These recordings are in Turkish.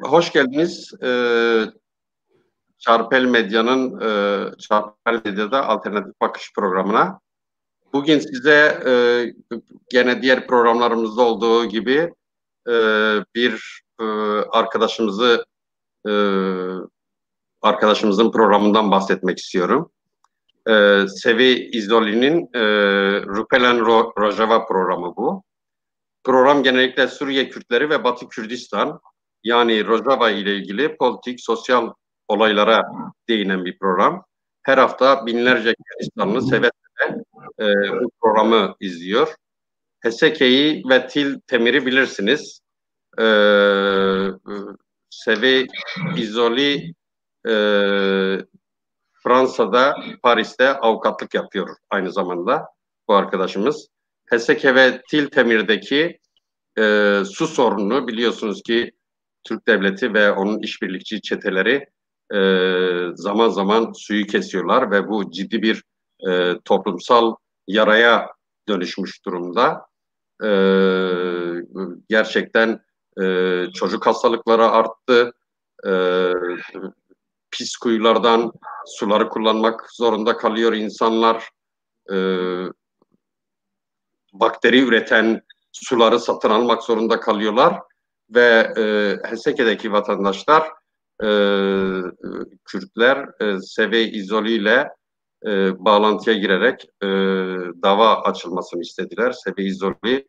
Hoş geldiniz. Çarpel Medya'nın Çarpel Medya'da Alternatif Bakış programına. Bugün size gene diğer programlarımızda olduğu gibi bir arkadaşımızın programından bahsetmek istiyorum. Sevi İzoli'nin Rupelen Rojava programı bu. Program genellikle Suriye Kürtleri ve Batı Kürdistan, yani Rojava ile ilgili politik, sosyal olaylara değinen bir program. Her hafta binlerce Kürdistanlı seve seve bu programı izliyor. Heseke'yi ve Til Temir'i bilirsiniz. Sevi İzoli Fransa'da, Paris'te avukatlık yapıyor aynı zamanda bu arkadaşımız. Heseke ve Til Temir'deki su sorununu biliyorsunuz ki Türk devleti ve onun işbirlikçi çeteleri zaman zaman suyu kesiyorlar ve bu ciddi bir toplumsal yaraya dönüşmüş durumda. Gerçekten çocuk hastalıkları arttı. Pis kuyulardan suları kullanmak zorunda kalıyor insanlar. Bakteri üreten suları satın almak zorunda kalıyorlar ve Heseke'deki vatandaşlar, Kürtler, Seve İzoli ile bağlantıya girerek dava açılmasını istediler. Seve İzoli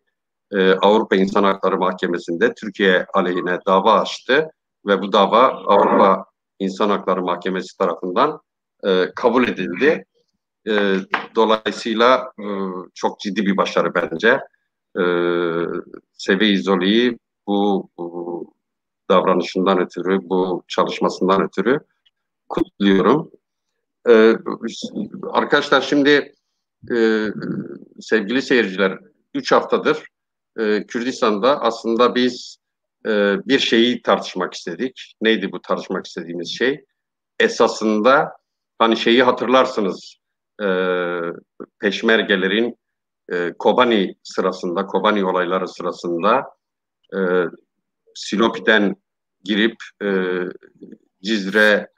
Avrupa İnsan Hakları Mahkemesi'nde Türkiye aleyhine dava açtı ve bu dava Avrupa İnsan Hakları Mahkemesi tarafından kabul edildi. Dolayısıyla çok ciddi bir başarı bence. Seve İzoli'yi bu davranışından ötürü, bu çalışmasından ötürü kutluyorum. Arkadaşlar şimdi sevgili seyirciler, 3 haftadır Kürdistan'da aslında biz bir şeyi tartışmak istedik. Neydi bu tartışmak istediğimiz şey? Esasında hani şeyi hatırlarsınız, Peşmergelerin Kobani sırasında, Kobani olayları sırasında Silopi'den girip Cizre,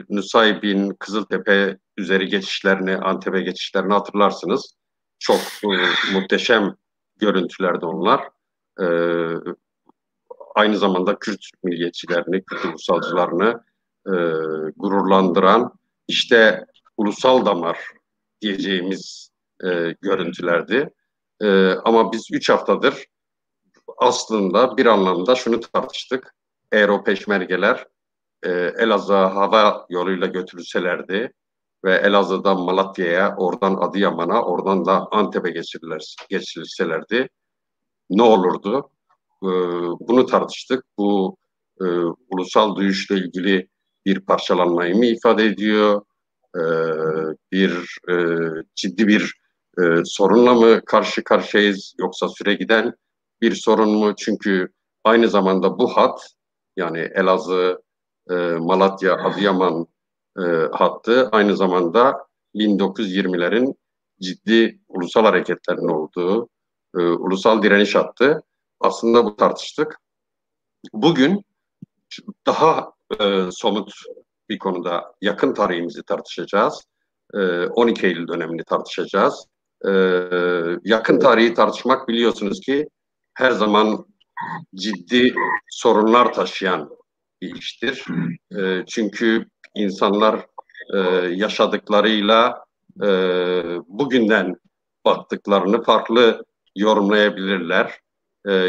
Nusaybin, Kızıltepe üzeri geçişlerini, Antep'e geçişlerini hatırlarsınız. Çok muhteşem görüntülerdi onlar. Aynı zamanda Kürt milliyetçilerini, Kürt ulusalcılarını gururlandıran, işte ulusal damar diyeceğimiz görüntülerdi. Ama biz 3 haftadır aslında bir anlamda şunu tartıştık. Eğer o peşmergeler Elazığ'a hava yoluyla götürülselerdi ve Elazığ'dan Malatya'ya, oradan Adıyaman'a, oradan da Antep'e geçirilselerdi ne olurdu? Bunu tartıştık. Bu ulusal duyuşla ilgili bir parçalanmayı mı ifade ediyor? Ciddi bir sorunla mı karşı karşıyayız, yoksa süre giden bir sorun mu? Çünkü aynı zamanda bu hat, yani Elazığ, Malatya, Adıyaman hattı aynı zamanda 1920'lerin ciddi ulusal hareketlerin olduğu ulusal direniş hattı. Aslında bu tartıştık. Bugün daha somut bir konuda yakın tarihimizi tartışacağız. 12 Eylül dönemini tartışacağız. Yakın tarihi tartışmak biliyorsunuz ki her zaman ciddi sorunlar taşıyan bir iştir. Çünkü insanlar yaşadıklarıyla bugünden baktıklarını farklı yorumlayabilirler.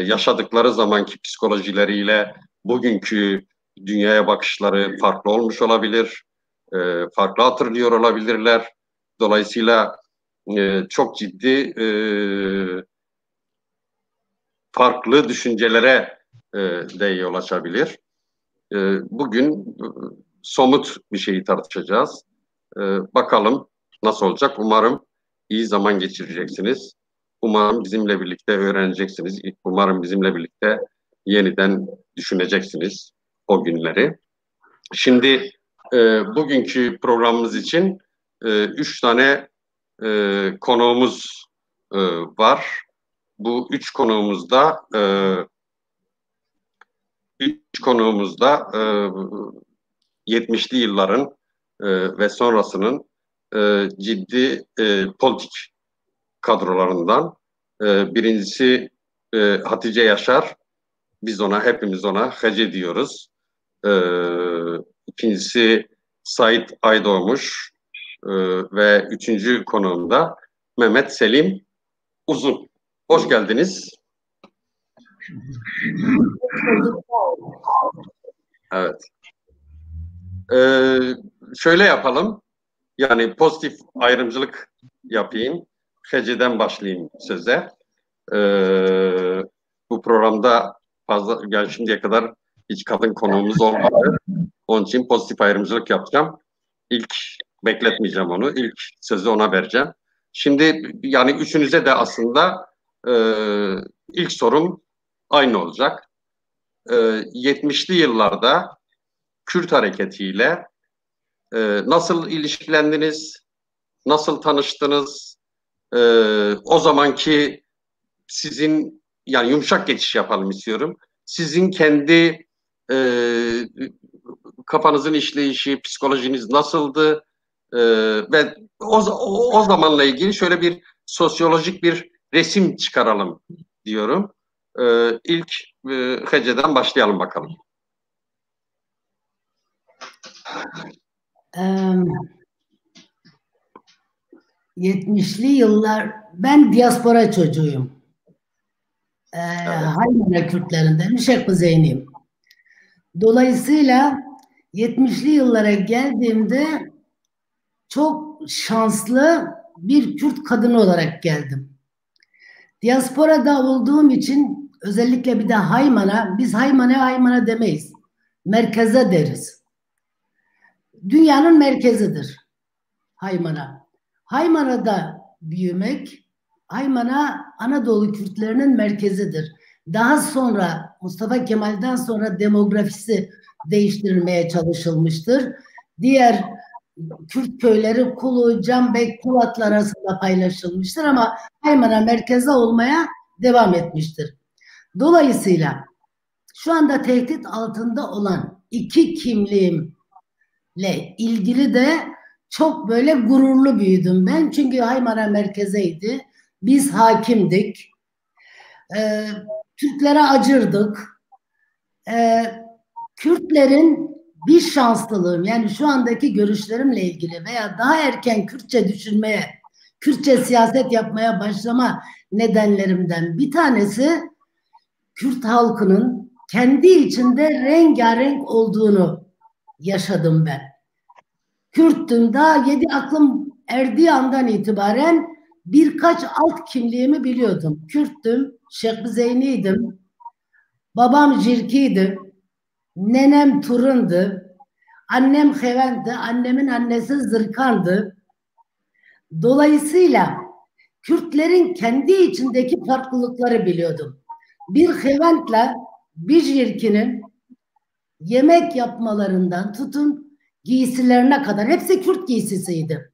Yaşadıkları zamanki psikolojileriyle bugünkü dünyaya bakışları farklı olmuş olabilir, farklı hatırlıyor olabilirler. Dolayısıyla çok ciddi farklı düşüncelere de yol açabilir. Bugün somut bir şeyi tartışacağız. Bakalım nasıl olacak? Umarım iyi zaman geçireceksiniz. Umarım bizimle birlikte öğreneceksiniz. Umarım bizimle birlikte yeniden düşüneceksiniz o günleri. Şimdi bugünkü programımız için 3 tane konuğumuz var. Bu 3 konuğumuz da 70'li yılların ve sonrasının ciddi politik kadrolarından. Birincisi Hatice Yaşar. Hepimiz ona Hece diyoruz. İkincisi Sait Aydoğmuş. Ve 3. konuğum da Mehmet Selim Uzun. Hoş geldiniz. Evet. Şöyle yapalım. Yani pozitif ayrımcılık yapayım. Hece'den başlayayım söze. Bu programda fazla, yani şimdiye kadar hiç kadın konuğumuz olmadı. Onun için pozitif ayrımcılık yapacağım. Bekletmeyeceğim onu. İlk sözü ona vereceğim. Şimdi yani üçünüze de aslında ilk sorum aynı olacak. 70'li yıllarda Kürt hareketiyle nasıl ilişkilendiniz? Nasıl tanıştınız? O zamanki sizin, yani yumuşak geçiş yapalım istiyorum. Sizin kendi kafanızın işleyişi, psikolojiniz nasıldı? Ve o zamanla ilgili şöyle bir sosyolojik bir resim çıkaralım diyorum. İlk Hece'den başlayalım bakalım. 70'li yıllar, ben diaspora çocuğuyum. Haymana Kürtlerinden, Şeyh Kuzeyniyim. Dolayısıyla 70'li yıllara geldiğimde çok şanslı bir Kürt kadını olarak geldim. Diasporada olduğum için özellikle bir de Haymana, biz Haymana demeyiz. Merkeze deriz. Dünyanın merkezidir Haymana. Haymana'da büyümek, Haymana Anadolu Kürtlerinin merkezidir. Daha sonra Mustafa Kemal'den sonra demografisi değiştirilmeye çalışılmıştır. Diğer Kürt köyleri Kulu, Canbek, Kulatlı arasında paylaşılmıştır ama Haymana merkeze olmaya devam etmiştir. Dolayısıyla şu anda tehdit altında olan iki kimliğimle ilgili de çok böyle gururlu büyüdüm ben. Çünkü Haymana merkezeydi. Biz hakimdik. Türklere acırdık. Kürtlerin bir şanslılığım, yani şu andaki görüşlerimle ilgili veya daha erken Kürtçe düşünmeye, Kürtçe siyaset yapmaya başlama nedenlerimden bir tanesi Kürt halkının kendi içinde rengarenk olduğunu yaşadım ben. Kürttüm, daha 7 aklım erdiği andan itibaren birkaç alt kimliğimi biliyordum. Kürttüm, Şeyh Zeyniydim, babam Jirkiydi, nenem Turun'du, annem Hevent'ti, annemin annesi Zırkan'dı. Dolayısıyla Kürtlerin kendi içindeki farklılıkları biliyordum. Bir Hevent'le bir Jirki'nin yemek yapmalarından tutun giysilerine kadar hepsi Kürt giysisiydi.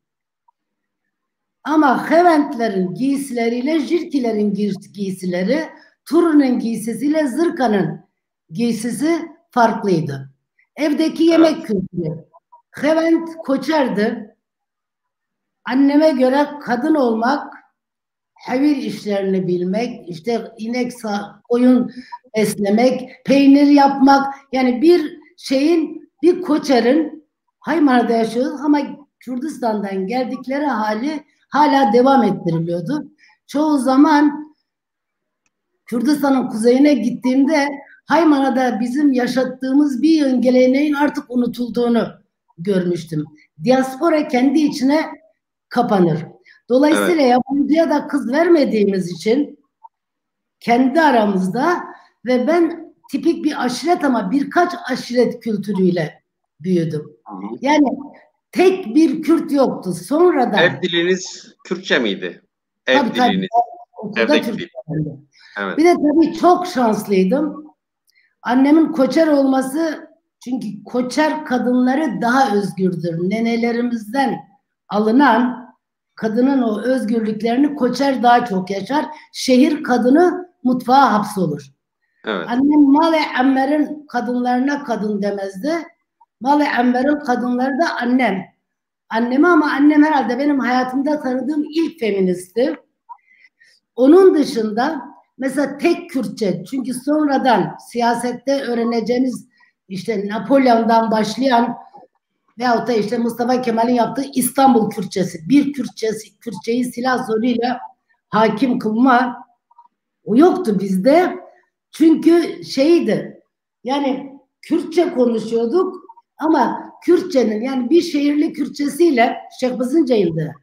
Ama Heventlerin giysileriyle Jirkilerin giysileri, Turun'un giysisiyle Zırkan'ın giysisi farklıydı. Evdeki yemek kültürü. Hevent koçerdi. Anneme göre kadın olmak, havir işlerini bilmek, işte inek koyun beslemek, peynir yapmak, yani bir koçerin Haymana'da yaşıyoruz ama Kürdistan'dan geldikleri hali hala devam ettiriliyordu. Çoğu zaman Kürdistan'ın kuzeyine gittiğimde Haymana'da bizim yaşattığımız bir yığın geleneğin artık unutulduğunu görmüştüm. Diaspora kendi içine kapanır. Dolayısıyla evet, yabancıya da kız vermediğimiz için kendi aramızda ve ben tipik bir aşiret ama birkaç aşiret kültürüyle büyüdüm. Yani tek bir Kürt yoktu. Sonradan. Ev diliniz Kürtçe miydi? Ev tabii, diliniz. Okulda Türkçe. Evet. Bir de tabii çok şanslıydım. Annemin Koçer olması, çünkü Koçer kadınları daha özgürdür. Nenelerimizden alınan kadının o özgürlüklerini Koçer daha çok yaşar. Şehir kadını mutfağa hapsolur. Evet. Annem Male Ammer'in kadınlarına kadın demezdi. Male Ammer'in kadınları da annem. Anneme, ama annem herhalde benim hayatımda tanıdığım ilk feministti. Onun dışında mesela tek Kürtçe, çünkü sonradan siyasette öğreneceğiniz işte Napolyon'dan başlayan veyahut da işte Mustafa Kemal'in yaptığı İstanbul Kürtçesi, bir Kürtçeyi silah zoruyla hakim kılma, o yoktu bizde. Çünkü şeydi, yani Kürtçe konuşuyorduk ama Kürtçenin, yani bir şehirli Kürtçesiyle Şeyh Bızıncay'ındı.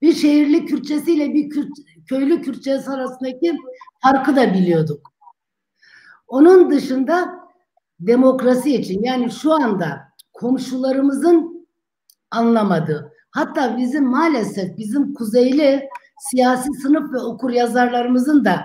Bir şehirli Kürtçesiyle bir köylü Kürtçesi arasındaki farkı da biliyorduk. Onun dışında demokrasi için, yani şu anda komşularımızın anlamadığı, hatta bizim maalesef bizim kuzeyli siyasi sınıf ve okur yazarlarımızın da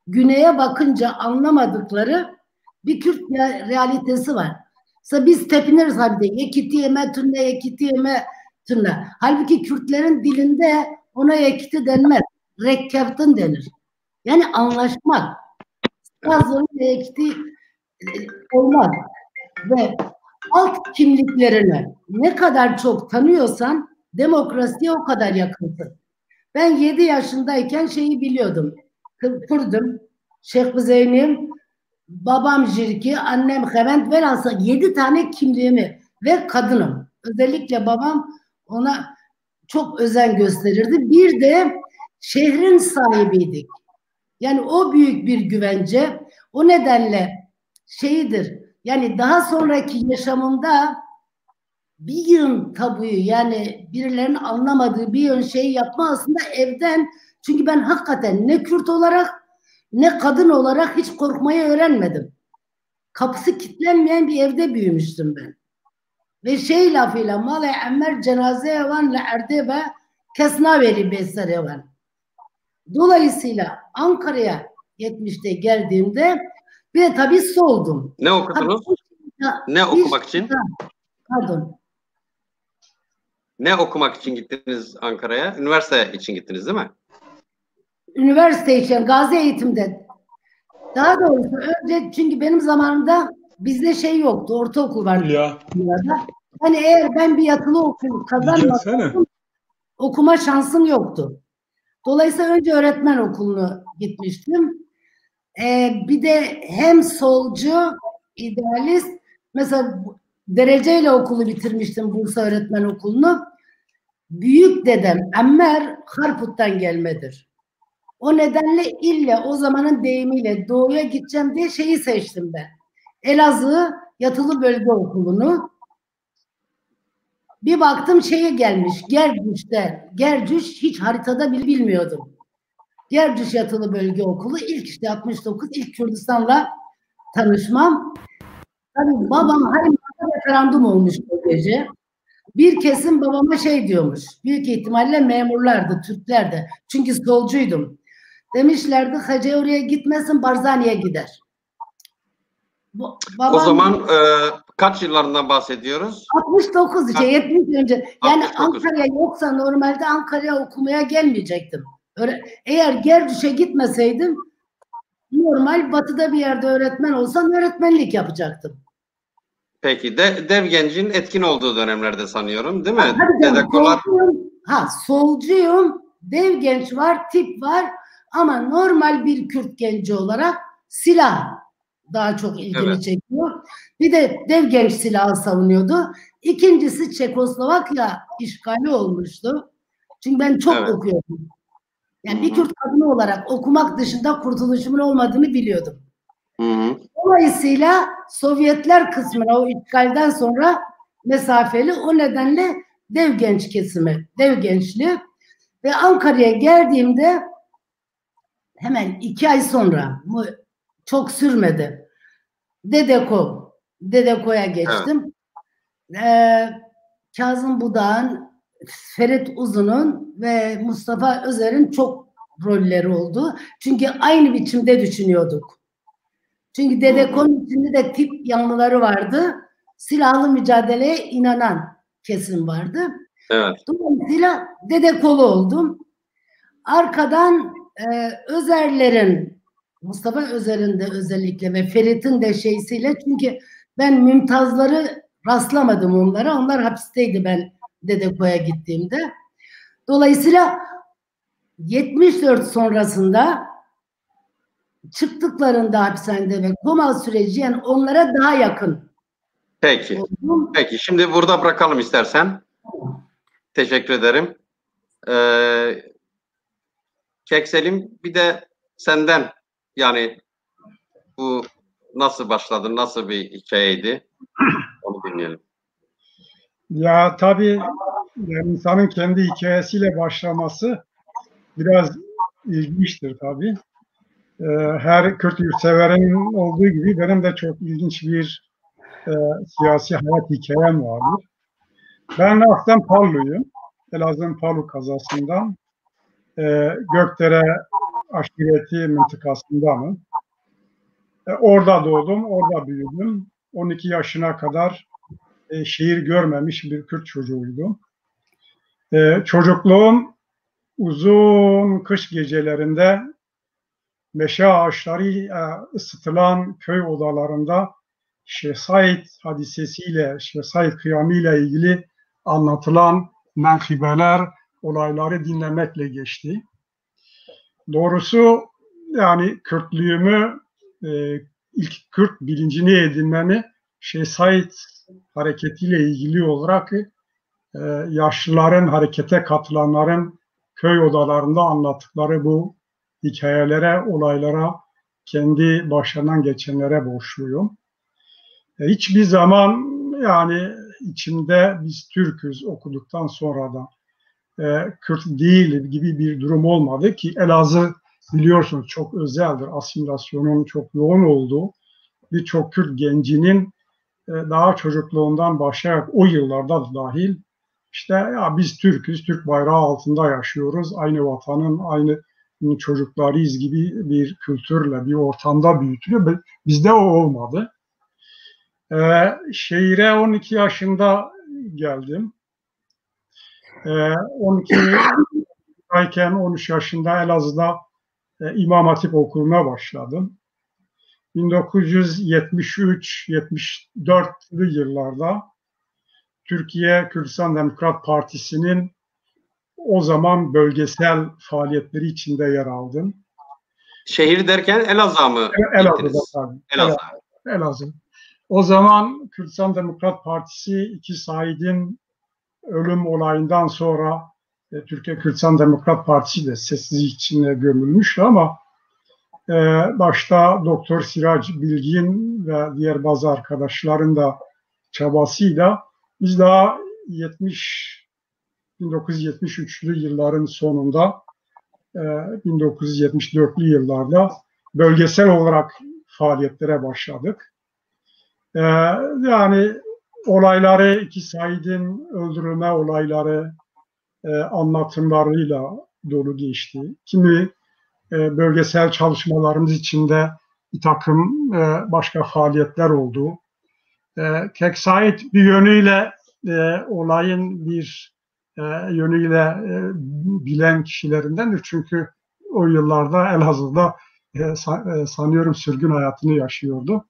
güneye bakınca anlamadıkları bir Kürt realitesi var. Mesela biz tepiniriz halde yekiti yeme tünne, yekiti yeme tünne. Halbuki Kürtlerin dilinde ona yekiti denmez. Rekkeptin denir. Yani anlaşmak. Bazıları yekiti olmaz. Ve alt kimliklerini ne kadar çok tanıyorsan demokrasiye o kadar yakınsın. Ben 7 yaşındayken şeyi biliyordum. Kurdum. Şeyh Bızeyni'yim. Babam Jirki, annem Hevent, velhasıl 7 tane kimliğimi ve kadınım. Özellikle babam ona çok özen gösterirdi. Bir de şehrin sahibiydik. Yani o büyük bir güvence. O nedenle şeyidir. Yani daha sonraki yaşamımda bir yığın tabuyu, yani birilerinin anlamadığı bir yığın şeyi yapma aslında evden. Çünkü ben hakikaten ne Kürt olarak ne kadın olarak hiç korkmayı öğrenmedim. Kapısı kilitlenmeyen bir evde büyümüştüm ben. Ve şey lafıyla male emmer cenazeye van le erdebe kesnaveli besere van. Dolayısıyla Ankara'ya 70'te geldiğimde bir de tabii soldum. Ne okudunuz? Ne okumak için? Pardon. Ne okumak için gittiniz Ankara'ya? Üniversite için gittiniz değil mi? Üniversite için, Gazi Eğitim'de. Daha doğrusu önce, çünkü benim zamanımda bizde şey yoktu, ortaokul vardı. Ya. Hani eğer ben bir yatılı okul kazanmasaydım okuma şansım yoktu. Dolayısıyla önce öğretmen okuluna gitmiştim. Bir de hem solcu, idealist, mesela dereceyle okulu bitirmiştim, Bursa Öğretmen Okulu'nu. Büyük dedem Emmer Harput'tan gelmedir. O nedenle ille o zamanın deyimiyle doğuya gideceğim diye şeyi seçtim ben. Elazığ Yatılı Bölge Okulu'nu. Bir baktım şeye gelmiş, Gercüş'te. Gercüş hiç haritada bile bilmiyordum. Gercüş Yatılı Bölge Okulu ilk işte 69 ilk Kürdistan'la tanışmam. Tabii babam hani referandum olmuş o gece. Bir kesim babama şey diyormuş. Büyük ihtimalle memurlardı, Türklerdi. Çünkü solcuydum. Demişlerdi Hacı oraya gitmesin, Barzani'ye gider. Babam, o zaman kaç yıllarından bahsediyoruz? 69 işte 70 önce. Yani 69. Ankara'ya yoksa normalde Ankara'ya okumaya gelmeyecektim. Eğer Gercüş'e gitmeseydim normal batıda bir yerde öğretmen olsam öğretmenlik yapacaktım. Peki Devgenc'in etkin olduğu dönemlerde sanıyorum değil mi? Solcuyum. Devgenç var, tip var ama normal bir Kürt genci olarak silah daha çok ilgimi çekiyor. Bir de Devgenç silahı savunuyordu. İkincisi Çekoslovakya işgali olmuştu. Çünkü ben çok okuyordum. Yani bir Kürt kadını olarak okumak dışında kurtuluşumun olmadığını biliyordum. Hı. Dolayısıyla Sovyetler kısmına o işgalden sonra mesafeli, o nedenle dev genç kesimi, dev gençliği ve Ankara'ya geldiğimde hemen 2 ay sonra, çok sürmedi, Dedeko'ya geçtim. Evet. Kazım Budak'ın, Ferit Uzun'un ve Mustafa Özer'in çok rolleri oldu. Çünkü aynı biçimde düşünüyorduk. Çünkü Dedeko'nun içinde de tip yanlıları vardı. Silahlı mücadeleye inanan kesim vardı. Evet. Dolayısıyla Dedekolu oldum. Arkadan Özer'lerin, Mustafa Özer'in de özellikle ve Ferit'in de şeysiyle, çünkü ben Mümtazları rastlamadım onlara. Onlar hapisteydi ben Dedeko'ya gittiğimde. Dolayısıyla 74 sonrasında çıktıklarında hapishanede ve koma süreci, yani onlara daha yakın. Peki. Oldum. Peki. Şimdi burada bırakalım istersen. Teşekkür ederim. Kek Selim, bir de senden, yani bu nasıl başladı, nasıl bir hikayeydi? Onu dinleyelim. Ya tabii yani insanın kendi hikayesiyle başlaması biraz ilginçtir tabii. Her Kürt yurtseverin olduğu gibi benim de çok ilginç bir siyasi hayat hikayem vardır. Ben aslen Palluyum. Elazığ'ın Pallu kazasından. Gökdere aşireti mıntıkasındanım. Orada doğdum, orada büyüdüm. 12 yaşına kadar şehir görmemiş bir Kürt çocuğuydum. Çocukluğum uzun kış gecelerinde meşe ağaçları ısıtılan köy odalarında Şeyh Said hadisesiyle, Şeyh Said kıyamıyla ilgili anlatılan menkıbeler, olayları dinlemekle geçti. Doğrusu yani Kürtlüğümü, ilk Kürt bilincini edinmemi Şeyh Said hareketiyle ilgili olarak yaşlıların, harekete katılanların köy odalarında anlattıkları bu hikayelere, olaylara, kendi başlarından geçenlere borçluyum. Hiçbir zaman yani içimde biz Türk'üz okuduktan sonra da Kürt değil gibi bir durum olmadı ki Elazığ biliyorsunuz çok özeldir. Asimilasyonun çok yoğun olduğu, birçok Kürt gencinin daha çocukluğundan başlayarak o yıllarda da dahil işte ya biz Türk'üz, Türk bayrağı altında yaşıyoruz, aynı vatanın, aynı çocuklarıyız gibi bir kültürle, bir ortamda büyütülüyor. Bizde o olmadı. Şehire 12 yaşında geldim. 12 ayken 13 yaşında Elazığ'da İmam Hatip Okulu'na başladım. 1973-74'lü yıllarda Türkiye Kürdistan Demokrat Partisi'nin o zaman bölgesel faaliyetleri içinde yer aldım. Şehir derken Elazığ mı? Elazığ'da tabii. Elazığ. O zaman Kürdistan Demokrat Partisi İki Said'in ölüm olayından sonra Türkiye Kürdistan Demokrat Partisi de sessizlik içine gömülmüş ama başta Doktor Sirac Bilgin ve diğer bazı arkadaşların da çabasıyla biz daha 1973'lü yılların sonunda 1974'lü yıllarda bölgesel olarak faaliyetlere başladık. Yani olayları, İki Said'in öldürülme olayları anlatımlarıyla dolu geçti. Kimi bölgesel çalışmalarımız içinde bir takım başka faaliyetler oldu. Kek Said bir yönüyle olayın bir yönüyle bilen kişilerindendir. Çünkü o yıllarda Elazığ'da sanıyorum sürgün hayatını yaşıyordu.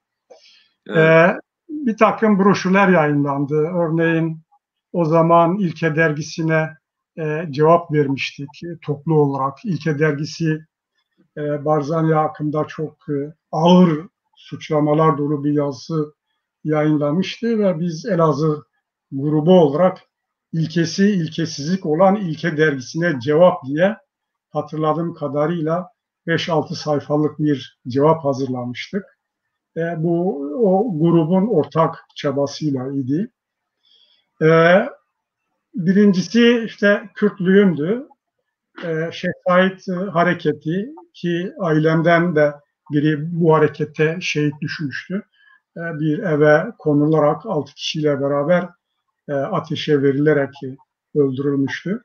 Evet. Bir takım broşürler yayınlandı. Örneğin o zaman İlke Dergisi'ne cevap vermiştik toplu olarak. İlke Dergisi Barzani hakkında çok ağır suçlamalar dolu bir yazı yayınlamıştı ve biz Elazığ grubu olarak ilkesi ilkesizlik olan İlke Dergisi'ne cevap diye hatırladığım kadarıyla 5-6 sayfalık bir cevap hazırlamıştık. Bu o grubun ortak çabasıyla idi. Birincisi işte Kürtlüğümdü. Şeyh Said hareketi ki ailemden de biri bu harekette şehit düşmüştü. Bir eve konularak 6 kişiyle beraber ateşe verilerek öldürülmüştü.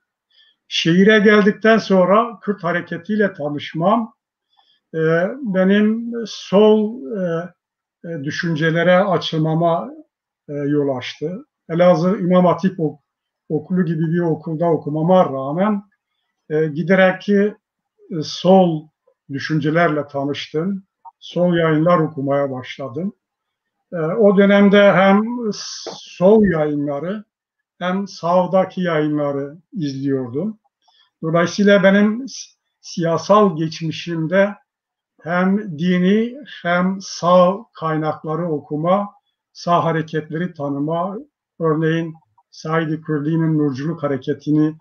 Şehire geldikten sonra Kürt hareketiyle tanışmam benim sol düşüncelere açılmama yol açtı. Elazığ İmam Hatip Okulu gibi bir okulda okumama rağmen giderek sol düşüncelerle tanıştım. Sol yayınlar okumaya başladım. O dönemde hem sol yayınları hem sağdaki yayınları izliyordum. Dolayısıyla benim siyasal geçmişimde hem dini hem sağ kaynakları okuma, sağ hareketleri tanıma, örneğin Said-i Kürdi'nin Nurculuk hareketini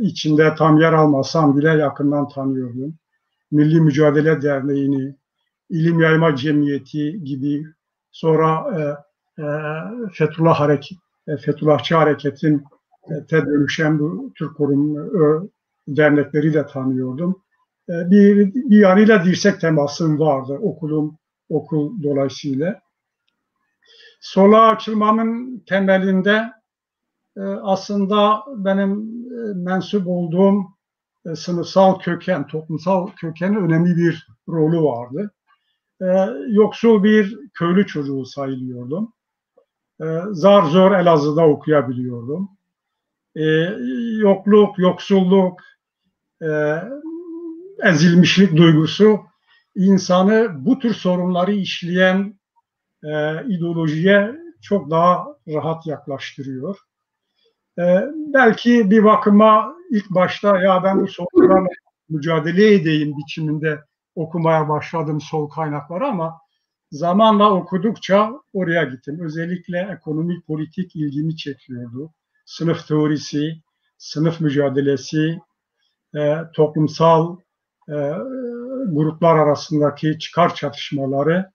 içinde tam yer almasam bile yakından tanıyordum. Milli Mücadele Derneği'ni, İlim Yayma Cemiyeti gibi, sonra Fethullahçı Hareket'in dönüşen bu Türk Kurum dernekleri de tanıyordum. Bir yanıyla dirsek temasım vardı okul dolayısıyla. Sola açılmamın temelinde aslında benim mensup olduğum sınıfsal köken, toplumsal kökenin önemli bir rolü vardı. Yoksul bir köylü çocuğu sayılıyordum. Zar zor Elazığ'da okuyabiliyordum. Yokluk, yoksulluk, ezilmişlik duygusu insanı bu tür sorunları işleyen ideolojiye çok daha rahat yaklaştırıyor. Belki bir bakıma ilk başta ya ben bu sorunlarla mücadele edeyim biçiminde okumaya başladım sol kaynakları ama zamanla okudukça oraya gittim. Özellikle ekonomik politik ilgimi çekiyordu. Sınıf teorisi, sınıf mücadelesi, toplumsal gruplar arasındaki çıkar çatışmaları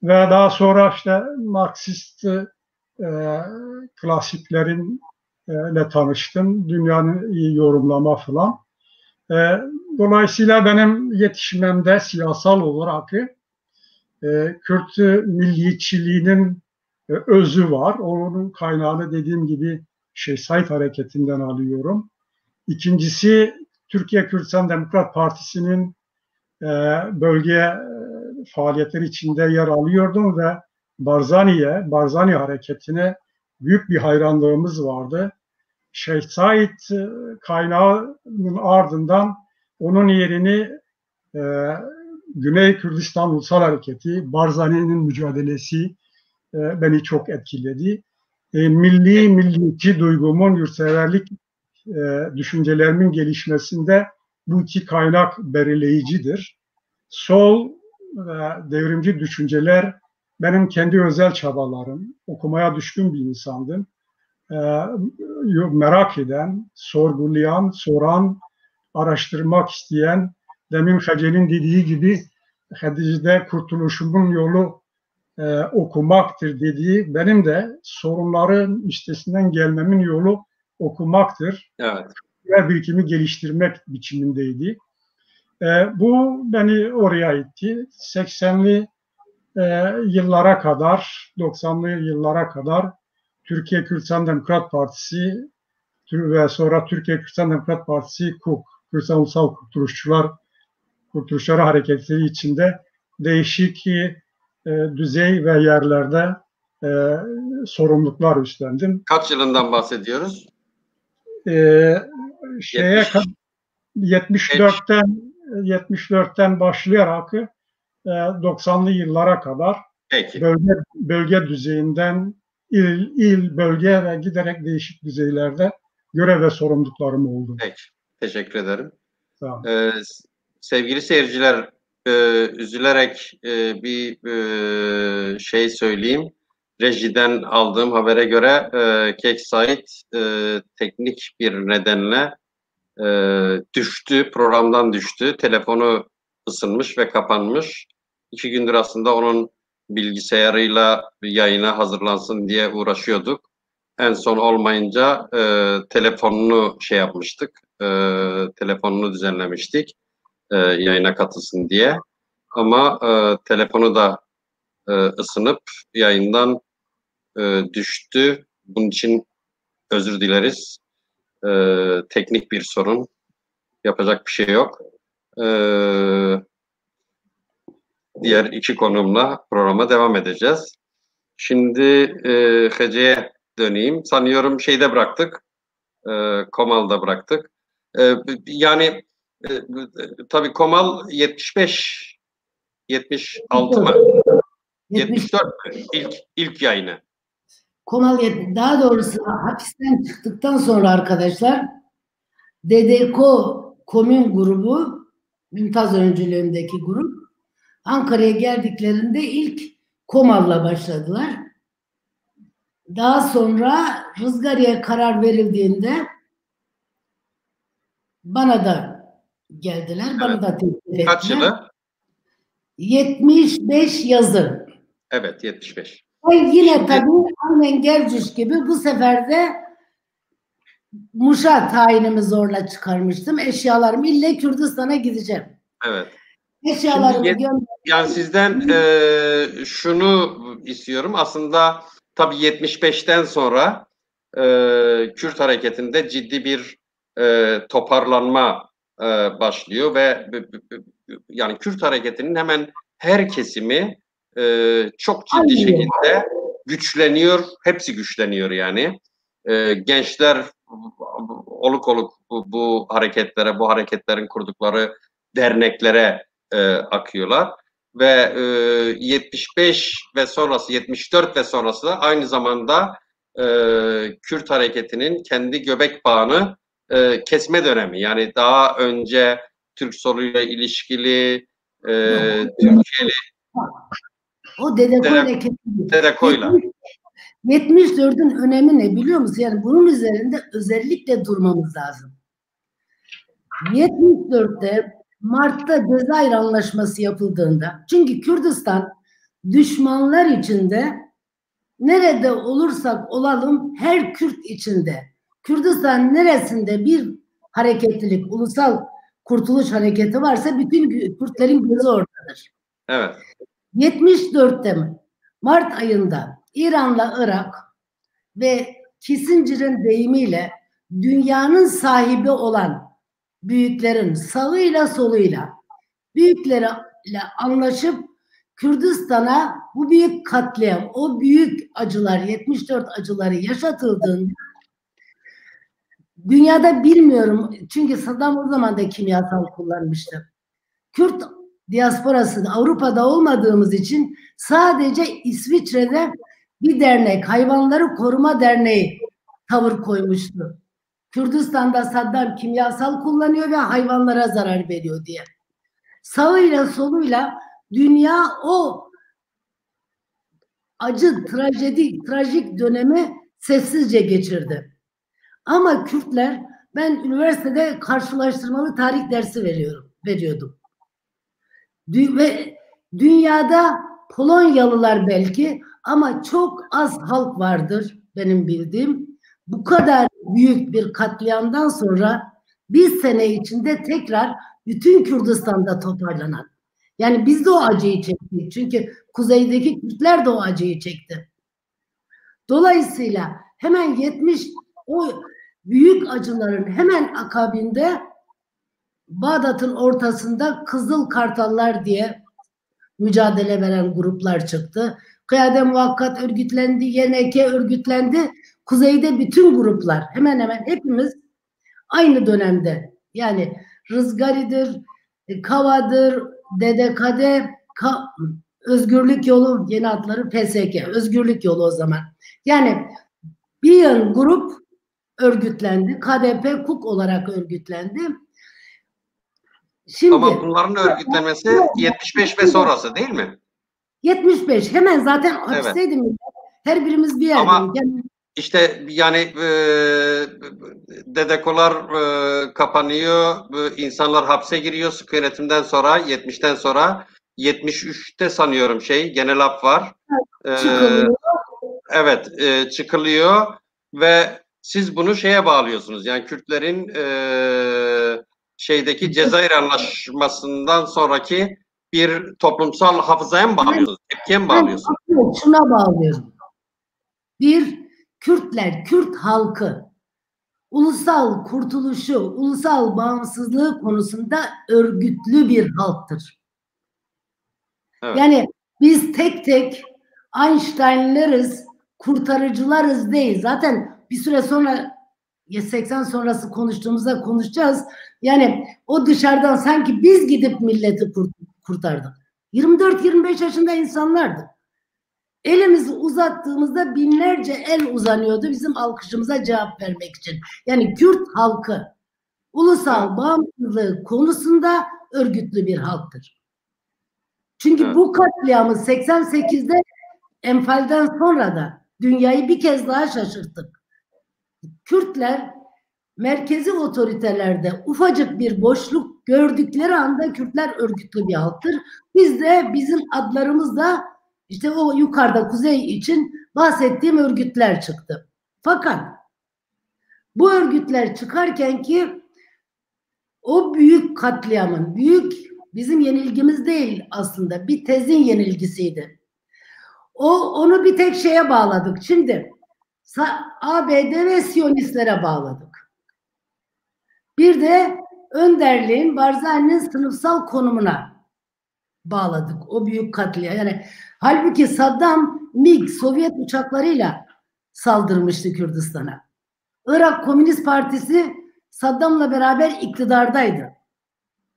ve daha sonra işte Marksist klasiklerin ile tanıştım. Dünyanın iyi yorumlama falan. Dolayısıyla benim yetişmemde siyasal olarak Kürt milliyetçiliğinin özü var. Onun kaynağını dediğim gibi Şeyh Said hareketinden alıyorum. İkincisi Türkiye Kürtistan Demokrat Partisi'nin bölge faaliyetleri içinde yer alıyordum ve Barzani hareketine büyük bir hayranlığımız vardı. Şeyh Said kaynağının ardından onun yerini Güney Kürdistan Ulusal Hareketi, Barzani'nin mücadelesi beni çok etkiledi. Milliyetçi duygumun, yurtseverlik düşüncelerimin gelişmesinde bu iki kaynak belirleyicidir. Sol devrimci düşünceler benim kendi özel çabalarım. Okumaya düşkün bir insandım. Merak eden, sorgulayan, soran, araştırmak isteyen, demin Hace'nin dediği gibi Hadice'de kurtuluşumun yolu okumaktır dediği, benim de sorunların üstesinden gelmemin yolu okumaktır. Evet. Ve birikimi geliştirmek biçimindeydi. Bu beni oraya itti. 80'li yıllara kadar, 90'lı yıllara kadar Türkiye Kürtistan Demokrat Partisi ve sonra Türkiye Kürtistan Demokrat Partisi KUK, Kürdistan Ulusal Kurtuluşları Hareketleri içinde değişik düzey ve yerlerde sorumluluklar üstlendim. Kaç yılından bahsediyoruz? 74'ten başlayarak 90'lı yıllara kadar bölge düzeyinden il, bölge ve giderek değişik düzeylerde görev ve sorumluluklarım oldu. Peki. Teşekkür ederim. Tamam. Sevgili seyirciler, üzülerek bir şey söyleyeyim. Rejiden aldığım habere göre Kek Said teknik bir nedenle düştü, programdan düştü. Telefonu ısınmış ve kapanmış. 2 gündür aslında onun bilgisayarıyla yayına hazırlansın diye uğraşıyorduk. En son olmayınca telefonunu şey yapmıştık, telefonunu düzenlemiştik yayına katılsın diye. Ama telefonu da ısınıp yayından düştü. Bunun için özür dileriz. Teknik bir sorun. Yapacak bir şey yok. Diğer iki konumla programa devam edeceğiz. Şimdi Hece'ye döneyim. Sanıyorum şeyde bıraktık. Komal'da bıraktık. Yani tabii Komal 75 76 mı? 74 mü? İlk yayını. Komal, daha doğrusu hapisten çıktıktan sonra arkadaşlar DDK Komün grubu, Mümtaz öncülüğündeki grup, Ankara'ya geldiklerinde ilk Komal'la başladılar. Daha sonra Rızgari'ye karar verildiğinde bana da geldiler. Evet. Bana da teklif ettiler. Kaç yılı? 75 yazın. Evet, 75. Yine tabii aynen Gercüş gibi bu sefer de Muş'a tayinimi zorla çıkarmıştım. Eşyalarımı ille Kürdistan'a gideceğim. Evet. Eşyalarımı gönderdim. Yani sizden şunu istiyorum. Aslında tabii 75'ten sonra Kürt hareketinde ciddi bir toparlanma başlıyor ve yani Kürt hareketinin hemen her kesimi çok ciddi şekilde güçleniyor. Hepsi güçleniyor yani. Gençler oluk oluk bu hareketlere, bu hareketlerin kurdukları derneklere akıyorlar ve 75 ve sonrası, 74 ve sonrası aynı zamanda Kürt hareketinin kendi göbek bağını kesme dönemi. Yani daha önce Türk soluyla ilişkili, Türkiye'li o DDK'yla 74'ün önemi ne biliyor musun? Yani bunun üzerinde özellikle durmamız lazım. 74'te Mart'ta Cezayir Anlaşması yapıldığında, çünkü Kürdistan düşmanlar içinde nerede olursak olalım her Kürt içinde, Kürdistan neresinde bir hareketlilik, ulusal kurtuluş hareketi varsa bütün Kürtlerin gözü oradadır. Evet. 74'te mi? Mart ayında İran'la Irak ve Kissinger'in deyimiyle dünyanın sahibi olan büyüklerin sağıyla soluyla büyükleriyle anlaşıp Kürdistan'a bu büyük katliam, o büyük acılar, 74 acıları yaşatıldığında dünyada bilmiyorum, çünkü Saddam o zaman da kimyasal kullanmıştı. Kürt diasporası Avrupa'da olmadığımız için sadece İsviçre'de bir dernek, Hayvanları Koruma Derneği tavır koymuştu. Kürdistan'da Saddam kimyasal kullanıyor ve hayvanlara zarar veriyor diye. Sağıyla soluyla dünya o acı, trajik dönemi sessizce geçirdi. Ama Kürtler, ben üniversitede karşılaştırmalı tarih dersi veriyordum. Ve dünyada Polonyalılar belki, ama çok az halk vardır benim bildiğim. Bu kadar büyük bir katliamdan sonra bir sene içinde tekrar bütün Kürdistan'da toparlanan. Yani biz de o acıyı çektik. Çünkü kuzeydeki Kürtler de o acıyı çekti. Dolayısıyla hemen o büyük acıların hemen akabinde Bağdat'ın ortasında Kızıl Kartallar diye mücadele veren gruplar çıktı. Kıyade Muvakkat örgütlendi, YNK örgütlendi. Kuzeyde bütün gruplar, hemen hemen hepimiz aynı dönemde, yani Rızgari'dir, Kava'dır, DDK'de, Özgürlük Yolu, yeni adları PSK, Özgürlük Yolu o zaman. Yani bir grup örgütlendi, KDP KUK olarak örgütlendi. Şimdi, ama bunların örgütlenmesi 75 ve sonrası değil mi? 75. Hemen zaten hapisteydim. Evet. Her birimiz bir yerdeydik. Ama işte yani DDK'lar kapanıyor, insanlar hapse giriyor sıkı yönetimden sonra, 70'ten sonra 73'te sanıyorum genel af var. Çıkılıyor. Evet, çıkılıyor ve siz bunu bağlıyorsunuz. Yani Kürtlerin Cezayir Anlaşması'ndan sonraki bir toplumsal hafızaya mı bağlıyorsunuz? Tepkiye mi bağlıyorsunuz? Ben şuna bağlıyorum. Bir, Kürtler, Kürt halkı ulusal kurtuluşu, ulusal bağımsızlığı konusunda örgütlü bir halktır. Evet. Yani biz tek tek Einstein'leriz, kurtarıcılarız değil. Zaten bir süre sonra 80 sonrası konuştuğumuzda konuşacağız. Yani o dışarıdan sanki biz gidip milleti kurtardık. 24-25 yaşında insanlardı. Elimizi uzattığımızda binlerce el uzanıyordu bizim alkışımıza cevap vermek için. Yani Kürt halkı ulusal bağımsızlığı konusunda örgütlü bir halktır. Çünkü bu katliamı 88'de Enfal'den sonra da dünyayı bir kez daha şaşırttık. Kürtler merkezi otoritelerde ufacık bir boşluk gördükleri anda Kürtler örgütlü bir halktır. Biz de bizim adlarımızda işte o yukarıda kuzey için bahsettiğim örgütler çıktı. Fakat bu örgütler çıkarken ki o büyük katliamın, bizim yenilgimiz değil aslında, bir tezin yenilgisiydi. Onu bir tek şeye bağladık. Şimdi ABD ve Siyonistlere bağladık. Bir de önderliğin, Barzani'nin sınıfsal konumuna bağladık o büyük katliam. Yani halbuki Saddam MiG Sovyet uçaklarıyla saldırmıştı Kürdistan'a. Irak Komünist Partisi Saddam'la beraber iktidardaydı.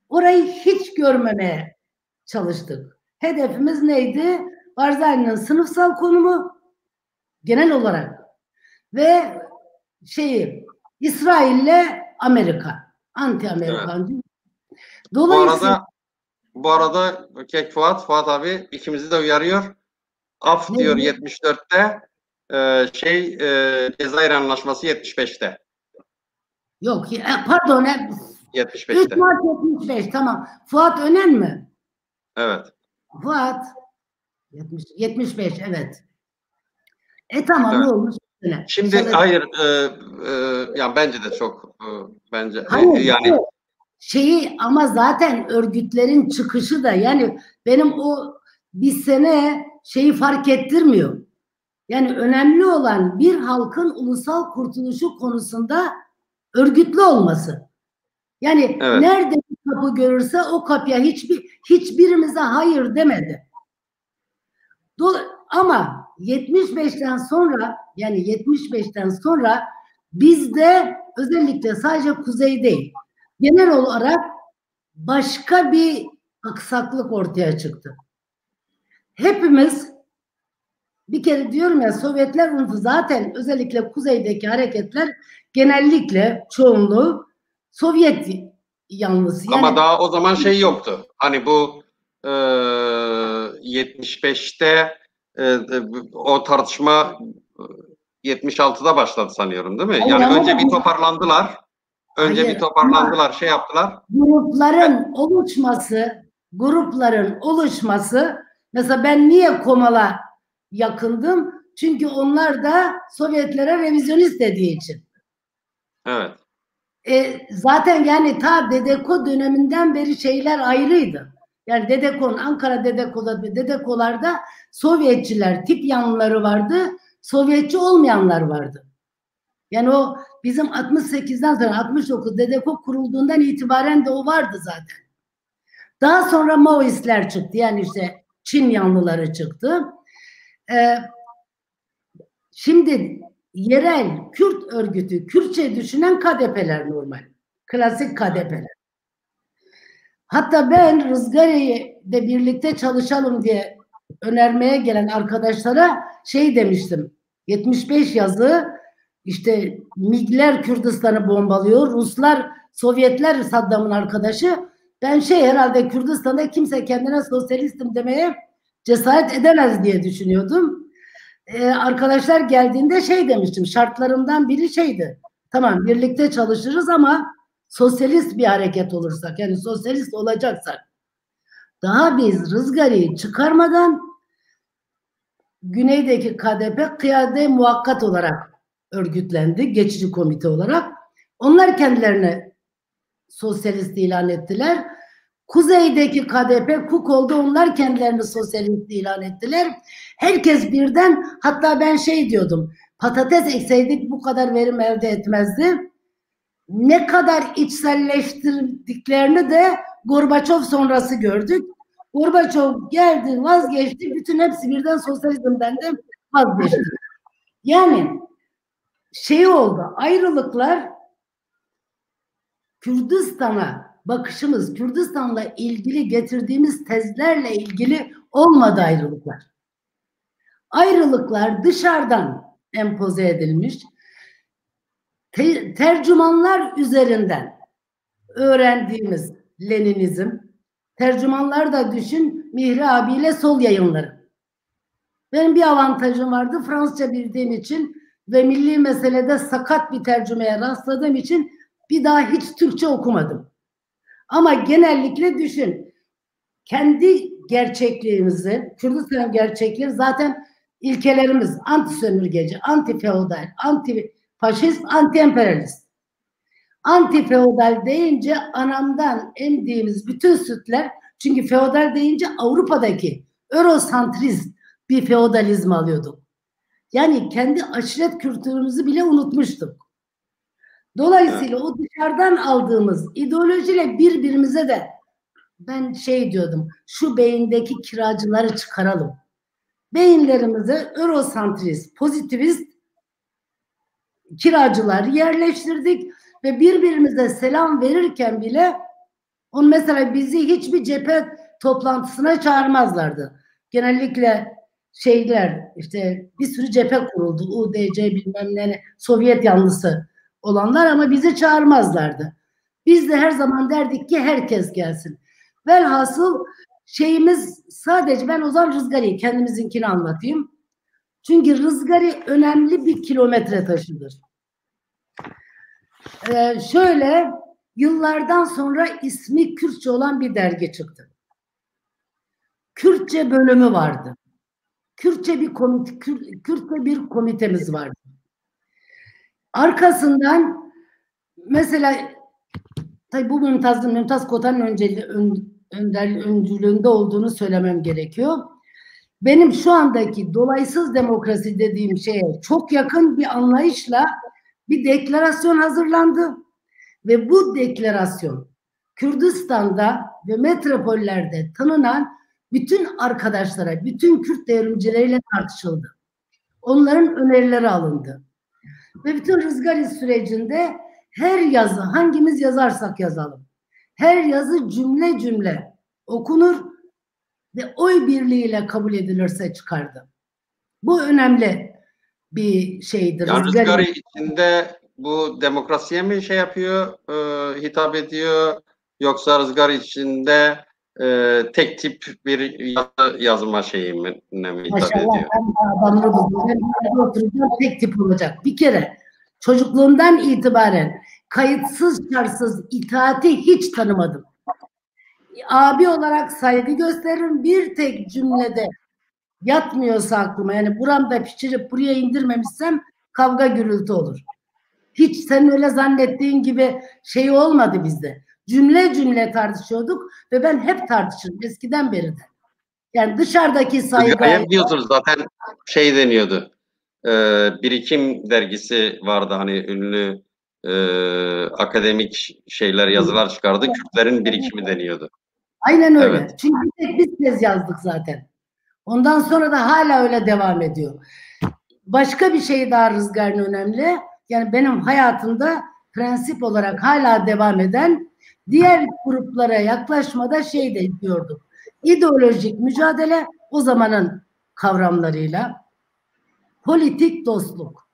Orayı hiç görmemeye çalıştık. Hedefimiz neydi? Barzani'nin sınıfsal konumu genel olarak ve İsrail'le Amerika. Anti-Amerikancı. Evet. Dolayısıyla bu arada Fuat abi ikimizi de uyarıyor. Af diyor 74'te, Cezayir Anlaşması 75'te. Yok, pardon. 75'te. 3 Mart 75, tamam. Fuat Önen mi? Evet. Fuat 75, evet. Tamam, evet. Ne olmuş? Şimdi hayır, yani bence de çok bence hayır, yani ama zaten örgütlerin çıkışı da yani benim o bir sene fark ettirmiyor. Yani önemli olan bir halkın ulusal kurtuluşu konusunda örgütlü olması. Yani evet. Nerede bir kapı görürse o kapıya hiçbirimize hayır demedi. Ama 75'ten sonra bizde özellikle sadece kuzey değil, genel olarak başka bir aksaklık ortaya çıktı. Hepimiz bir kere diyorum ya, Sovyetler unuttu. Zaten özellikle kuzeydeki hareketler genellikle çoğunluğu Sovyet yanlısı. Yani, ama daha o zaman yoktu. Hani bu 75'te o tartışma 76'da başladı sanıyorum, değil mi? Hayır, yani önce bir toparlandılar. Yaptılar. Grupların oluşması mesela ben niye Komal'a yakındım? Çünkü onlar da Sovyetlere revizyonist dediği için. Evet. Zaten yani ta Dedeko döneminden beri şeyler ayrıydı. Yani Dedeko'nun, Ankara Dedeko'larda Sovyetçiler, tip yanlıları vardı, Sovyetçi olmayanlar vardı. Yani o bizim 68'den sonra 69 Dedeko kurulduğundan itibaren de o vardı zaten. Daha sonra Maoistler çıktı. Yani işte Çin yanlıları çıktı. Şimdi yerel Kürt örgütü, Kürtçe düşünen KDP'ler normal. Klasik KDP'ler. Hatta ben Rızgari'de birlikte çalışalım diye önermeye gelen arkadaşlara demiştim. 75 yazı işte MiG'ler Kürdistan'ı bombalıyor. Ruslar, Sovyetler Saddam'ın arkadaşı. Ben herhalde Kürdistan'da kimse kendine sosyalistim demeye cesaret edemez diye düşünüyordum. Arkadaşlar geldiğinde demiştim. Şartlarımdan biri tamam, birlikte çalışırız ama sosyalist bir hareket olursak, yani sosyalist olacaksak. Daha biz Rızgari'yi çıkarmadan güneydeki KDP kıyade muhakkat olarak örgütlendi, geçici komite olarak. Onlar kendilerini sosyalist ilan ettiler. Kuzeydeki KDP KUK oldu, onlar kendilerini sosyalist ilan ettiler. Herkes birden, hatta ben şey diyordum, patates ekseydik bu kadar verim elde etmezdi. Ne kadar içselleştirdiklerini de Gorbaçov sonrası gördük. Gorbaçov geldi, vazgeçti, bütün hepsi birden sosyalizmden de vazgeçti. Yani şey oldu, ayrılıklar Kürdistan'a bakışımız, Kürdistan'la ilgili getirdiğimiz tezlerle ilgili olmadı ayrılıklar. Ayrılıklar dışarıdan empoze edilmiş, tercümanlar üzerinden öğrendiğimiz Leninizm, tercümanlar da düşün, Mihri abiyle Sol Yayınları. Benim bir avantajım vardı, Fransızca bildiğim için ve milli meselede sakat bir tercümeye rastladığım için bir daha hiç Türkçe okumadım. Ama genellikle düşün, kendi gerçekliğimizi, Kürdistan gerçekliği zaten ilkelerimiz anti sömürgeci, anti feodal, anti faşist, anti emperyalist. Anti feodal deyince anamdan emdiğimiz bütün sütler, çünkü feodal deyince Avrupa'daki Eurosantrist bir feodalizm alıyorduk. Yani kendi aşiret kültürümüzü bile unutmuştuk. Dolayısıyla o dışarıdan aldığımız ideolojiyle birbirimize de ben şey diyordum, şu beyindeki kiracıları çıkaralım. Beyinlerimize Eurosantrist, pozitivist kiracılar yerleştirdik ve birbirimize selam verirken bile on mesela bizi hiçbir cephe toplantısına çağırmazlardı. Genellikle şeyler işte bir sürü cephe kuruldu. UDC bilmem ne Sovyet yanlısı olanlar ama bizi çağırmazlardı. Biz de her zaman derdik ki herkes gelsin. Velhasıl şeyimiz sadece ben o zaman Rızgari'yi kendimizinkini anlatayım. Çünkü Rızgari önemli bir kilometre taşıdır. Şöyle yıllardan sonra ismi Kürtçe olan bir dergi çıktı. Kürtçe bölümü vardı. Kürtçe bir komitemiz vardı. Arkasından mesela tabii bu Mümtaz Kotan'ın öncülüğünde olduğunu söylemem gerekiyor. Benim şu andaki dolaysız demokrasi dediğim şeye çok yakın bir anlayışla bir deklarasyon hazırlandı ve bu deklarasyon Kürdistan'da ve metropollerde tanınan bütün arkadaşlara, bütün Kürt devrimcileriyle tartışıldı. Onların önerileri alındı. Ve bütün Rızgari sürecinde her yazı, hangimiz yazarsak yazalım, her yazı cümle cümle okunur ve oy birliğiyle kabul edilirse çıkardı. Bu önemli bir şeydir. Yani Rızgari içinde bu demokrasiye mi şey yapıyor, hitap ediyor, yoksa Rızgari içinde tek tip bir yazma şeyi mi hitap ediyor? Tek tip olacak. Bir kere çocukluğumdan itibaren kayıtsız şartsız itaati hiç tanımadım. Abi olarak saygı gösteririm. Bir tek cümlede yatmıyorsa aklıma, yani buramda pişirip buraya indirmemişsem kavga gürültü olur. Hiç senin öyle zannettiğin gibi şey olmadı bizde. Cümle cümle tartışıyorduk ve ben hep tartışırım eskiden beri de. Yani dışarıdaki saygı... Hep diyorsunuz zaten şey deniyordu. Birikim dergisi vardı, hani ünlü akademik şeyler, yazılar çıkardı. Kürtlerin birikimi deniyordu. Aynen öyle. Evet. Çünkü biz tez yazdık zaten. Ondan sonra da hala öyle devam ediyor. Başka bir şey daha Rızgari'nin önemli. Yani benim hayatımda prensip olarak hala devam eden diğer gruplara yaklaşmada şey de diyorduk. İdeolojik mücadele o zamanın kavramlarıyla, politik dostluk.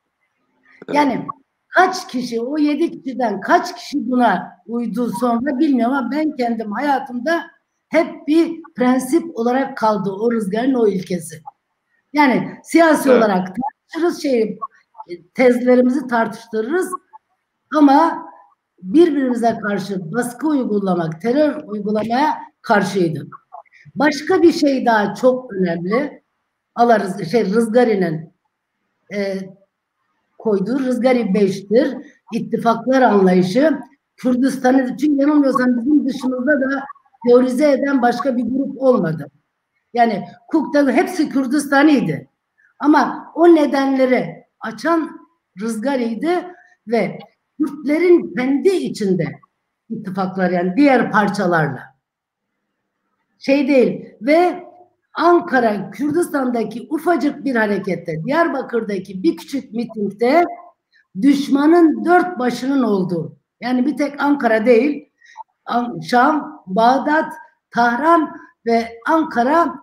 Yani kaç kişi, o 7 kişiden kaç kişi buna uydu sonra bilmiyorum ama ben kendim hayatımda hep bir prensip olarak kaldı o Rızgari'nin o ilkesi. Yani siyasi olarak tartışırız, tezlerimizi tartıştırırız ama birbirimize karşı baskı uygulamak, terör uygulamaya karşıydık. Başka bir şey daha çok önemli. Rızgari'nin koyduğu Rızgari 5'tir. İttifaklar anlayışı. Kürdistan'ı, çünkü yanılmıyorsam bizim dışımızda da teorize eden başka bir grup olmadı. Yani Kuk'ta hepsi Kürdistan'ıydı. Ama o nedenleri açan Rızgari'ydi ve Kürtlerin kendi içinde ittifaklar, yani diğer parçalarla. Değil ve Ankara, Kürdistan'daki ufacık bir harekette, Diyarbakır'daki bir küçük mitingde düşmanın 4 başının olduğu, yani bir tek Ankara değil, Şam, Bağdat, Tahran ve Ankara,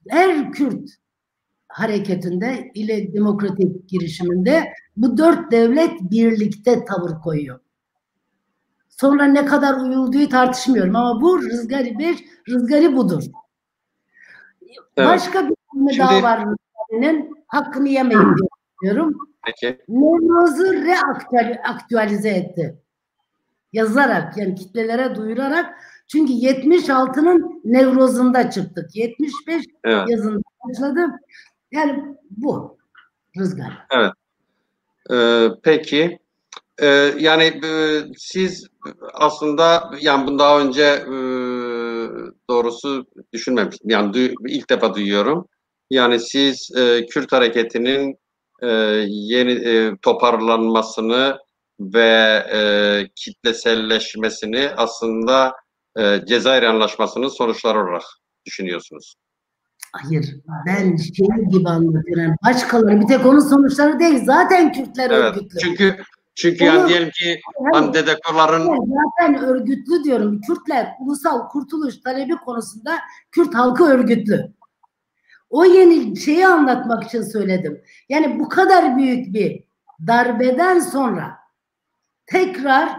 her Kürt hareketinde ile demokratik girişiminde bu 4 devlet birlikte tavır koyuyor. Sonra ne kadar uyulduğu tartışmıyorum ama bu Rızgari 5, Rızgari budur. Evet. Başka bir konu daha var Rızgari'nin, hakkını yemeyin diyorum. Peki. Nevroz'u reaktüalize etti. Yazarak, yani kitlelere duyurarak, çünkü 76'nın Nevroz'unda çıktık. 75 evet. Yazında başladı. Yani bu Rızgari. Evet. Peki. Yani siz aslında, yani bunu daha önce doğrusu düşünmemiştim. Yani ilk defa duyuyorum. Yani siz Kürt hareketinin yeni toparlanmasını ve kitleselleşmesini aslında Cezayir Anlaşması'nın sonuçları olarak düşünüyorsunuz. Hayır, ben gibi anlatıyorum. Başkaları, bir tek onun sonuçları değil. Zaten Kürtler örgütlü. Çünkü yani diyelim ki dedekorların... Zaten örgütlü diyorum. Kürtler ulusal kurtuluş talebi konusunda Kürt halkı örgütlü. O yeni şeyi anlatmak için söyledim. Yani bu kadar büyük bir darbeden sonra tekrar,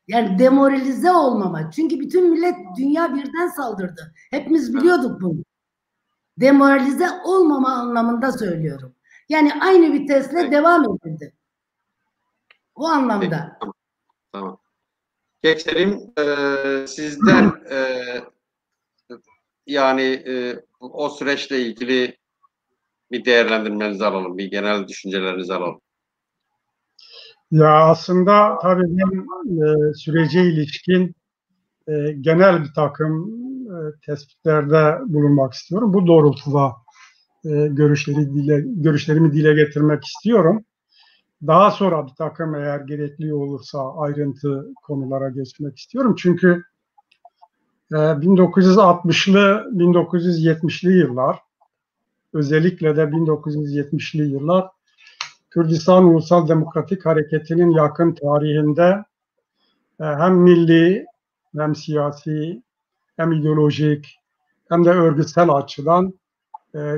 yani demoralize olmama. Çünkü bütün millet, dünya birden saldırdı. Hepimiz biliyorduk bunu. Demoralize olmama anlamında söylüyorum. Yani aynı vitesle devam edildi. O anlamda. Peki, tamam. Geçelim sizden yani o süreçle ilgili bir değerlendirmenizi alalım, bir genel düşüncelerinizi alalım. Ya aslında tabii ben sürece ilişkin genel bir takım tespitlerde bulunmak istiyorum. Bu doğrultuda görüşlerimi dile getirmek istiyorum. Daha sonra bir takım, eğer gerekli olursa, ayrıntı konulara geçmek istiyorum. Çünkü 1960'lı, 1970'li yıllar, özellikle de 1970'li yıllar, Kürdistan Ulusal Demokratik Hareketi'nin yakın tarihinde hem milli, hem siyasi, hem ideolojik, hem de örgütsel açıdan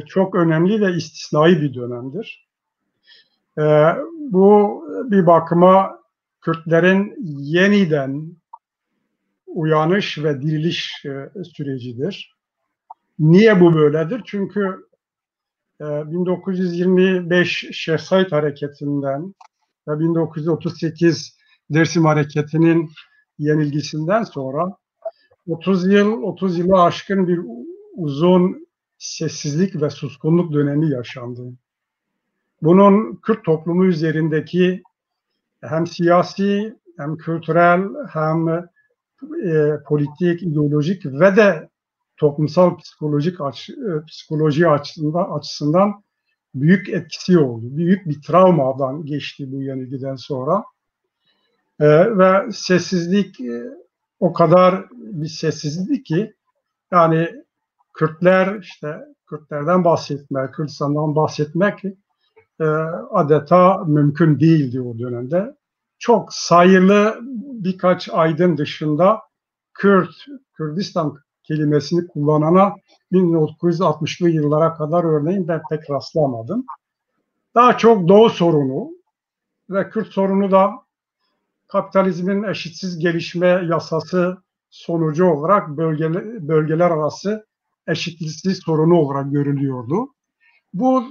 çok önemli ve istisnai bir dönemdir. Bu bir bakıma Kürtlerin yeniden uyanış ve diriliş sürecidir. Niye bu böyledir? Çünkü 1925 Şeyh Said Hareketi'nden ve 1938 Dersim Hareketi'nin yenilgisinden sonra 30 yılı aşkın bir uzun sessizlik ve suskunluk dönemi yaşandı. Bunun Kürt toplumu üzerindeki hem siyasi, hem kültürel, hem politik, ideolojik ve de toplumsal psikoloji açısından büyük etkisi oldu. Büyük bir travmadan geçti bu yenilgiden sonra. Ve sessizlik o kadar bir sessizlik ki, yani Kürtlerden bahsetmek, Kürdistan'dan bahsetmek adeta mümkün değildi o dönemde. Çok sayılı birkaç aydın dışında Kürdistan kelimesini kullanana 1960'lı yıllara kadar örneğin ben pek rastlamadım. Daha çok Doğu sorunu ve Kürt sorunu da kapitalizmin eşitsiz gelişme yasası sonucu olarak bölgeler arası eşitsizlik sorunu olarak görülüyordu. Bu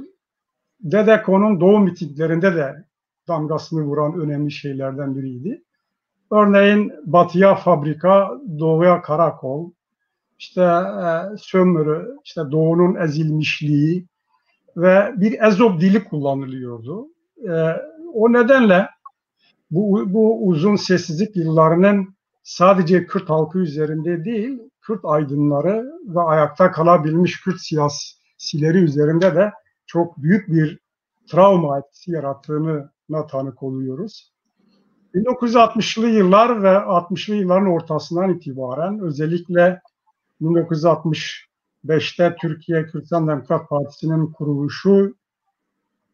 DDK'nın Doğu mitinglerinde de damgasını vuran önemli şeylerden biriydi. Örneğin batıya fabrika, doğuya karakol, sömürü, doğunun ezilmişliği ve bir Ezop dili kullanılıyordu. O nedenle bu uzun sessizlik yıllarının sadece Kürt halkı üzerinde değil, Kürt aydınları ve ayakta kalabilmiş Kürt siyasileri üzerinde de çok büyük bir travma etkisi yarattığına tanık oluyoruz. 1960'lı yıllar ve 60'lı yılların ortasından itibaren özellikle 1965'te Türkiye Kürtistan Demokrat Partisi'nin kuruluşu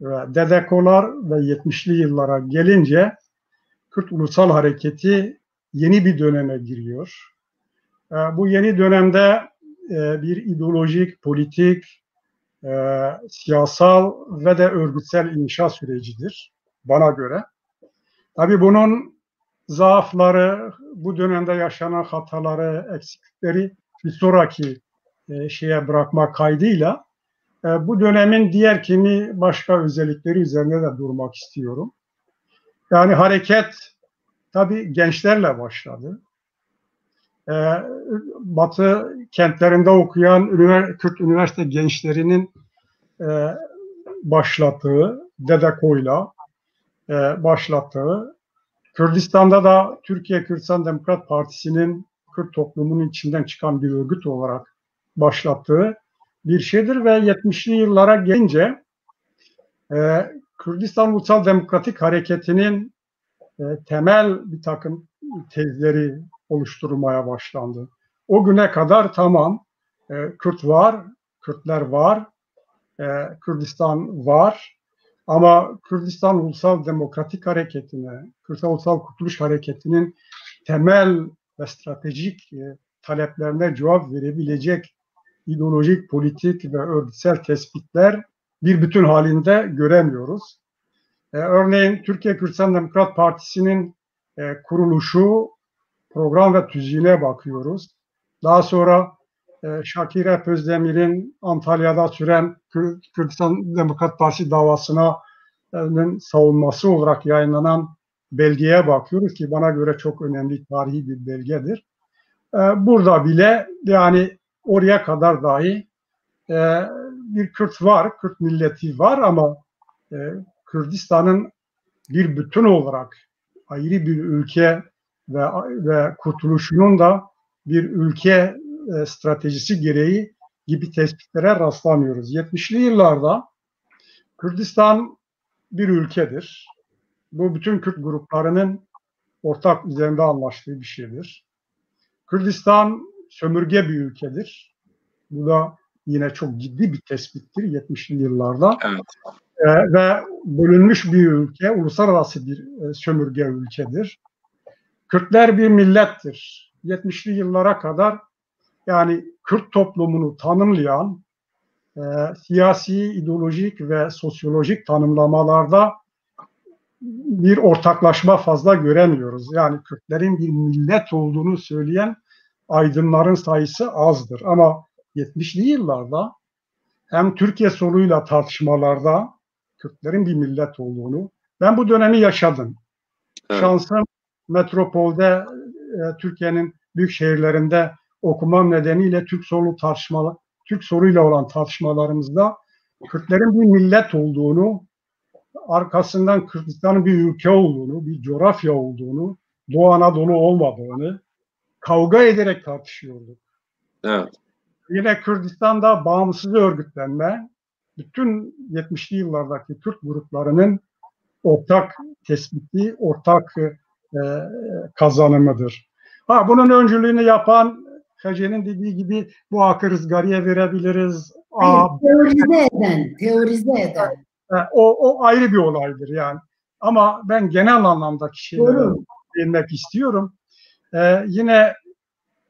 ve DDK'lar ve 70'li yıllara gelince Kürt Ulusal Hareketi yeni bir döneme giriyor. Bu yeni dönemde bir ideolojik, politik, siyasal ve de örgütsel inşa sürecidir bana göre. Tabii bunun zaafları, bu dönemde yaşanan hataları, eksiklikleri bir sonraki şeye bırakmak kaydıyla bu dönemin diğer kimi başka özellikleri üzerine de durmak istiyorum. Yani hareket tabii gençlerle başladı. Batı kentlerinde okuyan Kürt üniversite gençlerinin başlattığı, DDK'yla başlattığı, Kürdistan'da da Türkiye Kürtistan Demokrat Partisi'nin Kürt toplumunun içinden çıkan bir örgüt olarak başlattığı bir şeydir ve 70'li yıllara gelince Kürdistan Ulusal Demokratik Hareketi'nin temel bir takım tezleri oluşturulmaya başlandı. O güne kadar tamam, Kürt var, Kürtler var, Kürdistan var ama Kürdistan Ulusal Demokratik Hareketi'ne, Kürdistan Ulusal Kurtuluş Hareketi'nin temel ve stratejik taleplerine cevap verebilecek ideolojik, politik ve örgütsel tespitler bir bütün halinde göremiyoruz. Örneğin Türkiye Kürtistan Demokrat Partisi'nin kuruluşu, program ve tüzüğüne bakıyoruz. Daha sonra Şakir Özdemir'in Antalya'da süren Kürtistan Demokrat Partisi davasının savunması olarak yayınlanan belgeye bakıyoruz ki bana göre çok önemli tarihi bir belgedir. Burada bile yani oraya kadar dahi bir Kürt var, Kürt milleti var ama Kürdistan'ın bir bütün olarak ayrı bir ülke ve kurtuluşunun da bir ülke stratejisi gereği gibi tespitlere rastlamıyoruz. 70'li yıllarda Kürdistan bir ülkedir. Bu bütün Kürt gruplarının ortak üzerinde anlaştığı bir şeydir. Kürdistan sömürge bir ülkedir. Bu da yine çok ciddi bir tespittir 70'li yıllarda. Evet. Ve bölünmüş bir ülke, uluslararası bir sömürge ülkedir. Kürtler bir millettir. 70'li yıllara kadar yani Kürt toplumunu tanımlayan siyasi, ideolojik ve sosyolojik tanımlamalarda bir ortaklaşma fazla göremiyoruz. Yani Kürtlerin bir millet olduğunu söyleyen aydınların sayısı azdır. Ama 70'li yıllarda hem Türkiye soluyla tartışmalarda Kürtlerin bir millet olduğunu, ben bu dönemi yaşadım. Evet. Şansım metropolde Türkiye'nin büyük şehirlerinde okumam nedeniyle Türk soluyla olan tartışmalarımızda Kürtlerin bir millet olduğunu, arkasından Kürdistan'ın bir ülke olduğunu, bir coğrafya olduğunu, Doğu Anadolu olmadığını kavga ederek tartışıyorduk. Evet. Yine Kürdistan'da bağımsız örgütlenme, bütün 70'li yıllardaki Kürt gruplarının ortak tespiti, ortak kazanımıdır. Bunun öncülüğünü yapan Hece'nin dediği gibi bu akı rızgariye verebiliriz. Teorize eden. O ayrı bir olaydır yani. Ama ben genel anlamdaki şeylere değinmek istiyorum. Yine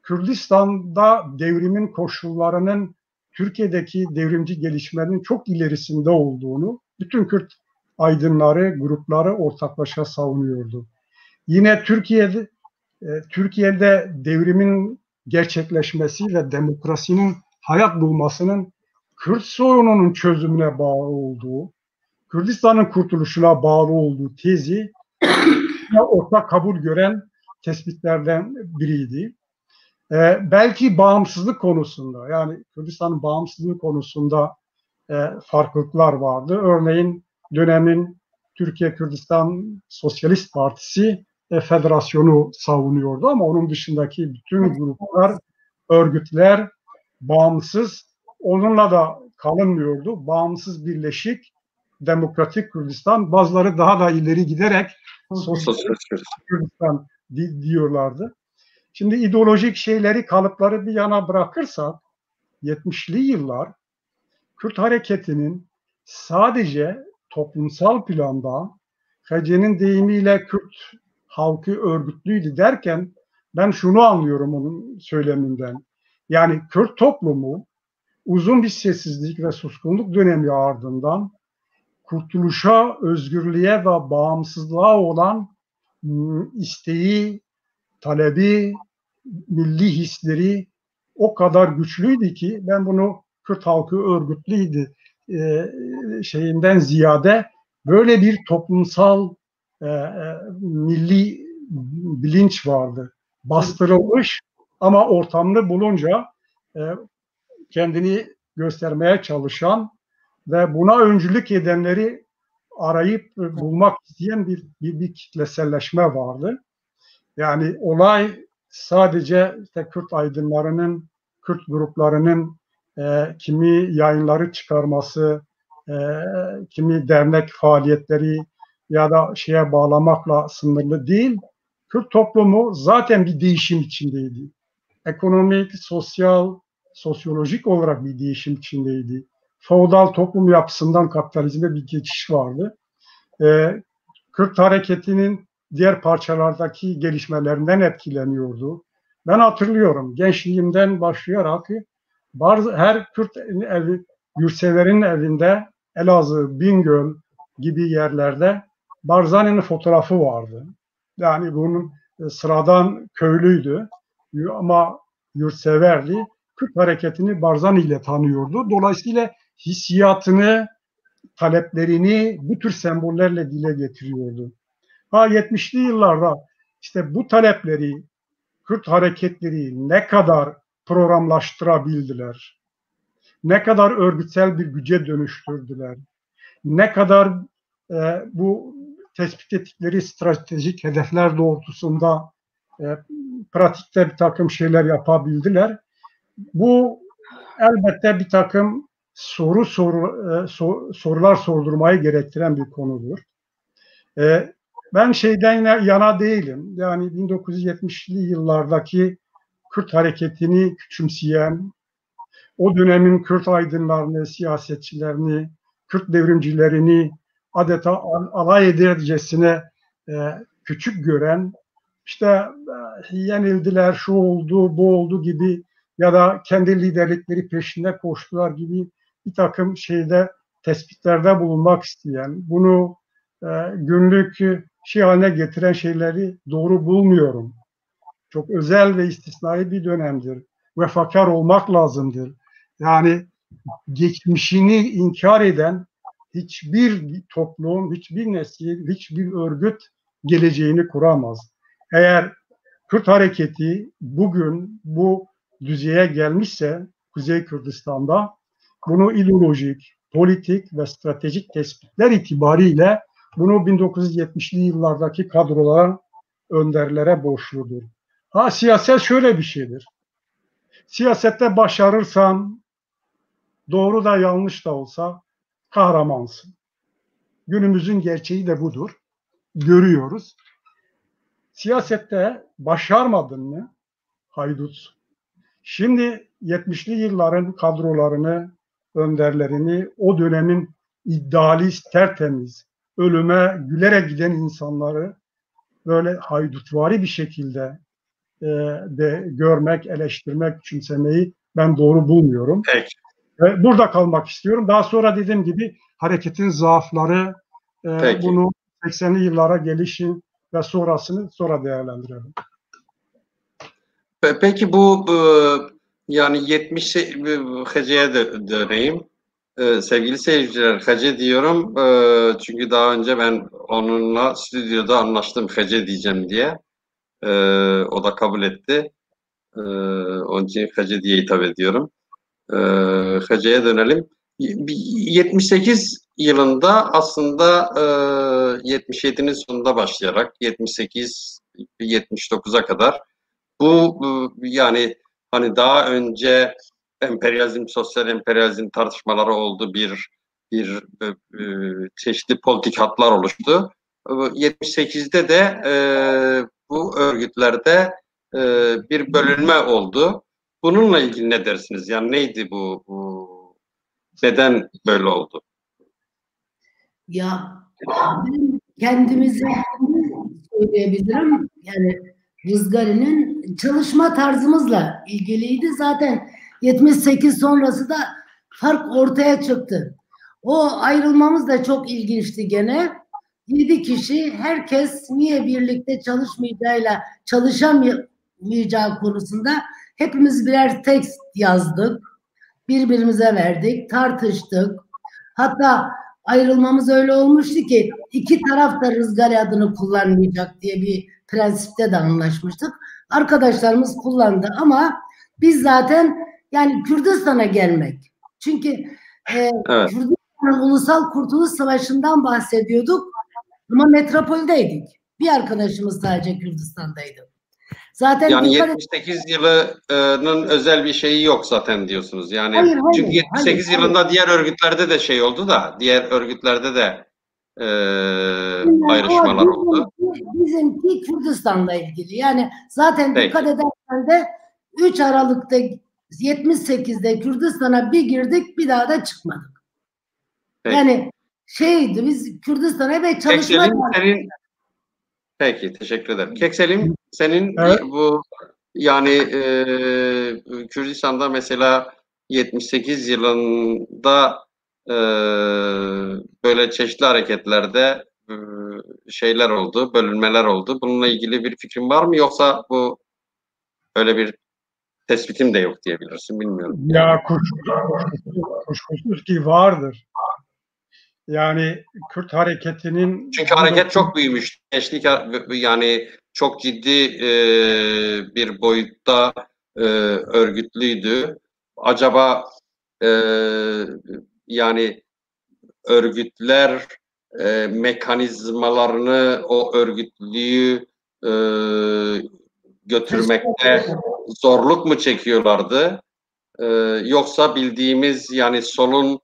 Kürdistan'da devrimin koşullarının Türkiye'deki devrimci gelişmenin çok ilerisinde olduğunu bütün Kürt aydınları, grupları ortaklaşa savunuyordu. Yine Türkiye'de devrimin gerçekleşmesi ve demokrasinin hayat bulmasının Kürt sorununun çözümüne bağlı olduğu, Kürdistan'ın kurtuluşuna bağlı olduğu tezi ortak kabul gören tespitlerden biriydi. Belki bağımsızlık konusunda, yani Kürdistan'ın bağımsızlığı konusunda farklılıklar vardı. Örneğin dönemin Türkiye Kürdistan Sosyalist Partisi federasyonu savunuyordu ama onun dışındaki bütün gruplar, örgütler bağımsız, onunla da kalınmıyordu. Bağımsız Birleşik Demokratik Kürdistan, bazıları daha da ileri giderek Sosyalist Kürdistan diyorlardı. Şimdi ideolojik şeyleri, kalıpları bir yana bırakırsak 70'li yıllar Kürt hareketinin sadece toplumsal planda Hece'nin deyimiyle Kürt halkı örgütlüydü derken ben şunu anlıyorum onun söyleminden. Yani Kürt toplumu uzun bir sessizlik ve suskunluk dönemi ardından kurtuluşa, özgürlüğe ve bağımsızlığa olan isteği, talebi, milli hisleri o kadar güçlüydü ki ben bunu Kürt halkı örgütlüydü şeyinden ziyade böyle bir toplumsal milli bilinç vardı. Bastırılmış ama ortamını bulunca kendini göstermeye çalışan ve buna öncülük edenleri arayıp bulmak isteyen bir kitleselleşme vardı. Yani olay sadece işte Kürt aydınlarının, Kürt gruplarının kimi yayınları çıkarması, kimi dernek faaliyetleri ya da şeye bağlamakla sınırlı değil. Kürt toplumu zaten bir değişim içindeydi. Ekonomik, sosyal, sosyolojik olarak bir değişim içindeydi. Feodal toplum yapısından kapitalizme bir geçiş vardı. Kürt hareketinin diğer parçalardaki gelişmelerinden etkileniyordu. Ben hatırlıyorum gençliğimden başlayarak her Kürt evi, yurtseverin evinde Elazığ, Bingöl gibi yerlerde Barzani'nin fotoğrafı vardı. Yani bunun sıradan köylüydü ama yurtseverdi. Kürt hareketini Barzani ile tanıyordu. Dolayısıyla hissiyatını, taleplerini bu tür sembollerle dile getiriyordu. 70'li yıllarda işte bu talepleri, Kürt hareketleri ne kadar programlaştırabildiler, ne kadar örgütsel bir güce dönüştürdüler, ne kadar bu tespit ettikleri stratejik hedefler doğrultusunda pratikte bir takım şeyler yapabildiler. Bu elbette bir takım sorular sordurmayı gerektiren bir konudur. Ben şeyden yana değilim. Yani 1970'li yıllardaki Kürt hareketini küçümseyen, o dönemin Kürt aydınlarını, siyasetçilerini, Kürt devrimcilerini adeta alay edercesine küçük gören, işte yenildiler, şu oldu, bu oldu gibi ya da kendi liderlikleri peşinde koştular gibi bir takım tespitlerde bulunmak isteyen, bunu günlük şey haline getiren şeyleri doğru bulmuyorum. Çok özel ve istisnai bir dönemdir. Vefakar olmak lazımdır. Yani geçmişini inkar eden hiçbir toplum, hiçbir nesil, hiçbir örgüt geleceğini kuramaz. Eğer Kürt hareketi bugün bu düzeye gelmişse Kuzey Kürdistan'da bunu ideolojik, politik ve stratejik tespitler itibariyle bunu 1970'li yıllardaki kadrolara, önderlere borçludur. Siyaset şöyle bir şeydir. Siyasette başarırsan, doğru da yanlış da olsa kahramansın. Günümüzün gerçeği de budur. Görüyoruz. Siyasette başarmadın mı haydut. Şimdi 70'li yılların kadrolarını, önderlerini, o dönemin idealist, tertemiz, ölüme gülerek giden insanları böyle haydutvari bir şekilde de görmek, eleştirmek, küçümsemeyi ben doğru bulmuyorum. Peki. Burada kalmak istiyorum. Daha sonra dediğim gibi hareketin zaafları, bunu 80'li yıllara gelişin ve sonrasını sonra değerlendirelim. Peki bu yani 70 Hece'ye döneyim. Sevgili seyirciler, Hece diyorum çünkü daha önce ben onunla stüdyoda anlaştım Hece diyeceğim diye. O da kabul etti. Onun için Hacı diye hitap ediyorum. Hacı'ya dönelim. 78 yılında aslında 77'nin sonunda başlayarak 78-79'a kadar bu yani hani daha önce emperyalizm, sosyal emperyalizm tartışmaları oldu, bir çeşitli politik hatlar oluştu. 78'de de bu örgütlerde bir bölünme oldu. Bununla ilgili ne dersiniz? Yani neydi bu neden böyle oldu? Ya ben kendimize söyleyebilirim. Yani Rızgari'nin çalışma tarzımızla ilgiliydi. Zaten 78 sonrası da fark ortaya çıktı. O ayrılmamız da çok ilginçti gene. 7 kişi, herkes niye birlikte çalışmayacağıyla çalışamayacağı konusunda hepimiz birer tekst yazdık. Birbirimize verdik, tartıştık. Hatta ayrılmamız öyle olmuştu ki iki taraf da Rızgari adını kullanmayacak diye bir prensipte de anlaşmıştık. Arkadaşlarımız kullandı ama biz zaten yani Kürdistan'a gelmek. Çünkü evet. Kürdistan'ın Ulusal Kurtuluş Savaşı'ndan bahsediyorduk ama metropoldeydik. Bir arkadaşımız sadece Kürdistan'daydı. Zaten yani 78 yılının özel bir şeyi yok zaten diyorsunuz. Yani hayır, çünkü 78 yılında diğer örgütlerde de şey oldu da, diğer örgütlerde de ayrışmalar oldu. Bizimki Kürdistan'la ilgili. Yani zaten dikkat edersen de 3 Aralık'ta 78'de Kürdistan'a bir girdik, bir daha da çıkmadık. Peki. Yani şeydi, biz Kürdistan'a ve çalışma... Peki, teşekkür ederim. Kekselim, senin evet. Bu yani Kürdistan'da mesela 78 yılında böyle çeşitli hareketlerde şeyler oldu, bölünmeler oldu. Bununla ilgili bir fikrin var mı, yoksa bu öyle bir tespitim de yok diyebilirsin, bilmiyorum. Ya kuşkusuz ki vardır. Yani Kürt hareketinin... Çünkü hareket çok büyümüş. Gençlik yani çok ciddi bir boyutta örgütlüydü. Acaba yani örgütler mekanizmalarını, o örgütlüğü götürmekte zorluk mu çekiyorlardı? Yoksa bildiğimiz yani solun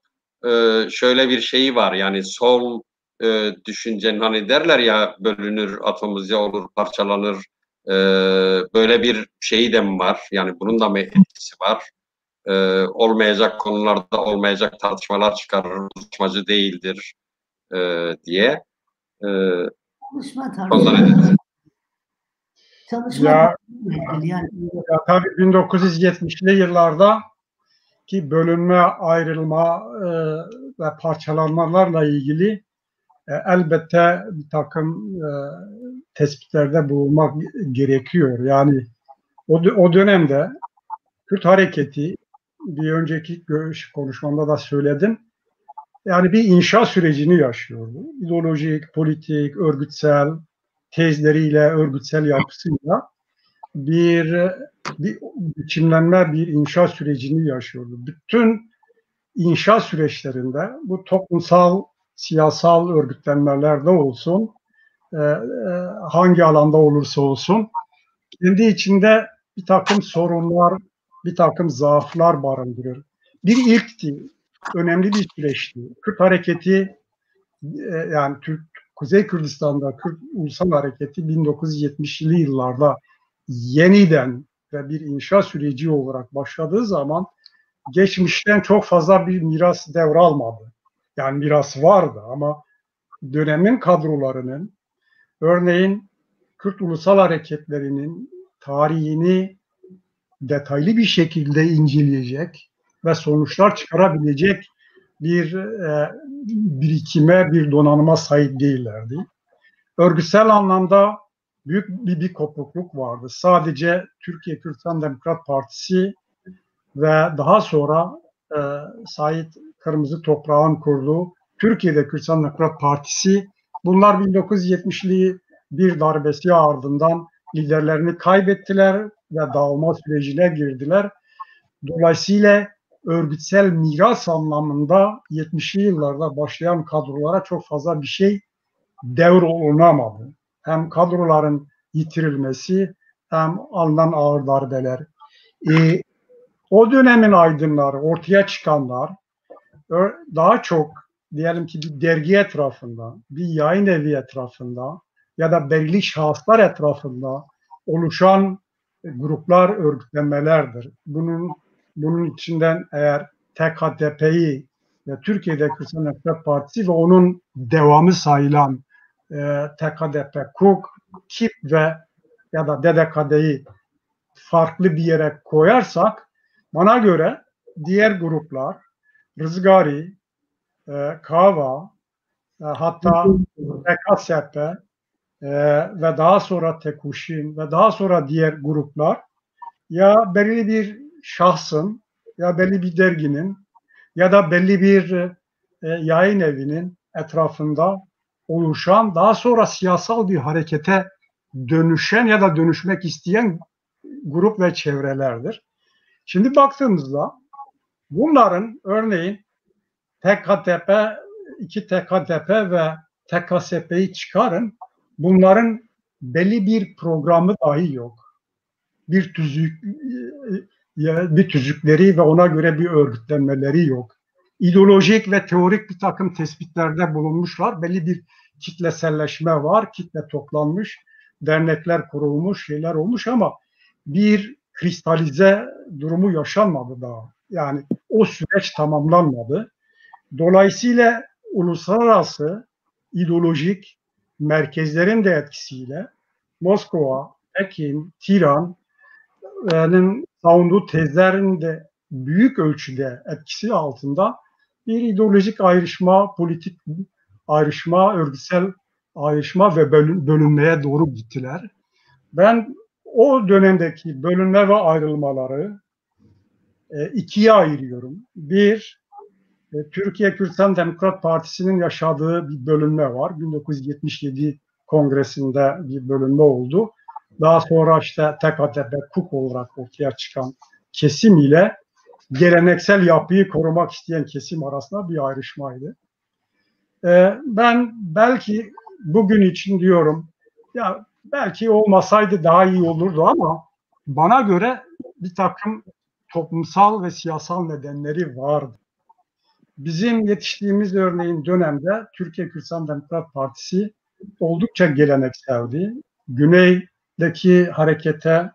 şöyle bir şeyi var, yani sol düşüncenin, hani derler ya, bölünür atomuz ya olur parçalanır, böyle bir şeyi de mi var? Yani bunun da mı etkisi var? Olmayacak konularda olmayacak tartışmalar çıkarır, uzlaşmacı değildir diye. Çalışma tarzı. Çalışma ya tabii 1970'li yıllarda ki bölünme, ayrılma ve parçalanmalarla ilgili elbette bir takım tespitlerde bulunmak gerekiyor. Yani o dönemde Kürt hareketi, bir önceki konuşmamda da söyledim, yani bir inşa sürecini yaşıyordu. İdeolojik, politik, örgütsel tezleriyle, örgütsel yapısıyla bir biçimlenme, bir inşa sürecini yaşıyordu. Bütün inşa süreçlerinde bu toplumsal, siyasal örgütlenmelerde olsun, hangi alanda olursa olsun, kendi içinde bir takım sorunlar, bir takım zaaflar barındırır. Bir ilkti, önemli bir süreçti. Kürt hareketi, yani Kuzey Kürdistan'da Kürt Ulusal Hareketi 1970'li yıllarda yeniden ve bir inşa süreci olarak başladığı zaman geçmişten çok fazla bir miras devralmadı. Yani miras vardı ama dönemin kadrolarının, örneğin Kürt Ulusal Hareketlerinin tarihini detaylı bir şekilde inceleyecek ve sonuçlar çıkarabilecek bir birikime, bir donanıma sahip değillerdi. Örgütsel anlamda büyük bir kopukluk vardı. Sadece Türkiye Kürtistan Demokrat Partisi ve daha sonra Sait Kırmızı Toprağ'ın kurduğu Türkiye'de Kürtistan Demokrat Partisi, bunlar 1970'li bir darbesi ardından liderlerini kaybettiler ve dağılma sürecine girdiler. Dolayısıyla örgütsel miras anlamında 70'li yıllarda başlayan kadrolara çok fazla bir şey devrolunamadı. Hem kadroların yitirilmesi hem alınan ağır darbeler. O dönemin aydınları, ortaya çıkanlar daha çok diyelim ki bir dergi etrafında, bir yayın evi etrafında ya da belirli şahıslar etrafında oluşan gruplar, örgütlenmelerdir. Bunun içinden eğer TKDP'yi ve Türkiye'de Kürtistan Demokrat Partisi ve onun devamı sayılan TKDP, KUK, KİP ve ya da DDKD'yi farklı bir yere koyarsak, bana göre diğer gruplar Rızgari, Kava, hatta TKSP ve daha sonra Tekuşin ve daha sonra diğer gruplar ya belli bir şahsın ya belli bir derginin ya da belli bir yayın evinin etrafında oluşan, daha sonra siyasal bir harekete dönüşen ya da dönüşmek isteyen grup ve çevrelerdir. Şimdi baktığımızda bunların örneğin TKTP, iki TKTP ve TKSP'yi çıkarın, bunların belli bir programı dahi yok. Bir tüzükleri ve ona göre bir örgütlenmeleri yok. İdeolojik ve teorik bir takım tespitlerde bulunmuşlar. Belli bir kitleselleşme var, kitle toplanmış, dernekler kurulmuş, şeyler olmuş ama bir kristalize durumu yaşanmadı daha. Yani o süreç tamamlanmadı. Dolayısıyla uluslararası ideolojik merkezlerin de etkisiyle Moskova, Pekin, Tiran'ın savunduğu tezlerin de büyük ölçüde etkisi altında bir ideolojik ayrışma, politik ayrışma, örgütsel ayrışma ve bölünmeye doğru gittiler. Ben o dönemdeki bölünme ve ayrılmaları ikiye ayırıyorum. Bir, Türkiye Kürtistan Demokrat Partisi'nin yaşadığı bir bölünme var. 1977 kongresinde bir bölünme oldu. Daha sonra işte TKTP, KUK olarak ortaya çıkan kesim ile geleneksel yapıyı korumak isteyen kesim arasında bir ayrışmaydı. Ben belki bugün için diyorum, ya belki olmasaydı daha iyi olurdu ama bana göre bir takım toplumsal ve siyasal nedenleri vardı. Bizim yetiştiğimiz örneğin dönemde Türkiye Kürtistan Demokrat Partisi oldukça gelenekseldi. Güneydeki harekete,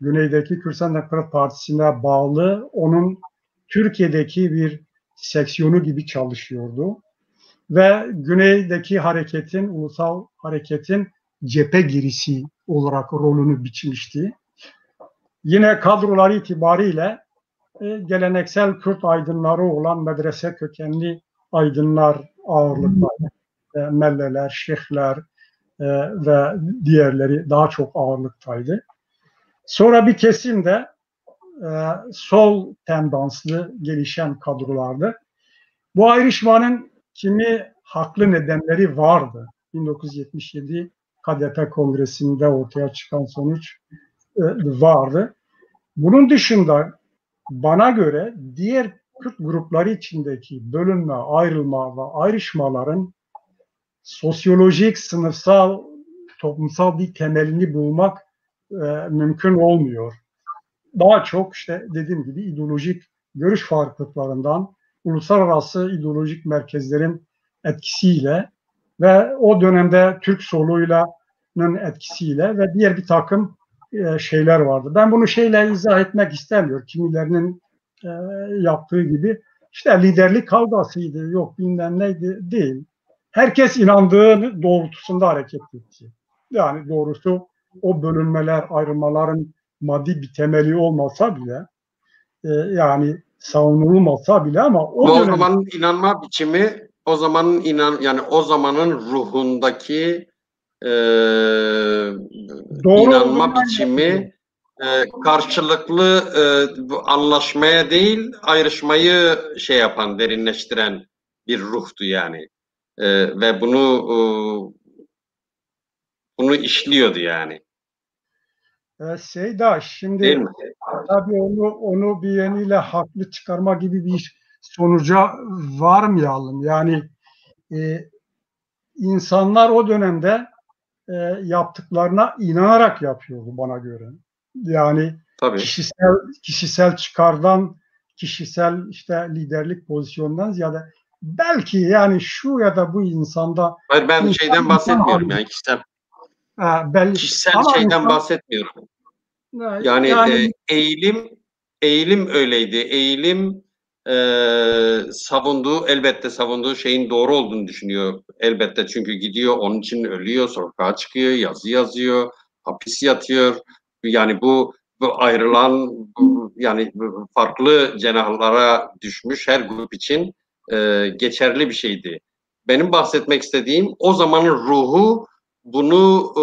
güneydeki Kürtistan Demokrat Partisi'ne bağlı, onun Türkiye'deki bir seksiyonu gibi çalışıyordu. Ve güneydeki hareketin, ulusal hareketin cephe girişi olarak rolünü biçmişti. Yine kadroları itibariyle geleneksel Kürt aydınları olan medrese kökenli aydınlar ağırlıktaydı. Melleler, şeyhler ve diğerleri daha çok ağırlıktaydı. Sonra bir kesim de sol tendanslı gelişen kadrolardı. Bu ayrışmanın kimi haklı nedenleri vardı. 1977 KDP Kongresi'nde ortaya çıkan sonuç vardı. Bunun dışında bana göre diğer Kürt grupları içindeki bölünme, ayrılma ve ayrışmaların sosyolojik, sınıfsal, toplumsal bir temelini bulmak mümkün olmuyor. Daha çok işte dediğim gibi ideolojik görüş farklılıklarından, uluslararası ideolojik merkezlerin etkisiyle ve o dönemde Türk soluylanın etkisiyle ve diğer bir takım şeyler vardı. Ben bunu şeyle izah etmek istemiyorum. Kimilerinin yaptığı gibi işte liderlik kavgasıydı, yok bilmem neydi, değil. Herkes inandığı doğrultusunda hareket etti. Yani doğrusu o bölünmeler, ayrılmaların maddi bir temeli olmasa bile yani savunulmasa bile ama o zamanın inanma biçimi, o zamanın yani o zamanın ruhundaki inanma biçimi karşılıklı anlaşmaya değil, ayrışmayı şey yapan, derinleştiren bir ruhtu yani. Ve bunu işliyordu yani. Seyda, şimdi tabii onu bir yönüyle haklı çıkarma gibi bir sonuca varmayalım. Yani insanlar o dönemde yaptıklarına inanarak yapıyordu bana göre. Yani tabii. kişisel çıkardan, kişisel işte liderlik pozisyonundan ziyade belki yani şu ya da bu insanda. Hayır, ben şeyden bahsetmiyorum yani kişisel şeyden bahsetmiyorum. Yani eğilim öyleydi. Eğilim elbette savunduğu şeyin doğru olduğunu düşünüyor. Elbette, çünkü gidiyor, onun için ölüyor, sokağa çıkıyor, yazı yazıyor, hapis yatıyor. Yani bu ayrılan, yani farklı cenahlara düşmüş her grup için geçerli bir şeydi. Benim bahsetmek istediğim o zamanın ruhu bunu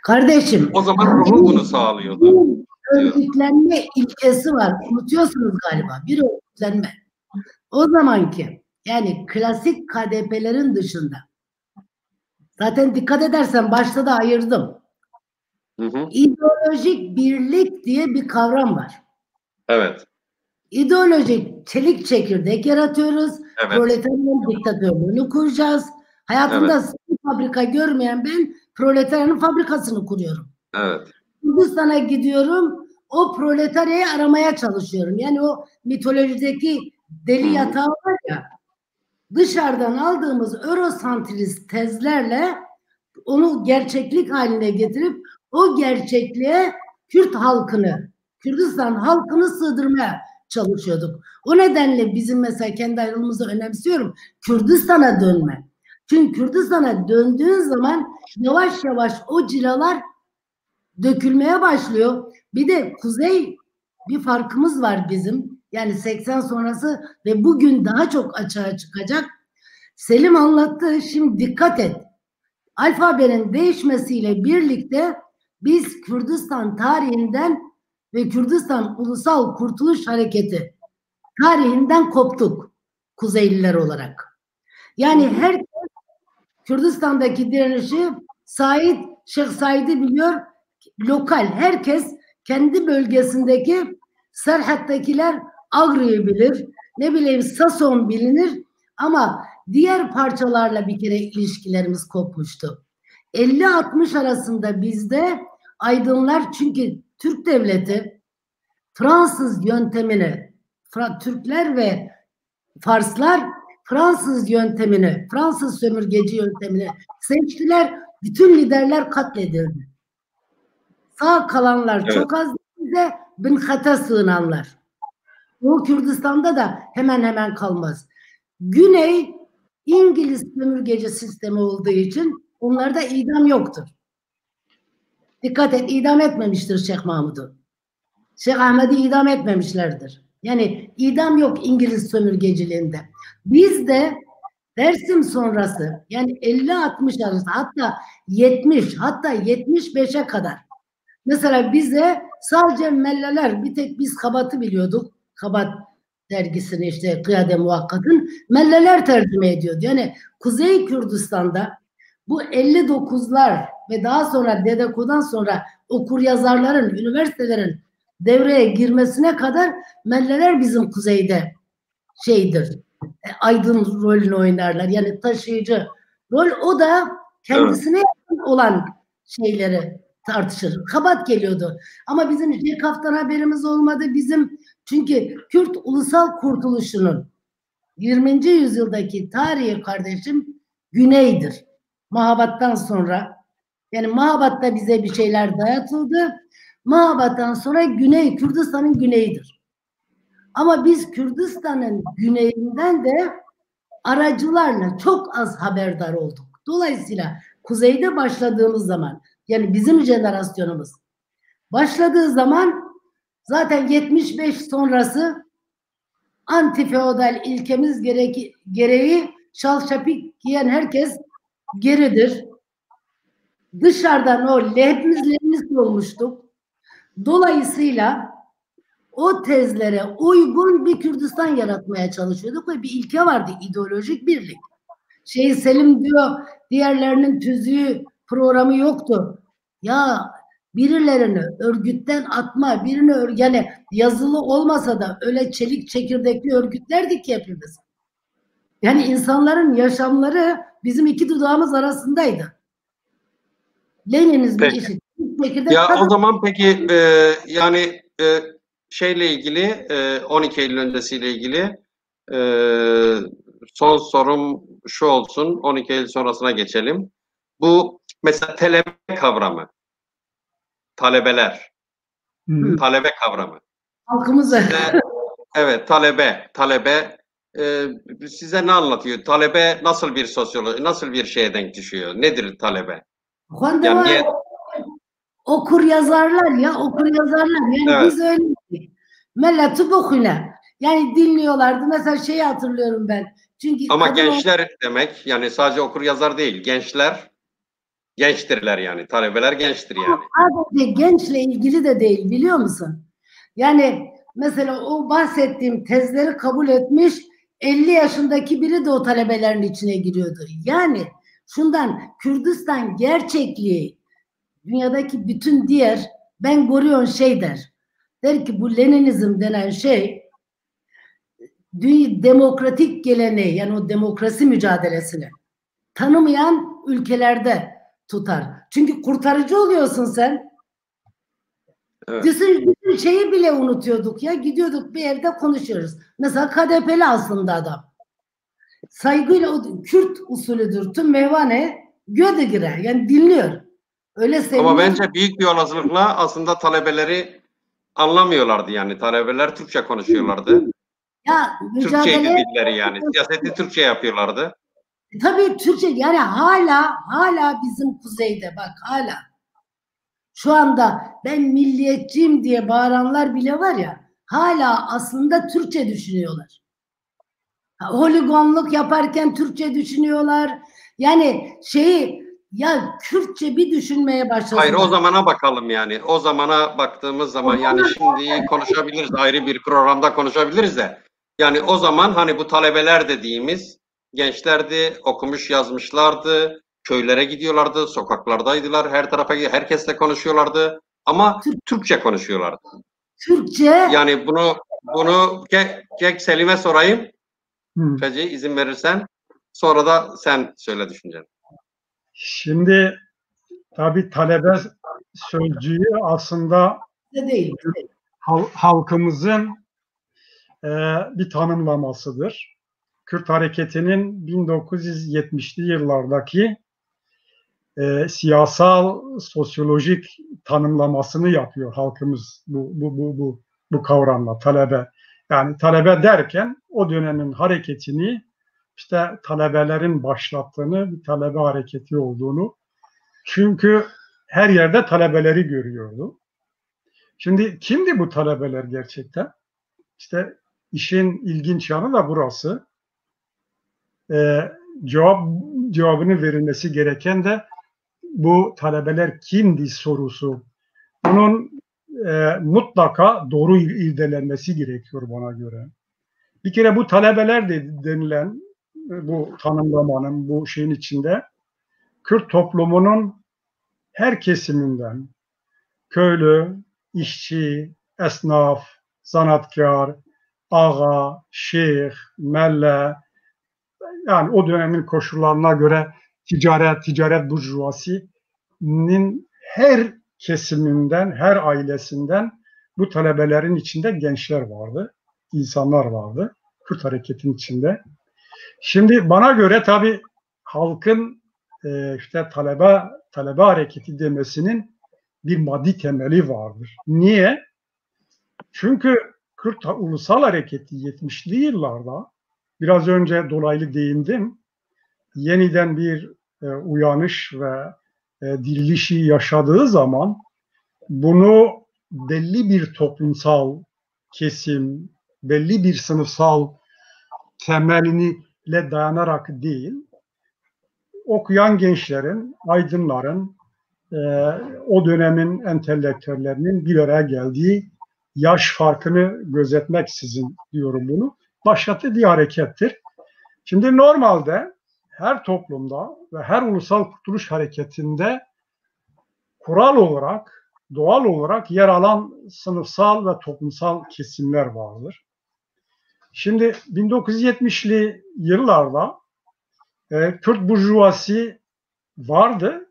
kardeşim, o zaman ruhu bunu sağlıyordu. Örgütlenme ilkesi var. Unutuyorsunuz galiba. Bir örgütlenme. O zamanki yani klasik KDP'lerin dışında. Zaten dikkat edersen başta da ayırdım. İdeolojik birlik diye bir kavram var. Evet. İdeolojik çelik çekirdek yaratıyoruz. Evet. Proletaryanın diktatörlüğünü kuracağız. Hayatında fabrika görmeyen ben proletaryanın fabrikasını kuruyorum. Evet. Hindistan'a gidiyorum. O proletaryayı aramaya çalışıyorum. Yani o mitolojideki deli yatağı var ya, dışarıdan aldığımız Eurosantrist tezlerle onu gerçeklik haline getirip o gerçekliğe Kürt halkını, Kürdistan halkını sığdırmaya çalışıyorduk. O nedenle bizim mesela kendi ayrılığımızı önemsiyorum. Kürdistan'a dönme. Çünkü Kürdistan'a döndüğün zaman yavaş yavaş o cilalar dökülmeye başlıyor. Bir de kuzey bir farkımız var bizim. Yani 80 sonrası ve bugün daha çok açığa çıkacak. Selim anlattı. Şimdi dikkat et. Alfabenin değişmesiyle birlikte biz Kürdistan tarihinden ve Kürdistan Ulusal Kurtuluş Hareketi tarihinden koptuk Kuzeyliler olarak. Yani herkes Kürdistan'daki direnişi Şeyh Said'i biliyor. Lokal herkes kendi bölgesindeki Serhat'takiler Agri'yi bilir. Ne bileyim Sason bilinir ama diğer parçalarla bir kere ilişkilerimiz kopmuştu. 50-60 arasında bizde aydınlar, çünkü Türk devleti Fransız yöntemini, Türkler ve Farslar Fransız yöntemini, Fransız sömürgeci yöntemini seçtiler. Bütün liderler katledildi. Sağ kalanlar çok az, bize Binhat'a sığınanlar. O Kürdistan'da da hemen hemen kalmaz. Güney İngiliz sömürgeci sistemi olduğu için onlarda idam yoktur. Dikkat et, idam etmemiştir Şeyh Mahmud'u. Şeyh Ahmet'i idam etmemişlerdir. Yani idam yok İngiliz sömürgeciliğinde. Biz de Dersim sonrası yani 50-60 arası, hatta 70, hatta 75'e kadar mesela bize sadece melleler, bir tek biz Kabat'ı biliyorduk. Kabat dergisini, işte Kıyade Muhakkak'ın melleler tercüme ediyordu. Yani Kuzey Kürdistan'da bu 59'lar ve daha sonra Dedeko'dan sonra okur yazarların, üniversitelerin devreye girmesine kadar melleler bizim kuzeyde şeydir. Aydın rolünü oynarlar. Yani taşıyıcı rol. O da kendisine yakın olan şeyleri tartışır. Kabat geliyordu. Ama bizim JEKAF'tan haberimiz olmadı. Bizim çünkü Kürt Ulusal Kurtuluşu'nun 20. yüzyıldaki tarihi kardeşim Güney'dir. Mahabat'tan sonra, yani Mahabat'ta bize bir şeyler dayatıldı. Mahabat'tan sonra Güney, Kürdistan'ın güneyidir. Ama biz Kürdistan'ın güneyinden de aracılarla çok az haberdar olduk. Dolayısıyla kuzeyde başladığımız zaman, yani bizim jenerasyonumuz başladığı zaman zaten 75 sonrası antifeodal ilkemiz gereği şal şapik giyen herkes geridir. Dışarıdan o lehimiz olmuştuk. Dolayısıyla o tezlere uygun bir Kürdistan yaratmaya çalışıyorduk ve bir ilke vardı, ideolojik birlik. Selim diyor, diğerlerinin tüzüğü, programı yoktu. Ya birilerini örgütten atma, birini yani yazılı olmasa da öyle çelik çekirdekli örgütlerdik ki hepimiz. Yani insanların yaşamları bizim iki dudağımız arasındaydı. Leninizm eşit. Ya o zaman peki yani şeyle ilgili 12 Eylül öncesiyle ilgili son sorum şu olsun. 12 Eylül sonrasına geçelim. Bu mesela talebe kavramı. Talebeler. Talebe kavramı. Halkımıza. Evet, talebe size ne anlatıyor? Talebe nasıl bir sosyoloji, nasıl bir şeye denk düşüyor? Nedir talebe? Yani okur yazarlar ya, okur yazarlar. Yani evet. Biz öyle mellatı bokuyla. Yani dinliyorlardı. Mesela şeyi hatırlıyorum ben. Çünkü ama gençler demek, yani sadece okur yazar değil, gençler gençtirler yani. Talebeler gençtir yani. Sadece gençle ilgili de değil, biliyor musun? Yani mesela o bahsettiğim tezleri kabul etmiş 50 yaşındaki biri de o talebelerin içine giriyordu. Yani şundan, Kürdistan gerçekliği dünyadaki bütün diğer Ben Gurion şey der ki bu Leninizm denen şey demokratik geleneği, yani o demokrasi mücadelesini tanımayan ülkelerde tutar. Çünkü kurtarıcı oluyorsun sen. Evet. Bütün şeyi bile unutuyorduk ya. Gidiyorduk bir evde konuşuyoruz. Mesela KDP'li aslında adam. Saygıyla o Kürt usulüdür. Tüm meyvane göde girer. Yani dinliyor. Öyle seviyor. Ama bence büyük bir olasılıkla aslında talebeleri anlamıyorlardı yani. Talebeler Türkçe konuşuyorlardı. Ya Türkçeydi dilleri yani. Siyaseti Türkçe yapıyorlardı. Tabii Türkçe yani hala bizim kuzeyde bak hala. Şu anda ben milliyetçiyim diye bağıranlar bile var ya, hala aslında Türkçe düşünüyorlar. Holigonluk yaparken Türkçe düşünüyorlar. Yani ya Kürtçe bir düşünmeye başlasınlar. Hayır, o zamana bakalım yani. O zamana baktığımız zaman yani şimdi konuşabiliriz, ayrı bir programda konuşabiliriz de. Yani o zaman hani bu talebeler dediğimiz gençlerdi, okumuş yazmışlardı, köylere gidiyorlardı, sokaklardaydılar, her tarafa herkesle konuşuyorlardı ama Türkçe konuşuyorlardı. Türkçe. Yani bunu Selim'e sorayım. Feci izin verirsen. Sonra da sen söyle düşünceni. Şimdi tabii talebe sözcüğü aslında değil. Halkımızın bir tanımlamasıdır. Kürt hareketinin 1970'li yıllardaki siyasal, sosyolojik tanımlamasını yapıyor halkımız bu kavramla talebe. Yani talebe derken o dönemin hareketini işte talebelerin başlattığını, bir talebe hareketi olduğunu. Çünkü her yerde talebeleri görüyordu. Şimdi kimdi bu talebeler gerçekten? İşte işin ilginç yanı da burası. Cevabını verilmesi gereken de bu talebeler kimdi sorusu. Bunun mutlaka doğru irdelenmesi gerekiyor bana göre. Bir kere bu talebeler denilen bu tanımlamanın, bu şeyin içinde Kürt toplumunun her kesiminden köylü, işçi, esnaf, sanatkar, ağa, şeyh, melle, yani o dönemin koşullarına göre ticaret burjuvasinin her kesiminden, her ailesinden bu talebelerin içinde gençler vardı, insanlar vardı Kürt hareketin içinde. Şimdi bana göre tabii halkın işte talebe hareketi demesinin bir maddi temeli vardır. Niye? Çünkü Kürt Ulusal Hareketi 70'li yıllarda biraz önce dolaylı değindim. Yeniden bir uyanış ve dirilişi yaşadığı zaman bunu belli bir toplumsal kesim, belli bir sınıfsal temeline dayanarak değil, okuyan gençlerin, aydınların, o dönemin entelektüellerinin bir araya geldiği yaş farkını gözetmeksizin diyorum bunu. Başlattığı bir harekettir. Şimdi normalde her toplumda ve her ulusal kurtuluş hareketinde kural olarak doğal olarak yer alan sınıfsal ve toplumsal kesimler vardır. Şimdi 1970'li yıllarda Kürt burjuvası vardı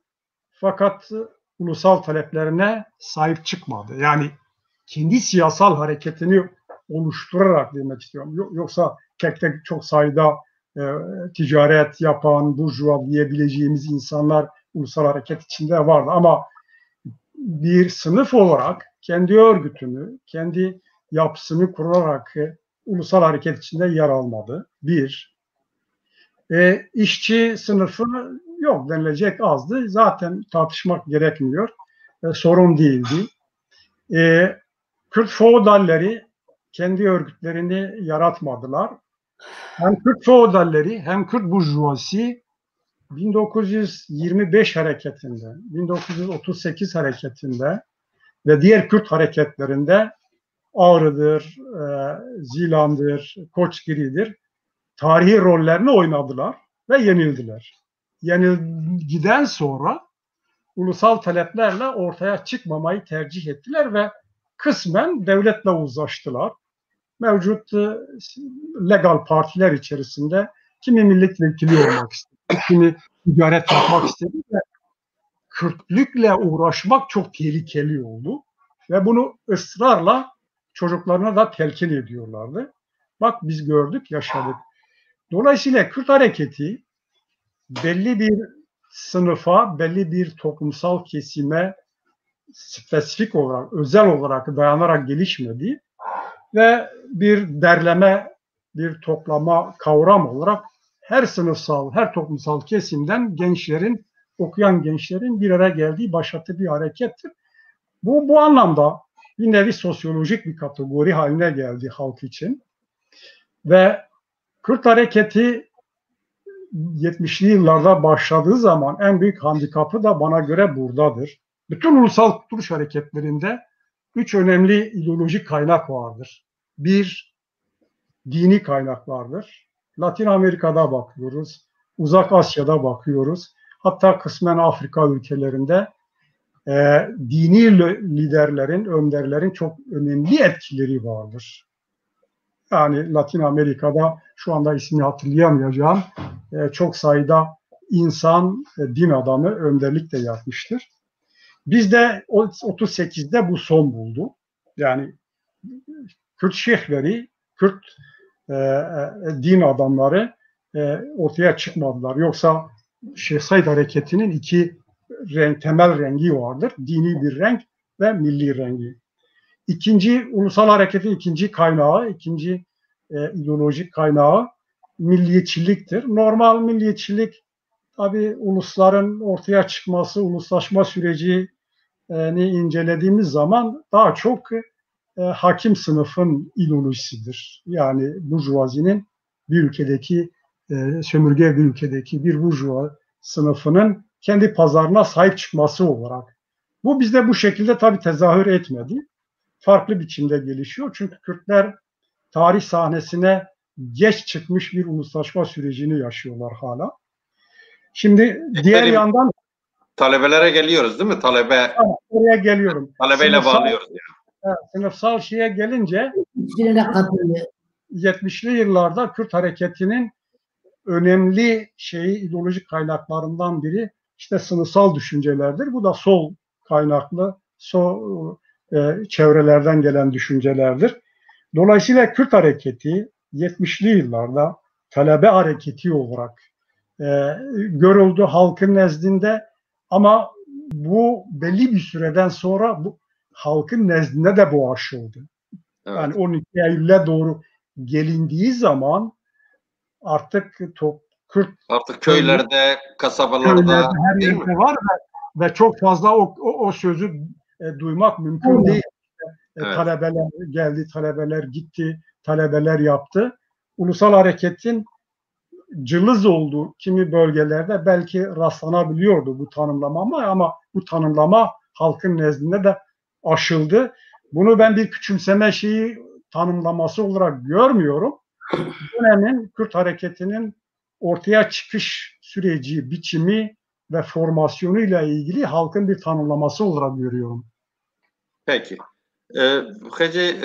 fakat ulusal taleplerine sahip çıkmadı. Yani kendi siyasal hareketini oluşturarak demek istiyorum. Yoksa tek tek çok sayıda ticaret yapan, burjuva diyebileceğimiz insanlar ulusal hareket içinde vardı. Ama bir sınıf olarak kendi örgütünü, kendi yapısını kurarak ulusal hareket içinde yer almadı. Bir, işçi sınıfı yok denilecek azdı. Zaten tartışmak gerekmiyor. Sorun değildi. Kürt feodalleri kendi örgütlerini yaratmadılar. Hem Kürt feodalleri hem Kürt burjuvası 1925 hareketinde, 1938 hareketinde ve diğer Kürt hareketlerinde Ağrı'dır, Zilan'dır, Koçgiri'dir tarihi rollerini oynadılar ve yenildiler. Yenilgiden sonra ulusal taleplerle ortaya çıkmamayı tercih ettiler ve kısmen devletle uzlaştılar. Mevcut legal partiler içerisinde kimi milletvekili olmak istedi, kimi ticaret yapmak istedi ve Kürtlükle uğraşmak çok tehlikeli oldu. Ve bunu ısrarla çocuklarına da telkin ediyorlardı. Bak biz gördük, yaşadık. Dolayısıyla Kürt hareketi belli bir sınıfa, belli bir toplumsal kesime spesifik olarak, özel olarak dayanarak gelişmedi ve bir derleme, bir toplama kavram olarak her sınıfsal, her toplumsal kesimden gençlerin, okuyan gençlerin bir araya geldiği başlattığı bir harekettir. Bu anlamda bir nevi sosyolojik bir kategori haline geldi halk için. Ve Kürt hareketi 70'li yıllarda başladığı zaman en büyük handikapı da bana göre buradadır. Bütün ulusal kurtuluş hareketlerinde 3 önemli ideolojik kaynak vardır. Bir, dini kaynak vardır. Latin Amerika'da bakıyoruz, Uzak Asya'da bakıyoruz. Hatta kısmen Afrika ülkelerinde dini liderlerin, önderlerin çok önemli etkileri vardır. Yani Latin Amerika'da şu anda ismini hatırlayamayacağım çok sayıda insan, din adamı önderlik de yapmıştır. Bizde 38'de bu son buldu. Yani Kürt şeyhleri, Kürt din adamları ortaya çıkmadılar. Yoksa Şeyh Said hareketinin iki temel rengi vardır. Dini bir renk ve milli rengi. İkinci, ulusal hareketin ikinci kaynağı, ikinci ideolojik kaynağı milliyetçiliktir. Normal milliyetçilik tabii ulusların ortaya çıkması, uluslaşma sürecini incelediğimiz zaman daha çok hakim sınıfın ideolojisidir. Yani burjuvazinin bir ülkedeki, sömürge bir ülkedeki bir burjuva sınıfının kendi pazarına sahip çıkması olarak. Bu bizde bu şekilde tabii tezahür etmedi. Farklı biçimde gelişiyor. Çünkü Kürtler tarih sahnesine geç çıkmış bir uluslaşma sürecini yaşıyorlar hala. Şimdi diğer yandan talebelere geliyoruz değil mi? Oraya geliyorum. Talebeyle bağlıyoruz yani. Sınıfsal şeye gelince 70'li yıllarda Kürt hareketinin önemli ideolojik kaynaklarından biri işte sınıfsal düşüncelerdir. Bu da sol kaynaklı, sol çevrelerden gelen düşüncelerdir. Dolayısıyla Kürt hareketi 70'li yıllarda talebe hareketi olarak görüldü halkın nezdinde ama bu belli bir süreden sonra bu halkın nezdinde de bu aşıldı. Evet. Yani 12 Eylül'e doğru gelindiği zaman artık Kürt köylerde, kasabalarda her yerde var ve çok fazla o sözü duymak mümkün değil. Evet. Talebeler geldi, talebeler gitti, talebeler yaptı. Ulusal hareketin cılız olduğu kimi bölgelerde belki rastlanabiliyordu bu tanımlama ama bu tanımlama halkın nezdinde de aşıldı. Bunu ben bir küçümseme tanımlaması olarak görmüyorum. Dönemin Kürt hareketinin ortaya çıkış süreci, biçimi ve formasyonuyla ilgili halkın bir tanımlaması olarak görüyorum. Peki. Hacı,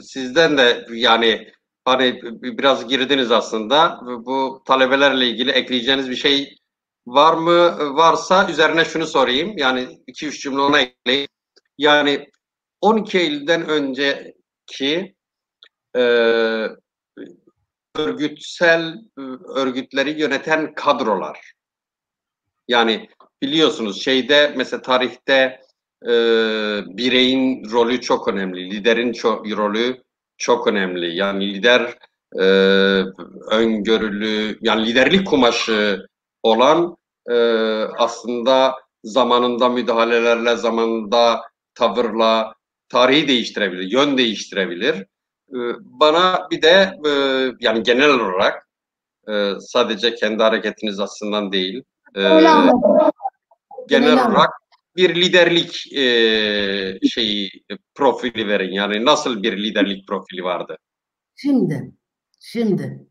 sizden de yani hani biraz girdiniz aslında. Bu talebelerle ilgili ekleyeceğiniz bir şey var mı? Varsa üzerine şunu sorayım. Yani 2-3 cümle ona ekleyeyim. Yani 12 Eylül'den önceki örgütleri yöneten kadrolar. Yani biliyorsunuz şeyde mesela tarihte bireyin rolü çok önemli, liderin rolü çok önemli. Yani lider öngörülü, yani liderlik kumaşı olan aslında zamanında müdahalelerle, zamanında tavırla tarihi değiştirebilir, yön değiştirebilir. Bana bir de yani genel olarak sadece kendi hareketiniz açısından değil, genel olarak bir liderlik profili verin. Yani nasıl bir liderlik profili vardı? Şimdi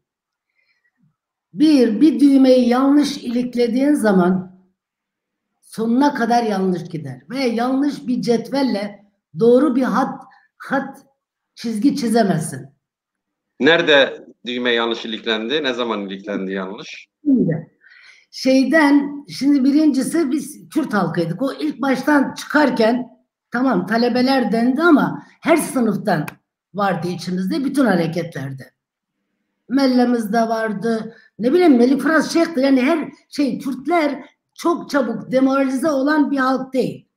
bir düğmeyi yanlış iliklediğin zaman sonuna kadar yanlış gider. Ve yanlış bir cetvelle doğru bir çizgi çizemezsin. Nerede düğme yanlış iliklendi? Ne zaman iliklendi yanlış? Şimdi birincisi biz Kürt halkıydık. O ilk baştan çıkarken tamam talebeler dendi ama her sınıftan vardı içimizde, bütün hareketlerde. Mellemiz de vardı. Ne bileyim Melih Fırat Şeyh'ti. Yani her Kürtler çok çabuk demoralize olan bir halk değil.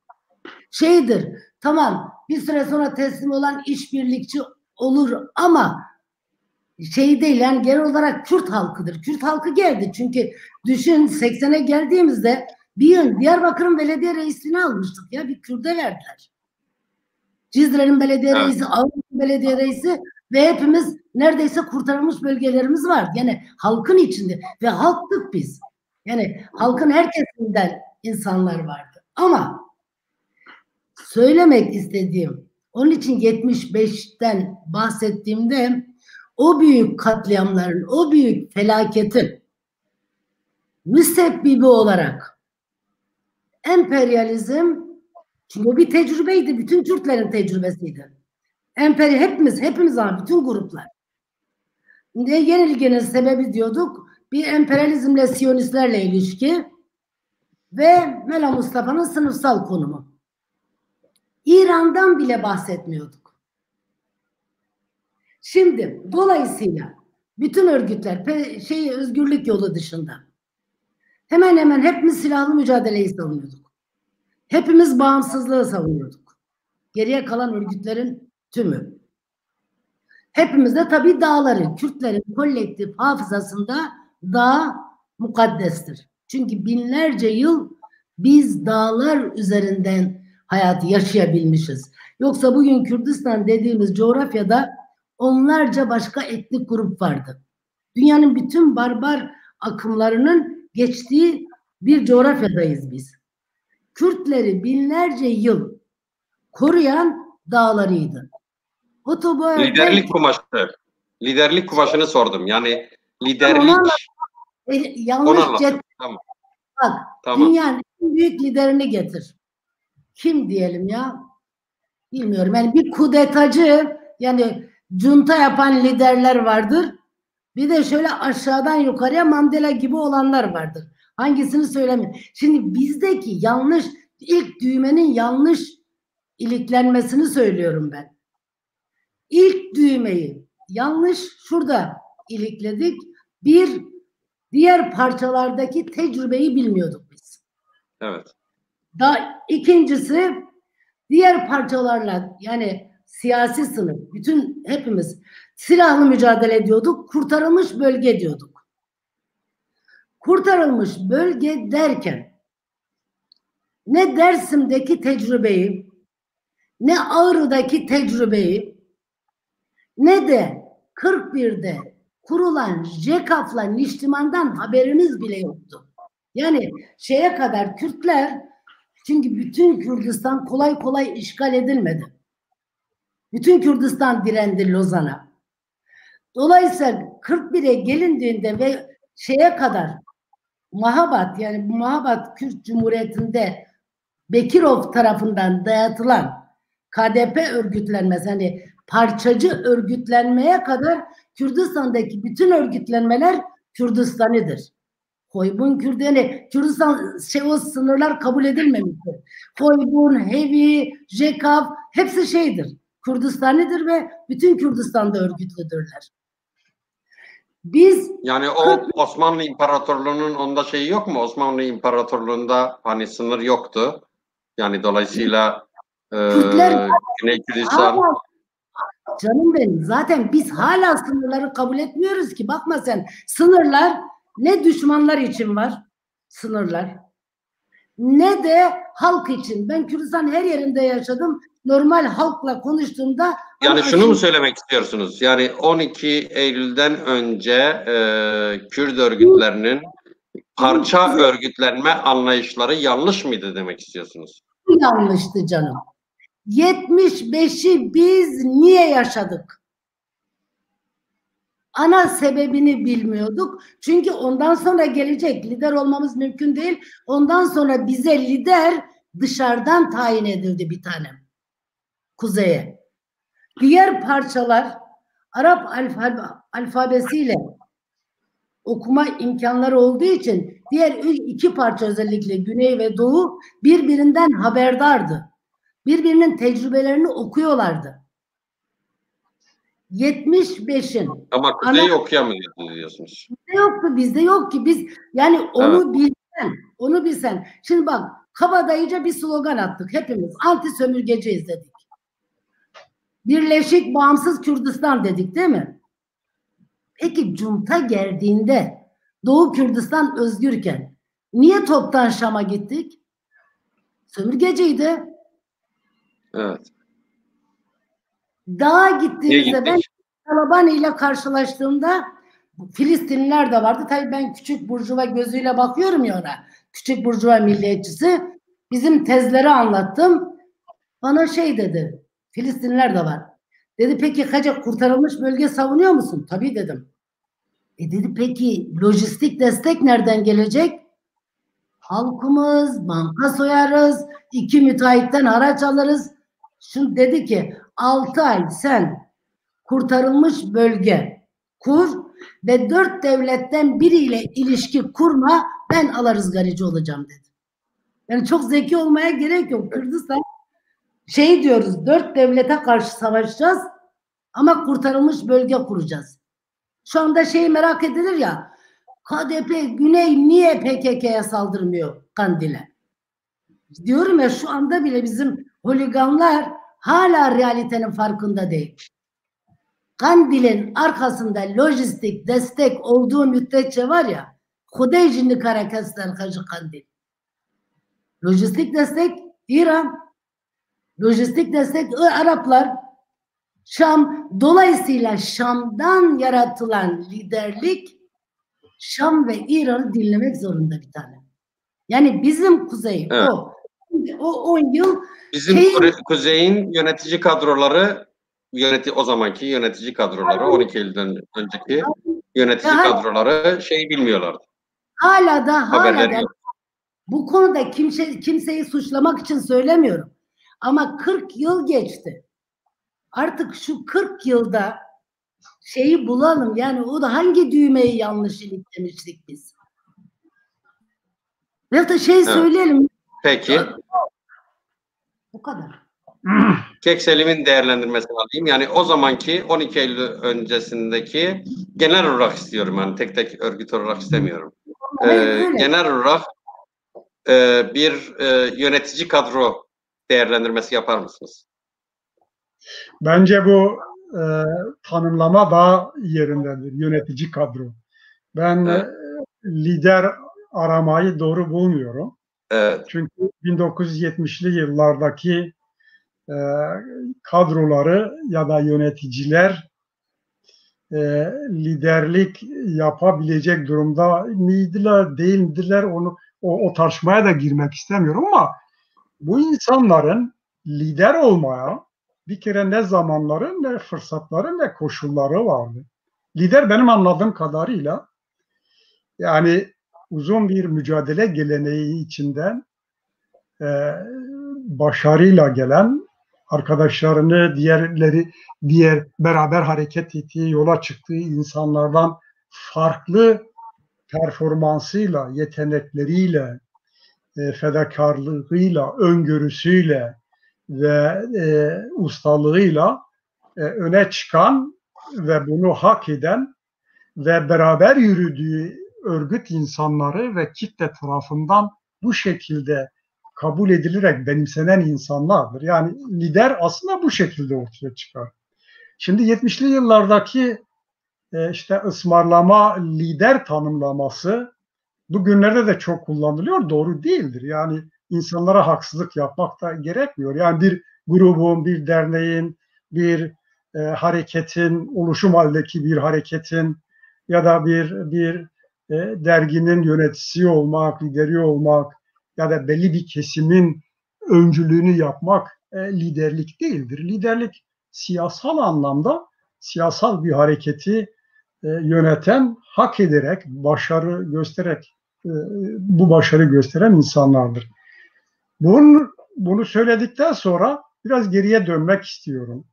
Tamam bir süre sonra teslim olan işbirlikçi olur ama değil yani genel olarak Kürt halkıdır. Kürt halkı geldi çünkü düşün 80'e geldiğimizde bir gün Diyarbakır'ın belediye reisliğini almıştık ya, bir Kürt'e verdiler. Cizre'nin belediye reisi, Avrupa'nın belediye reisi ve hepimiz neredeyse kurtarılmış bölgelerimiz var. Yani halkın içinde ve halktık biz. Yani halkın herkesinden insanlar vardı. Ama söylemek istediğim, onun için 75'ten bahsettiğimde o büyük katliamların, o büyük felaketin müsebbibi olarak emperyalizm, çünkü o bir tecrübeydi, bütün Türklerin tecrübesiydi. Hepimiz abi, bütün gruplar. Yenilginin sebebi diyorduk, bir emperyalizmle Siyonistlerle ilişki ve Mela Mustafa'nın sınıfsal konumu. İran'dan bile bahsetmiyorduk. Şimdi dolayısıyla bütün örgütler özgürlük yolu dışında hemen hemen hepimiz silahlı mücadeleyi savunuyorduk. Hepimiz bağımsızlığı savunuyorduk. Geriye kalan örgütlerin tümü. Hepimiz de tabii dağları, Kürtlerin kolektif hafızasında dağ mukaddestir. Çünkü binlerce yıl biz dağlar üzerinden hayatı yaşayabilmişiz. Yoksa bugün Kürdistan dediğimiz coğrafyada onlarca başka etnik grup vardı. Dünyanın bütün barbar akımlarının geçtiği bir coğrafyadayız biz. Kürtleri binlerce yıl koruyan dağlarıydı. Liderlik kumaşını sordum. Yani liderlik yanlış tamam. Bak, tamam. Dünyanın en büyük liderini getir. Kim diyelim ya? Bilmiyorum. Yani bir kudetacı, yani junta yapan liderler vardır. Bir de şöyle aşağıdan yukarıya Mandela gibi olanlar vardır. Hangisini söylemiyorum. Şimdi bizdeki yanlış, ilk düğmenin yanlış iliklenmesini söylüyorum ben. İlk düğmeyi yanlış şurada ilikledik. Diğer parçalardaki tecrübeyi bilmiyorduk biz. Evet. İkincisi diğer parçalarla, yani siyasi sınıf, hepimiz silahlı mücadele ediyorduk. Kurtarılmış bölge diyorduk. Kurtarılmış bölge derken ne Dersim'deki tecrübeyi, ne Ağrı'daki tecrübeyi, ne de 41'de kurulan JEKAF'la Niştiman'dan haberimiz bile yoktu. Yani şeye kadar Kürtler, çünkü bütün Kürdistan kolay kolay işgal edilmedi. Bütün Kürdistan direndi Lozan'a. Dolayısıyla 41'e gelindiğinde ve şeye kadar Mahabat, yani Mahabat Kürt Cumhuriyeti'nde Bekirov tarafından dayatılan KDP örgütlenmesi, hani parçacı örgütlenmeye kadar Kürdistan'daki bütün örgütlenmeler Kürdistanidir. Hoybun Kürdü, yani Kürdistan o sınırlar kabul edilmemiştir. Hoybun, Hevi, Jekav hepsi şeydir. Kürdistanidir ve bütün Kürdistan'da örgütlüdürler. Biz yani o Osmanlı İmparatorluğu'nun onda şeyi yok mu? Osmanlı İmparatorluğu'nda hani sınır yoktu. Yani dolayısıyla Güney Kürdistan. Canım benim, zaten biz hala sınırları kabul etmiyoruz ki. Bakma sen, sınırlar ne düşmanlar için var sınırlar, ne de halk için. Ben Kürdistan her yerinde yaşadım. Normal halkla konuştuğumda yani şunu mu söylemek istiyorsunuz? Yani 12 Eylül'den önce Kürt örgütlerinin parça örgütlenme anlayışları yanlış mıydı demek istiyorsunuz? Yanlıştı canım. 75'i biz niye yaşadık? Ana sebebini bilmiyorduk. Çünkü ondan sonra gelecek, lider olmamız mümkün değil. Ondan sonra bize lider dışarıdan tayin edildi bir tane. Kuzeye. Diğer parçalar Arap alfabesiyle okuma imkanları olduğu için diğer iki parça, özellikle Güney ve Doğu, birbirinden haberdardı. Birbirinin tecrübelerini okuyorlardı. 75'in. Ama Kuzey okuyamıyordu diyorsunuz. Bizde yoktu, bizde yok ki. Biz yani onu onu bilsen. Şimdi bak, kabadayıca bir slogan attık hepimiz. Anti sömürgeciyiz dedik. Birleşik Bağımsız Kürdistan dedik, değil mi? Peki junta geldiğinde Doğu Kürdistan özgürken niye toptan Şam'a gittik? Sömürgeciydi. Evet. Dağa gittiğimizde ben Talabani ile karşılaştığımda Filistinliler de vardı. Tabii ben küçük burjuva gözüyle bakıyorum ya ona. Küçük burjuva milliyetçisi. Bizim tezleri anlattım. Bana şey dedi. Filistinliler de var. Dedi peki Hacı kurtarılmış bölge savunuyor musun? Tabii dedim. Dedi peki lojistik destek nereden gelecek? Halkımız, banka soyarız, 2 müteahhitten haraç alırız. Şimdi dedi ki 6 ay sen kurtarılmış bölge kur ve 4 devletten biriyle ilişki kurma, ben alarızgarıcı olacağım dedi. Yani çok zeki olmaya gerek yok. Kürdistan şey diyoruz, 4 devlete karşı savaşacağız ama kurtarılmış bölge kuracağız. Şu anda şeyi merak edilir ya, KDP Güney niye PKK'ya saldırmıyor Kandil'e? Diyorum ya, şu anda bile bizim holiganlar hala realitenin farkında değil. Kandil'in arkasında lojistik destek olduğu müddetçe var ya, Hudeycinlik hareketler karşı Kandil. Lojistik destek İran, lojistik destek Araplar, Şam. Dolayısıyla Şam'dan yaratılan liderlik Şam ve İran'ı dinlemek zorunda bir tane. Yani bizim kuzey, evet. O 10 yıl bizim kuzeyin yönetici kadroları, o zamanki yönetici kadroları, 12 Eylül'den önceki yönetici kadroları şey bilmiyorlardı. Hala da bu konuda kimseyi suçlamak için söylemiyorum. Ama 40 yıl geçti. Artık şu 40 yılda şeyi bulalım. Yani o da hangi düğmeyi yanlış iliklemiştik biz? Ya da söyleyelim. Peki. Bu kadar. Kekselim'in değerlendirmesini alayım. Yani o zamanki 12 Eylül öncesindeki genel olarak istiyorum. Yani tek tek örgüt olarak istemiyorum. Genel olarak bir yönetici kadro değerlendirmesi yapar mısınız? Bence bu tanımlama daha yerindedir. Yönetici kadro. Ben lider aramayı doğru bulmuyorum. Evet. Çünkü 1970'li yıllardaki kadroları ya da yöneticiler liderlik yapabilecek durumda mıydılar, değil midirler, o tartışmaya da girmek istemiyorum ama bu insanların lider olmaya bir kere ne zamanları, ne fırsatları, ne koşulları vardı. Lider benim anladığım kadarıyla yani uzun bir mücadele geleneği içinden başarıyla gelen, arkadaşlarını, diğer beraber hareket ettiği, yola çıktığı insanlardan farklı performansıyla, yetenekleriyle, fedakarlığıyla, öngörüsüyle ve ustalığıyla öne çıkan ve bunu hak eden ve beraber yürüdüğü örgüt insanları ve kitle tarafından bu şekilde kabul edilerek benimsenen insanlardır. Yani lider aslında bu şekilde ortaya çıkar. Şimdi 70'li yıllardaki işte ısmarlama lider tanımlaması bugünlerde de çok kullanılıyor. Doğru değildir. Yani insanlara haksızlık yapmak da gerekmiyor. Yani bir grubun, bir derneğin, bir hareketin, oluşum halindeki bir hareketin ya da bir derginin yöneticisi olmak, lideri olmak ya da belli bir kesimin öncülüğünü yapmak liderlik değildir. Liderlik siyasal anlamda siyasal bir hareketi yöneten, hak ederek, başarı göstererek bu başarı gösteren insanlardır. Bunu söyledikten sonra biraz geriye dönmek istiyorum.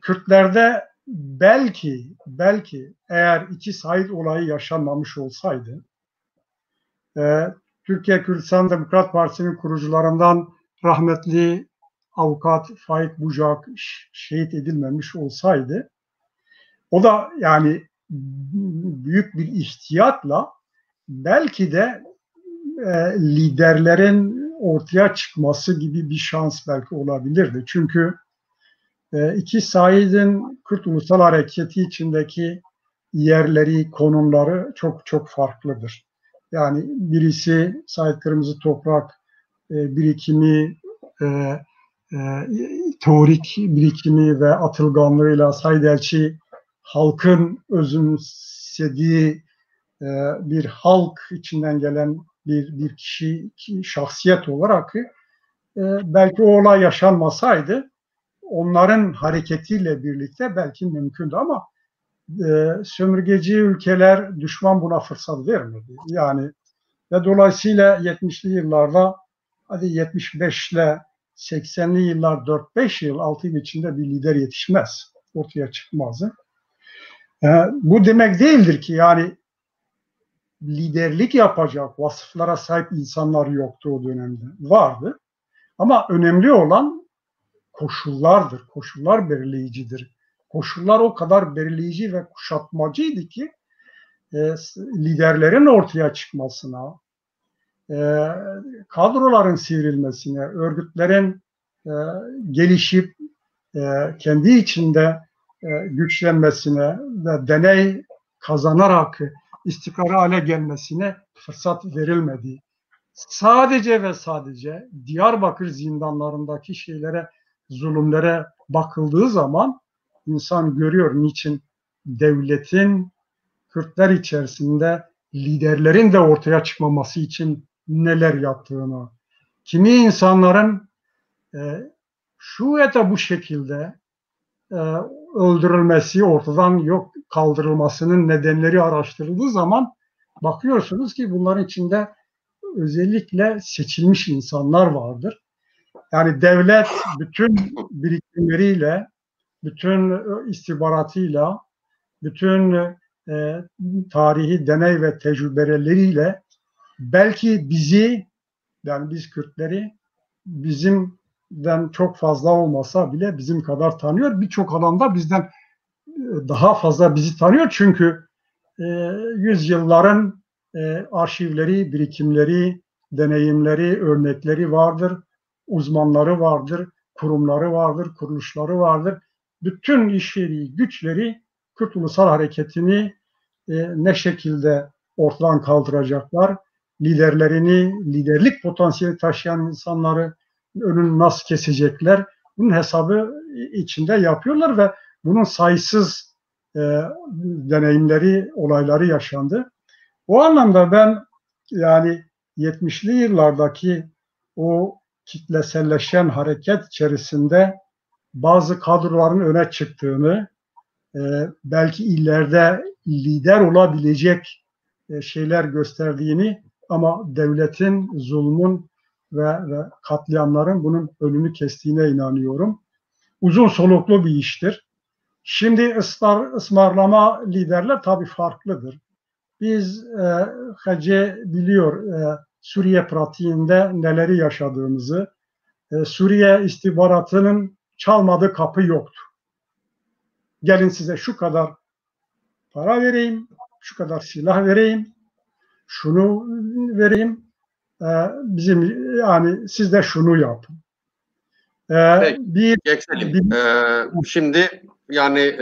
Kürtlerde belki eğer 2 Said olayı yaşanmamış olsaydı, Türkiye Kürdistan Demokrat Partisi'nin kurucularından rahmetli avukat Faik Bucak şehit edilmemiş olsaydı, o da yani büyük bir ihtiyatla belki de liderlerin ortaya çıkması gibi bir şans belki olabilirdi. Çünkü 2 Said'in Kürt Ulusal Hareketi içindeki yerleri, konumları çok çok farklıdır. Yani birisi Said Kırmızı Toprak birikimi, teorik birikimi ve atılganlığıyla, Said Elçi halkın özümsediği bir halk içinden gelen bir kişi, şahsiyet olarak belki o olay yaşanmasaydı onların hareketiyle birlikte belki mümkündü ama sömürgeci ülkeler, düşman buna fırsat vermedi. Yani ve dolayısıyla 70'li yıllarda, hadi 75 ile 80'li yıllar 4-5 yıl, 6 yıl içinde bir lider yetişmez. Ortaya çıkmazdı. Bu demek değildir ki yani liderlik yapacak vasıflara sahip insanlar yoktu o dönemde. Vardı. Ama önemli olan koşullardır. Koşullar belirleyicidir. Koşullar o kadar belirleyici ve kuşatmacıydı ki liderlerin ortaya çıkmasına, kadroların sivrilmesine, örgütlerin gelişip kendi içinde güçlenmesine ve deney kazanarak istikrarlı hale gelmesine fırsat verilmedi. Sadece ve sadece Diyarbakır zindanlarındaki zulümlere bakıldığı zaman insan görüyor niçin devletin Kürtler içerisinde liderlerin de ortaya çıkmaması için neler yaptığını. Kimi insanların şu ya da bu şekilde öldürülmesi, ortadan yok kaldırılmasının nedenleri araştırıldığı zaman bakıyorsunuz ki bunların içinde özellikle seçilmiş insanlar vardır. Yani devlet bütün birikimleriyle, bütün istihbaratıyla, bütün tarihi deney ve tecrübeleriyle belki bizi, yani biz Kürtleri bizimden çok fazla olmasa bile bizim kadar tanıyor. Birçok alanda bizden daha fazla bizi tanıyor. Çünkü yüzyılların arşivleri, birikimleri, deneyimleri, örnekleri vardır. Uzmanları vardır, kurumları vardır, kuruluşları vardır. Bütün işleri, güçleri Kürt Ulusal Hareketi'ni ne şekilde ortadan kaldıracaklar, liderlik potansiyeli taşıyan insanları önünü nasıl kesecekler, bunun hesabı içinde yapıyorlar ve bunun sayısız deneyimleri, olayları yaşandı. O anlamda ben yani 70'li yıllardaki o kitleselleşen hareket içerisinde bazı kadroların öne çıktığını, belki ileride lider olabilecek şeyler gösterdiğini ama devletin, zulmün ve katliamların bunun önünü kestiğine inanıyorum. Uzun soluklu bir iştir. Şimdi ısmarlama liderler tabii farklıdır. Biz Hacı biliyor Suriye pratiğinde neleri yaşadığımızı. Suriye istihbaratının çalmadığı kapı yoktu. Gelin size şu kadar para vereyim, şu kadar silah vereyim, şunu vereyim, bizim yani siz de şunu yapın. Geçelim. Şimdi yani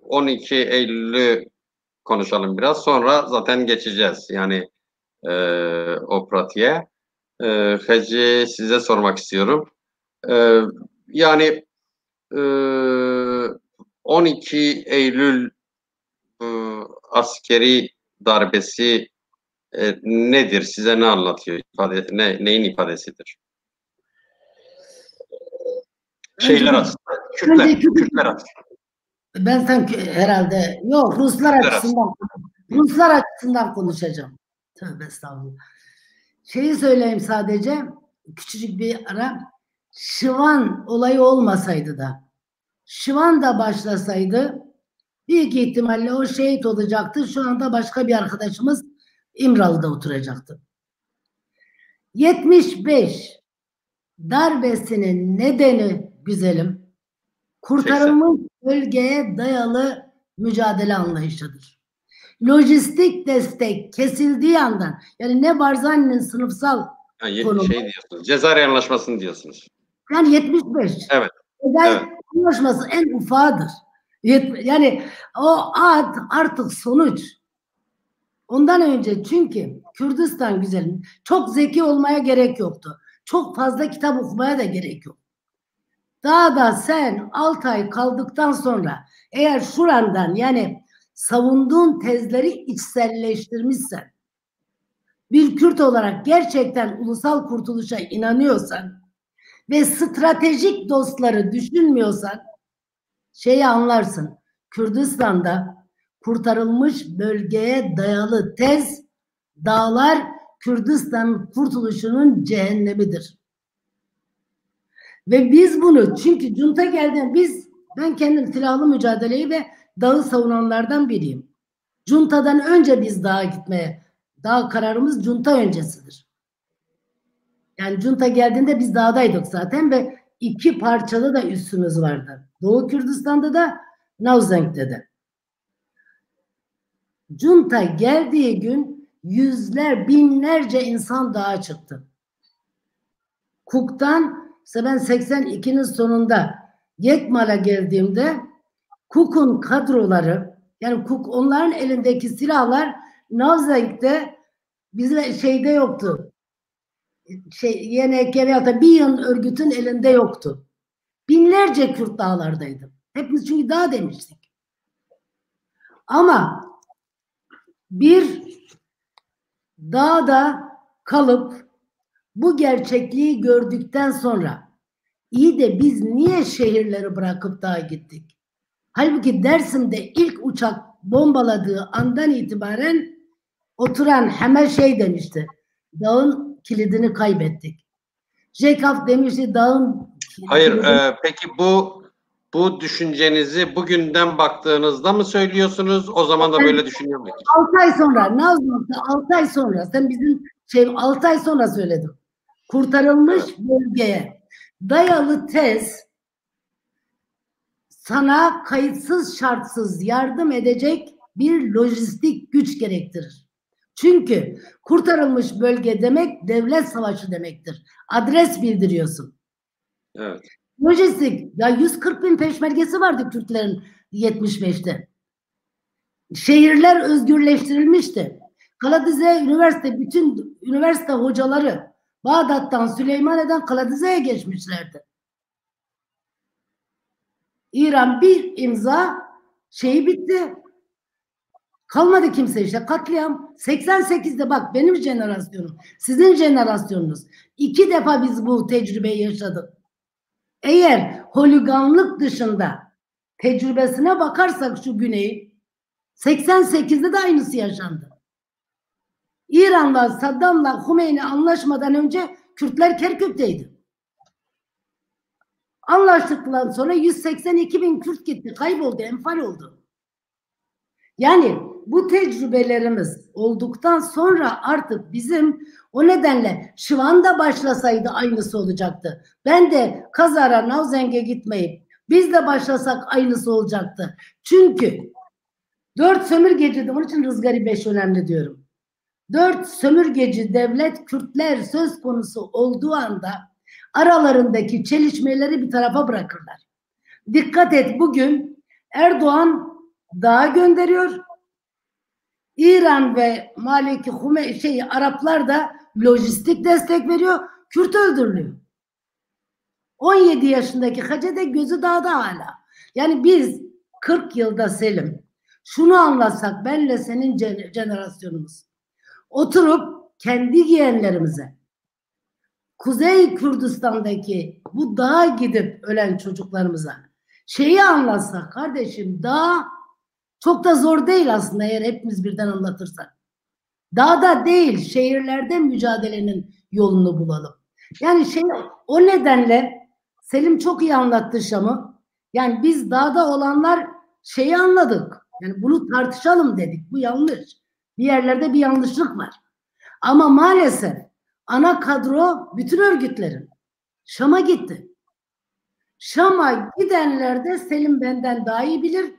12 Eylül'ü konuşalım biraz. Sonra zaten geçeceğiz yani o pratiğe. Hacı size sormak istiyorum. Yani 12 Eylül askeri darbesi nedir? Size ne anlatıyor? Neyin ifadesidir? Şeyler açısından. Kürtler açısından. Ben sanki herhalde yok Ruslar açısından konuşacağım. Tövbe estağfurullah. Şeyi söyleyeyim sadece, küçücük bir ara. Şıvan olayı olmasaydı da, Şıvan da başlasaydı büyük ihtimalle o şehit olacaktı. Şu anda başka bir arkadaşımız İmralı'da oturacaktı. 75 darbesinin nedeni güzelim, kurtarılmış bölgeye dayalı mücadele anlayışıdır. Lojistik destek kesildiği andan, yani ne Barzani'nin sınıfsal konumu, diyorsunuz, Cezayir Anlaşması'nı diyorsunuz. Yani 75. Evet. Cezayir Anlaşması en ufağıdır. Yani o ad artık sonuç. Ondan önce çünkü Kürdistan güzelim, çok zeki olmaya gerek yoktu. Çok fazla kitap okumaya da gerek yok. Daha da sen 6 ay kaldıktan sonra eğer şurandan yani savunduğun tezleri içselleştirmişsen, bir Kürt olarak gerçekten ulusal kurtuluşa inanıyorsan ve stratejik dostları düşünmüyorsan şeyi anlarsın. Kürdistan'da kurtarılmış bölgeye dayalı tez, dağlar Kürdistan kurtuluşunun cehennemidir. Ve biz bunu, çünkü junta geldi, ben kendim silahlı mücadeleyi ve dağı savunanlardan biriyim. Junta'dan önce biz dağa gitmeye, dağ kararımız junta öncesidir. Yani junta geldiğinde biz dağdaydık zaten ve 2 parçalı da üssümüz vardı. Doğu Kürdistan'da da, Navzeng'de de. Junta geldiği gün yüzler, binlerce insan dağa çıktı. Kuk'tan, işte ben 82'nin sonunda Yekmal'a geldiğimde Kuk'un kadroları, yani Kuk, onların elindeki silahlar Navzeng'de bizim şeyde yoktu. YNK veya da bir yıl örgütün elinde yoktu. Binlerce Kürt dağlardaydı. Hepimiz çünkü dağ demiştik. Ama bir dağda kalıp bu gerçekliği gördükten sonra iyi de biz niye şehirleri bırakıp dağa gittik? Halbuki Dersim'de ilk uçak bombaladığı andan itibaren oturan hemen şey demişti. Dağın kilidini kaybettik. Jacob demişti dağın kilidini... Peki bu düşüncenizi bugünden baktığınızda mı söylüyorsunuz? O zaman da böyle düşünüyor muydunuz? 6 ay sonra, Nazlı'da 6 ay sonra, sen bizim 6 ay sonra söyledim. Kurtarılmış bölgeye dayalı tez sana kayıtsız şartsız yardım edecek bir lojistik güç gerektirir. Çünkü kurtarılmış bölge demek devlet savaşı demektir. Adres bildiriyorsun. Evet. Lojistik, ya 140.000 peşmergesi vardı Türklerin 75'te. Şehirler özgürleştirilmişti. Kaladize Üniversite, bütün üniversite hocaları Bağdat'tan, Süleymaniye'den Kaladize'ye geçmişlerdi. İran bir imza şeyi bitti. Kalmadı kimse işte, katliam. 88'de bak benim jenerasyonum, sizin jenerasyonunuz. 2 defa biz bu tecrübeyi yaşadık. Eğer holiganlık dışında tecrübesine bakarsak şu Güney'i, 88'de de aynısı yaşandı. İran'la, Saddam'la Hümeyni anlaşmadan önce Kürtler Kerkük'teydi. Anlaştıktan sonra 182 bin Kürt gitti, kayboldu, enfal oldu. Yani bu tecrübelerimiz olduktan sonra artık bizim o nedenle şu anda başlasaydı aynısı olacaktı. Ben de kazara Navzeng'e gitmeyip biz de başlasak aynısı olacaktı. Çünkü 4 sömürgeci, onun için Rızgari 5 önemli diyorum. 4 sömürgeci devlet Kürtler söz konusu olduğu anda aralarındaki çelişmeleri bir tarafa bırakırlar. Dikkat et, bugün Erdoğan dağa gönderiyor. İran ve Maliki Araplar da lojistik destek veriyor. Kürt öldürülüyor. 17 yaşındaki Hacede gözü dağda hala. Yani biz 40 yılda Selim şunu anlatsak, benle senin jenerasyonumuz oturup kendi yeğenlerimize Kuzey Kürdistan'daki bu dağa gidip ölen çocuklarımıza şeyi anlatsak, kardeşim dağ çok da zor değil aslında eğer hepimiz birden anlatırsak. Dağda değil, şehirlerde mücadelenin yolunu bulalım. Yani o nedenle Selim çok iyi anlattı Şam'ı. Yani biz dağda olanlar şeyi anladık. Yani bunu tartışalım dedik. Bu yanlış. Bir yerlerde bir yanlışlık var. Ama maalesef ana kadro bütün örgütlerin Şam'a gitti. Şam'a gidenler de Selim benden daha iyi bilir.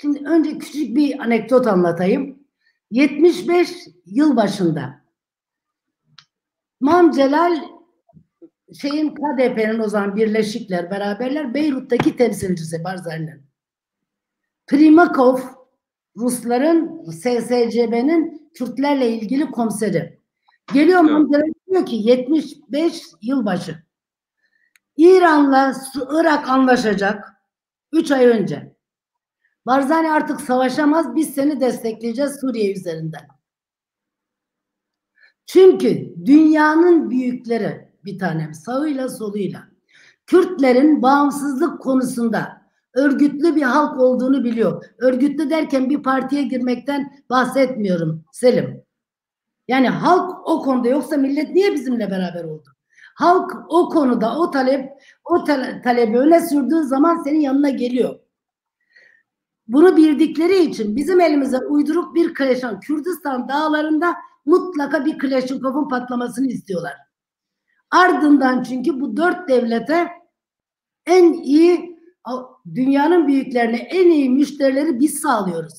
Şimdi önce küçük bir anekdot anlatayım. 75 yıl başında İmam Celal KDP'nin o zaman Birleşikler beraberler Beyrut'taki temsilcisi Barzani'nin. Primakov Rusların SSCB'nin Kürtlerle ilgili komiseri. Geliyor İmam Celal diyor ki 75 yılbaşı İran'la Irak anlaşacak 3 ay önce. Barzani artık savaşamaz, biz seni destekleyeceğiz Suriye üzerinden. Çünkü dünyanın büyükleri bir tanem sağıyla soluyla Kürtlerin bağımsızlık konusunda örgütlü bir halk olduğunu biliyor. Örgütlü derken bir partiye girmekten bahsetmiyorum Selim. Yani halk o konuda, yoksa millet niye bizimle beraber oldu? Halk o konuda o talebi öne sürdüğü zaman senin yanına geliyor. Bunu bildikleri için bizim elimize uyduruk bir Kleşan, Kürdistan dağlarında mutlaka bir Kleşenkov'un patlamasını istiyorlar. Ardından çünkü bu 4 devlete en iyi, dünyanın büyüklerine en iyi müşterileri biz sağlıyoruz.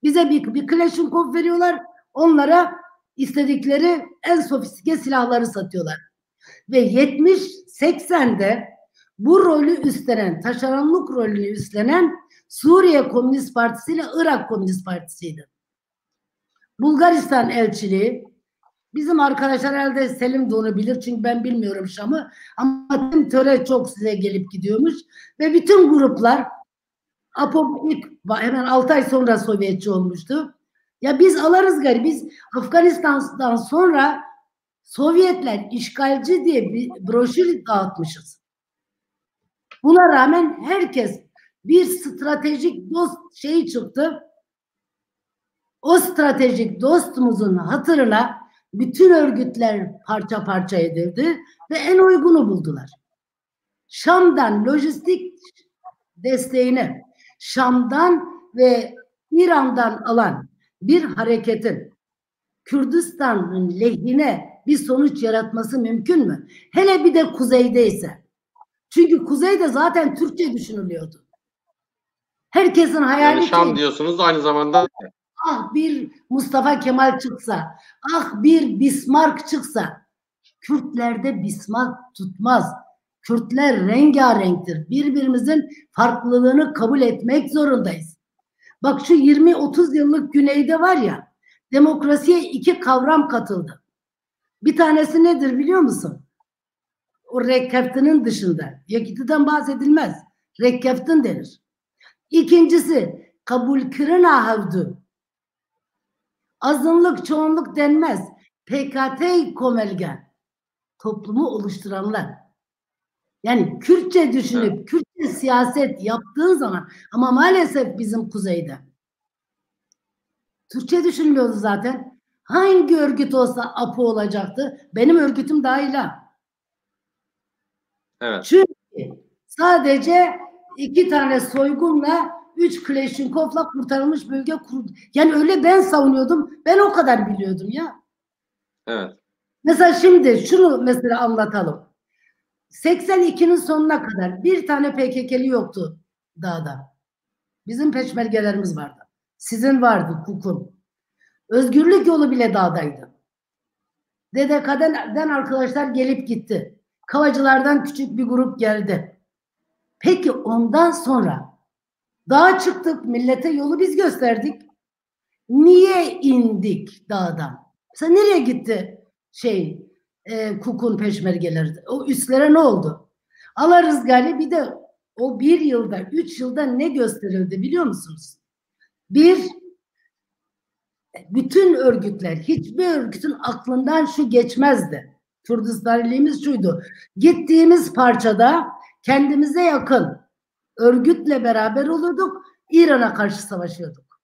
Bize bir Kleşenkov veriyorlar, onlara istedikleri en sofistike silahları satıyorlar. Ve 70-80'de bu rolü üstlenen, taşeronluk rolünü üstlenen Suriye Komünist Partisi ile Irak Komünist Partisi'ydi. Bulgaristan elçiliği, bizim arkadaşlar herhalde Selim de onu bilir çünkü ben bilmiyorum Şam'ı, ama töre çok size gelip gidiyormuş ve bütün gruplar hemen 6 ay sonra Sovyetçi olmuştu. Ya biz alırız gari, biz Afganistan'dan sonra Sovyetler işgalci diye bir broşür dağıtmışız. Buna rağmen herkes bir stratejik dost çıktı. O stratejik dostumuzun hatırına bütün örgütler parça parça edildi ve en uygunu buldular. Şam'dan lojistik desteğini Şam'dan ve İran'dan alan bir hareketin Kürdistan'ın lehine bir sonuç yaratması mümkün mü? Hele bir de kuzeydeyse. Çünkü kuzeyde zaten Türkçe düşünülüyordu. Herkesin hayali... Yani Şam diyorsunuz aynı zamanda... Ah bir Mustafa Kemal çıksa, ah bir Bismarck çıksa. Kürtlerde Bismarck tutmaz. Kürtler rengarenktir. Birbirimizin farklılığını kabul etmek zorundayız. Bak şu 20-30 yıllık güneyde var ya, demokrasiye 2 kavram katıldı. Bir tanesi nedir biliyor musun? O rekkeftinin dışında. Yakıtıdan bahsedilmez. Rekkeftin denir. İkincisi kabul kırına havdu. Azınlık çoğunluk denmez. PKT komelgen. Toplumu oluşturanlar. Yani Kürtçe düşünüp Kürtçe siyaset yaptığın zaman, ama maalesef bizim kuzeyde Türkçe düşünmüyordu zaten. Hangi örgüt olsa APO olacaktı. Benim örgütüm dahil ha. Evet. Çünkü sadece 2 tane soygunla 3 Kleşinkov'la kurtarılmış bölge kuruldu. Yani öyle ben savunuyordum. Ben o kadar biliyordum ya. Evet. Mesela şimdi şunu mesela anlatalım. 82'nin sonuna kadar bir tane PKK'li yoktu dağda. Bizim peşmergelerimiz vardı. Sizin vardı KUK'un. Özgürlük yolu bile dağdaydı. DDK'den arkadaşlar gelip gitti. Kavacılardan küçük bir grup geldi. Peki ondan sonra dağa çıktık, millete yolu biz gösterdik. Niye indik dağdan? Mesela nereye gitti KUK'un peşmergeleri? O üstlere ne oldu? Alarız gali bir de o 1 yılda, 3 yılda ne gösterildi biliyor musunuz? Bütün örgütler, hiçbir örgütün aklından şu geçmezdi. Kürdistanliliğimiz şuydu. Gittiğimiz parçada kendimize yakın örgütle beraber olurduk, İran'a karşı savaşıyorduk.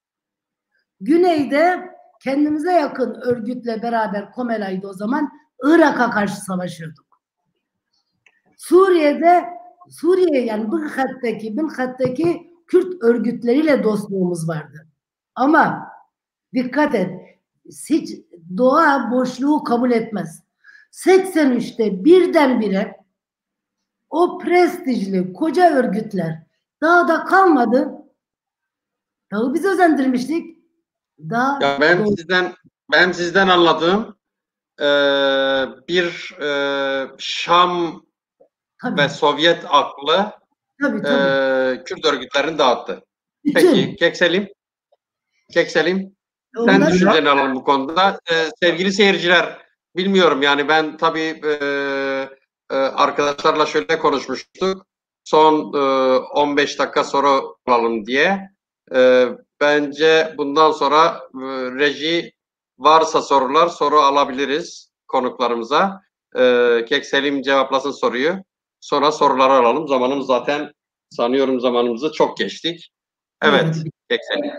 Güneyde kendimize yakın örgütle beraber Komelay'dı o zaman, Irak'a karşı savaşıyorduk. Suriye yani Bilhat'taki Kürt örgütleriyle dostluğumuz vardı. Ama dikkat et, hiç doğa boşluğu kabul etmez. 83'te birdenbire o prestijli koca örgütler dağda kalmadı. Dağı biz özendirmiştik. Ya ben sizden anladığım bir Şam tabii. ve Sovyet aklı tabii. Kürt örgütlerini dağıttı. Peki Kekselim sen düşünceni alalım bu konuda. Sevgili seyirciler, bilmiyorum yani ben tabii arkadaşlarla şöyle konuşmuştuk. Son 15 dakika soru alalım diye. Bence bundan sonra reji varsa soru alabiliriz konuklarımıza. Kekselim cevaplasın soruyu. Sonra soruları alalım. Zamanımız zaten sanıyorum zamanımızı çok geçtik. Evet, Kekselim.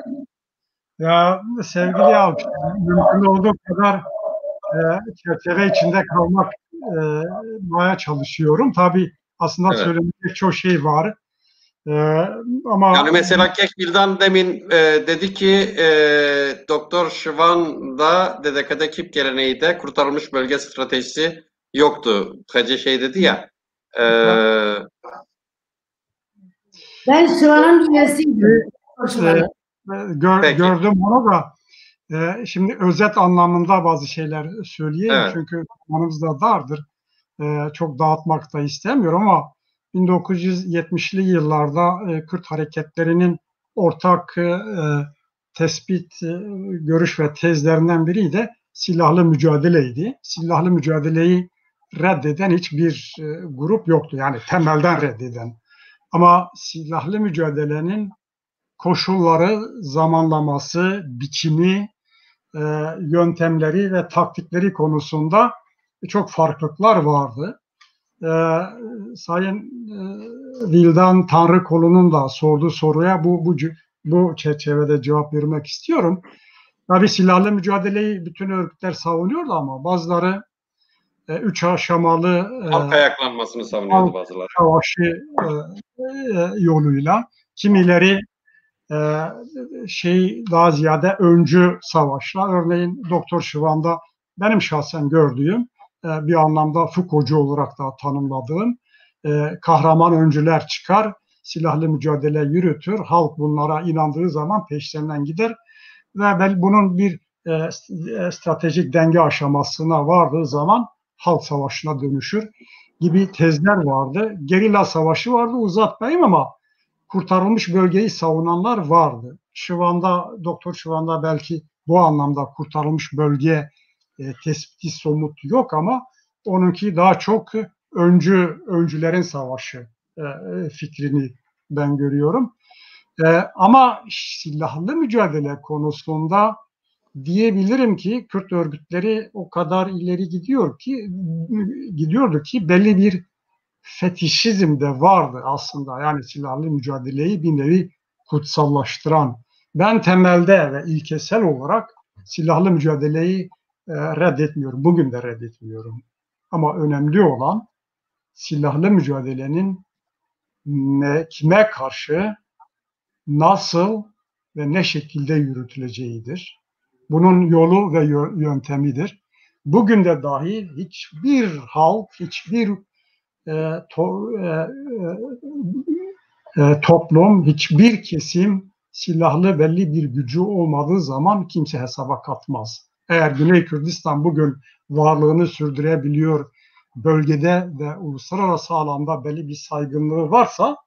Ya sevgili Yalçın, mümkün olduğu kadar çerçeve içinde kalmaya çalışıyorum. Tabii aslında söylenecek çok şey var. Ama yani mesela Kekbil'dan demin dedi ki Doktor Şivan da DDK'da KİP geleneği de kurtarılmış bölge stratejisi yoktu. Hacı dedi ya. Ben Şivan'ın üyesiydim. Gördüm onu da. Şimdi özet anlamında bazı şeyler söyleyeyim. Evet. Çünkü zamanımız da dardır. Çok dağıtmak da istemiyorum ama 1970'li yıllarda Kürt hareketlerinin ortak tespit, görüş ve tezlerinden biri de silahlı mücadeleydi. Silahlı mücadeleyi reddeden hiçbir grup yoktu. Yani temelden reddeden. Ama silahlı mücadelenin koşulları, zamanlaması, biçimi, yöntemleri ve taktikleri konusunda çok farklılıklar vardı. Sayın Vildan Tanrıkolu'nun da sorduğu soruya bu çerçevede cevap vermek istiyorum. Tabii silahlı mücadeleyi bütün örgütler savunuyordu ama bazıları 3 aşamalı halk ayaklanmasını savunuyordu bazıları. Savaşı yoluyla, kimileri daha ziyade öncü savaşlar. Örneğin Doktor Şivan'da benim şahsen gördüğüm bir anlamda Foucault'cu olarak da tanımladığım kahraman öncüler çıkar, silahlı mücadele yürütür, halk bunlara inandığı zaman peşlerinden gider ve bunun bir stratejik denge aşamasına vardığı zaman halk savaşına dönüşür gibi tezler vardı. Gerilla savaşı vardı, uzatmayayım ama kurtarılmış bölgeyi savunanlar vardı. Doktor Şivan'da belki bu anlamda kurtarılmış bölge tespiti somut yok ama onunki daha çok öncülerin savaşı fikrini ben görüyorum. Ama silahlı mücadele konusunda diyebilirim ki Kürt örgütleri o kadar ileri gidiyordu ki belli bir fetişizm de vardı aslında. Yani silahlı mücadeleyi bir nevi kutsallaştıran Ben temelde ve ilkesel olarak silahlı mücadeleyi reddetmiyorum. Bugün de reddetmiyorum. Ama önemli olan silahlı mücadelenin kime karşı, nasıl ve ne şekilde yürütüleceğidir. Bunun yolu ve yöntemidir. Bugün de dahil hiçbir halk, hiçbir toplum, hiçbir kesim silahlı belli bir gücü olmadığı zaman kimse hesaba katmaz. Eğer Güney Kürdistan bugün varlığını sürdürebiliyor, bölgede ve uluslararası alanda belli bir saygınlığı varsa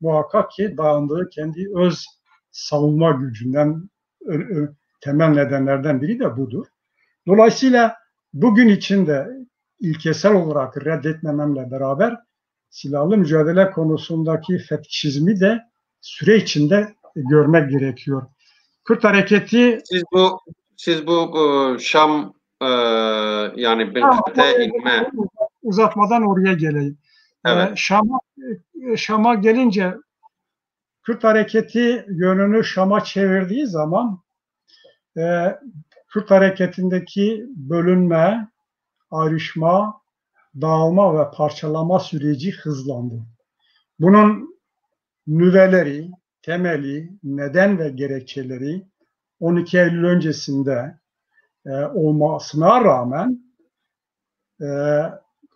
muhakkak ki dayandığı kendi öz savunma gücünden temel nedenlerden biri de budur. Dolayısıyla bugün için de ilkesel olarak reddetmememle beraber silahlı mücadele konusundaki fetişizmi de süre içinde görmek gerekiyor. Kürt hareketi... Siz bu Şam yani Belkırt'e inme... Uzatmadan oraya geleyim. Evet. Şam'a gelince Kürt hareketi yönünü Şam'a çevirdiği zaman Kürt hareketindeki bölünme, ayrışma, dağılma ve parçalama süreci hızlandı. Bunun nüveleri, temeli, neden ve gerekçeleri 12 Eylül öncesinde olmasına rağmen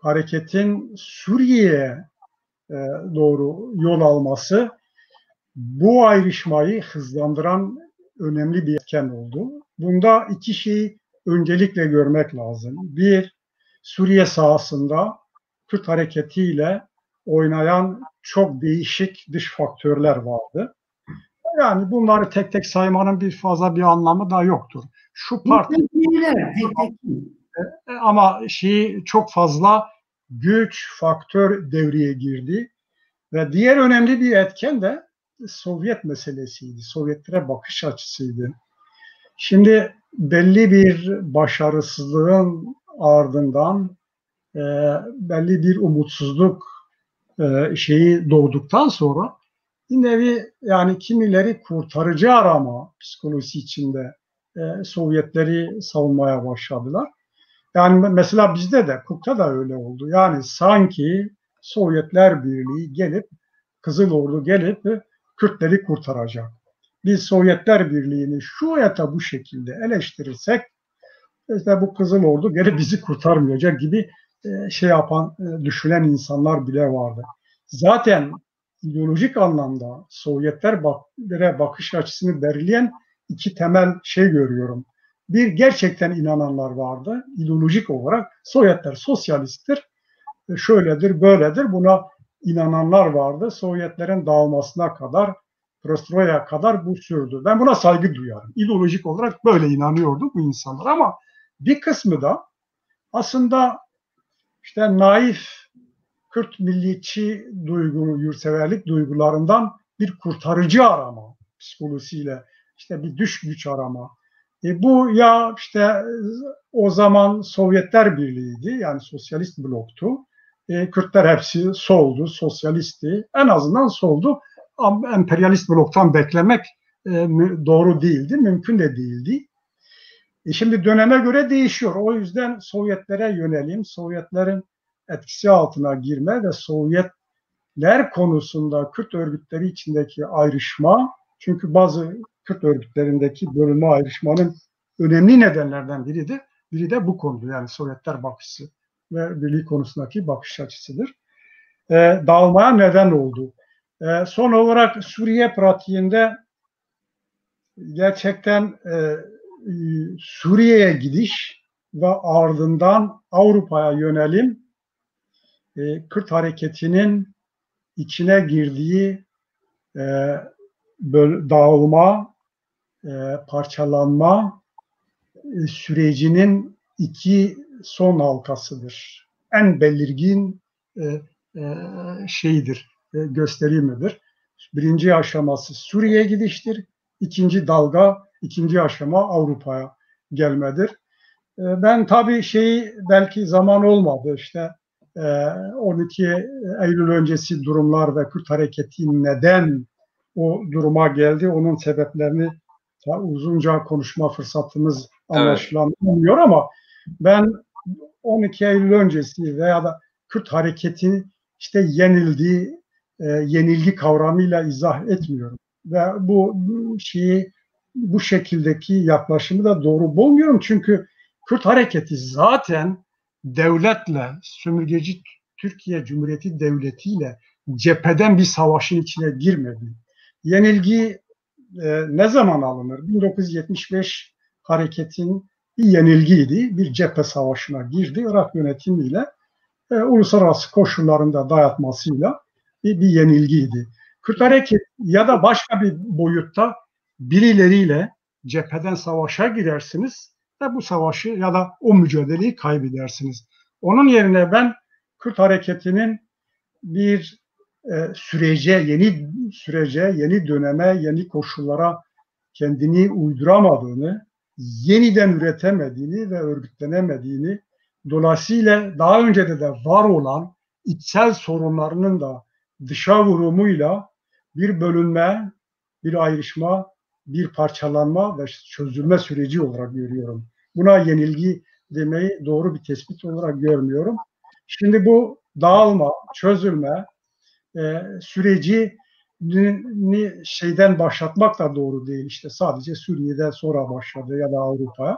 hareketin Suriye'ye doğru yol alması bu ayrışmayı hızlandıran önemli bir etken oldu. Bunda iki şeyi öncelikle görmek lazım. Bir, Suriye sahasında Kürt hareketiyle oynayan çok değişik dış faktörler vardı. Yani bunları tek tek saymanın bir anlamı da yoktur. Şu parti ama çok fazla güç faktör devreye girdi ve diğer önemli bir etken de Sovyet meselesiydi. Sovyetlere bakış açısıydı. Şimdi belli bir başarısızlığın ardından belli bir umutsuzluk doğduktan sonra yine yani kimileri kurtarıcı arama psikolojisi içinde Sovyetleri savunmaya başladılar. Yani mesela bizde de KUK'ta da öyle oldu. Yani sanki Sovyetler Birliği gelip Kızıl Ordu gelip Kürtleri kurtaracak. Biz Sovyetler Birliği'ni şu ya da bu şekilde eleştirirsek işte bu Kızıl Ordu gelip bizi kurtarmayacak gibi düşünen insanlar bile vardı. Zaten ideolojik anlamda Sovyetlere bakış açısını belirleyen iki temel görüyorum. Bir, gerçekten inananlar vardı. İdeolojik olarak Sovyetler sosyalisttir, şöyledir, böyledir. Buna inananlar vardı. Sovyetlerin dağılmasına kadar, Perestroika'ya kadar bu sürdü. Ben buna saygı duyarım. İdeolojik olarak böyle inanıyordu bu insanlar. Ama bir kısmı da aslında naif Kürt milliyetçi yurtseverlik duygularından bir kurtarıcı arama psikolojisiyle bir dış güç arama. Bu ya o zaman Sovyetler Birliği'ydi, yani sosyalist bloktu. Kürtler hepsi soldu, sosyalistti. En azından soldu. Ama emperyalist bloktan beklemek doğru değildi, mümkün de değildi. Şimdi döneme göre değişiyor. O yüzden Sovyetlere yönelim, Sovyetlerin etkisi altına girme ve Sovyetler konusunda Kürt örgütleri içindeki ayrışma, çünkü bazı Kürt örgütlerindeki bölünme, ayrışmanın önemli nedenlerden biri de bu konudur. Yani Sovyetler bakışı ve birliği konusundaki bakış açısıdır. Dağılmaya neden oldu. Son olarak Suriye pratiğinde gerçekten Suriye'ye gidiş ve ardından Avrupa'ya yönelim Kürt hareketinin içine girdiği dağılma, parçalanma sürecinin iki son halkasıdır. En belirgin gösterimidir. Birinci aşaması Suriye'ye gidiştir. İkinci aşama Avrupa'ya gelmedir. Ben tabii belki zaman olmadı 12 Eylül öncesi durumlar ve Kürt hareketi neden o duruma geldi. Onun sebeplerini uzunca konuşma fırsatımız anlaşılamıyor ama ben 12 Eylül öncesi veya da Kürt hareketi işte yenilgi kavramıyla izah etmiyorum. Ve bu şeyi, bu şekildeki yaklaşımı da doğru bulmuyorum. Çünkü Kürt hareketi zaten devletle, sömürgeci Türkiye Cumhuriyeti Devleti'yle cepheden bir savaşın içine girmedi. Yenilgi ne zaman alınır? 1975 hareketin bir yenilgiydi. Bir cephe savaşına girdi. Irak yönetimiyle uluslararası koşullarında dayatmasıyla bir yenilgiydi. Kürt hareket ya da başka bir boyutta birileriyle cepheden savaşa girersiniz ve bu savaşı ya da o mücadeleyi kaybedersiniz. Onun yerine ben Kürt hareketinin bir yeni döneme, yeni koşullara kendini uyduramadığını, yeniden üretemediğini ve örgütlenemediğini, dolayısıyla daha önce de var olan içsel sorunlarının da dışa vurumuyla bir bölünme, bir ayrışma, bir parçalanma ve çözülme süreci olarak görüyorum. Buna yenilgi demeyi doğru bir tespit olarak görmüyorum. Şimdi bu dağılma, çözülme süreci şeyden başlatmak da doğru değil. İşte sadece Suriye'den sonra başladı ya da Avrupa'ya.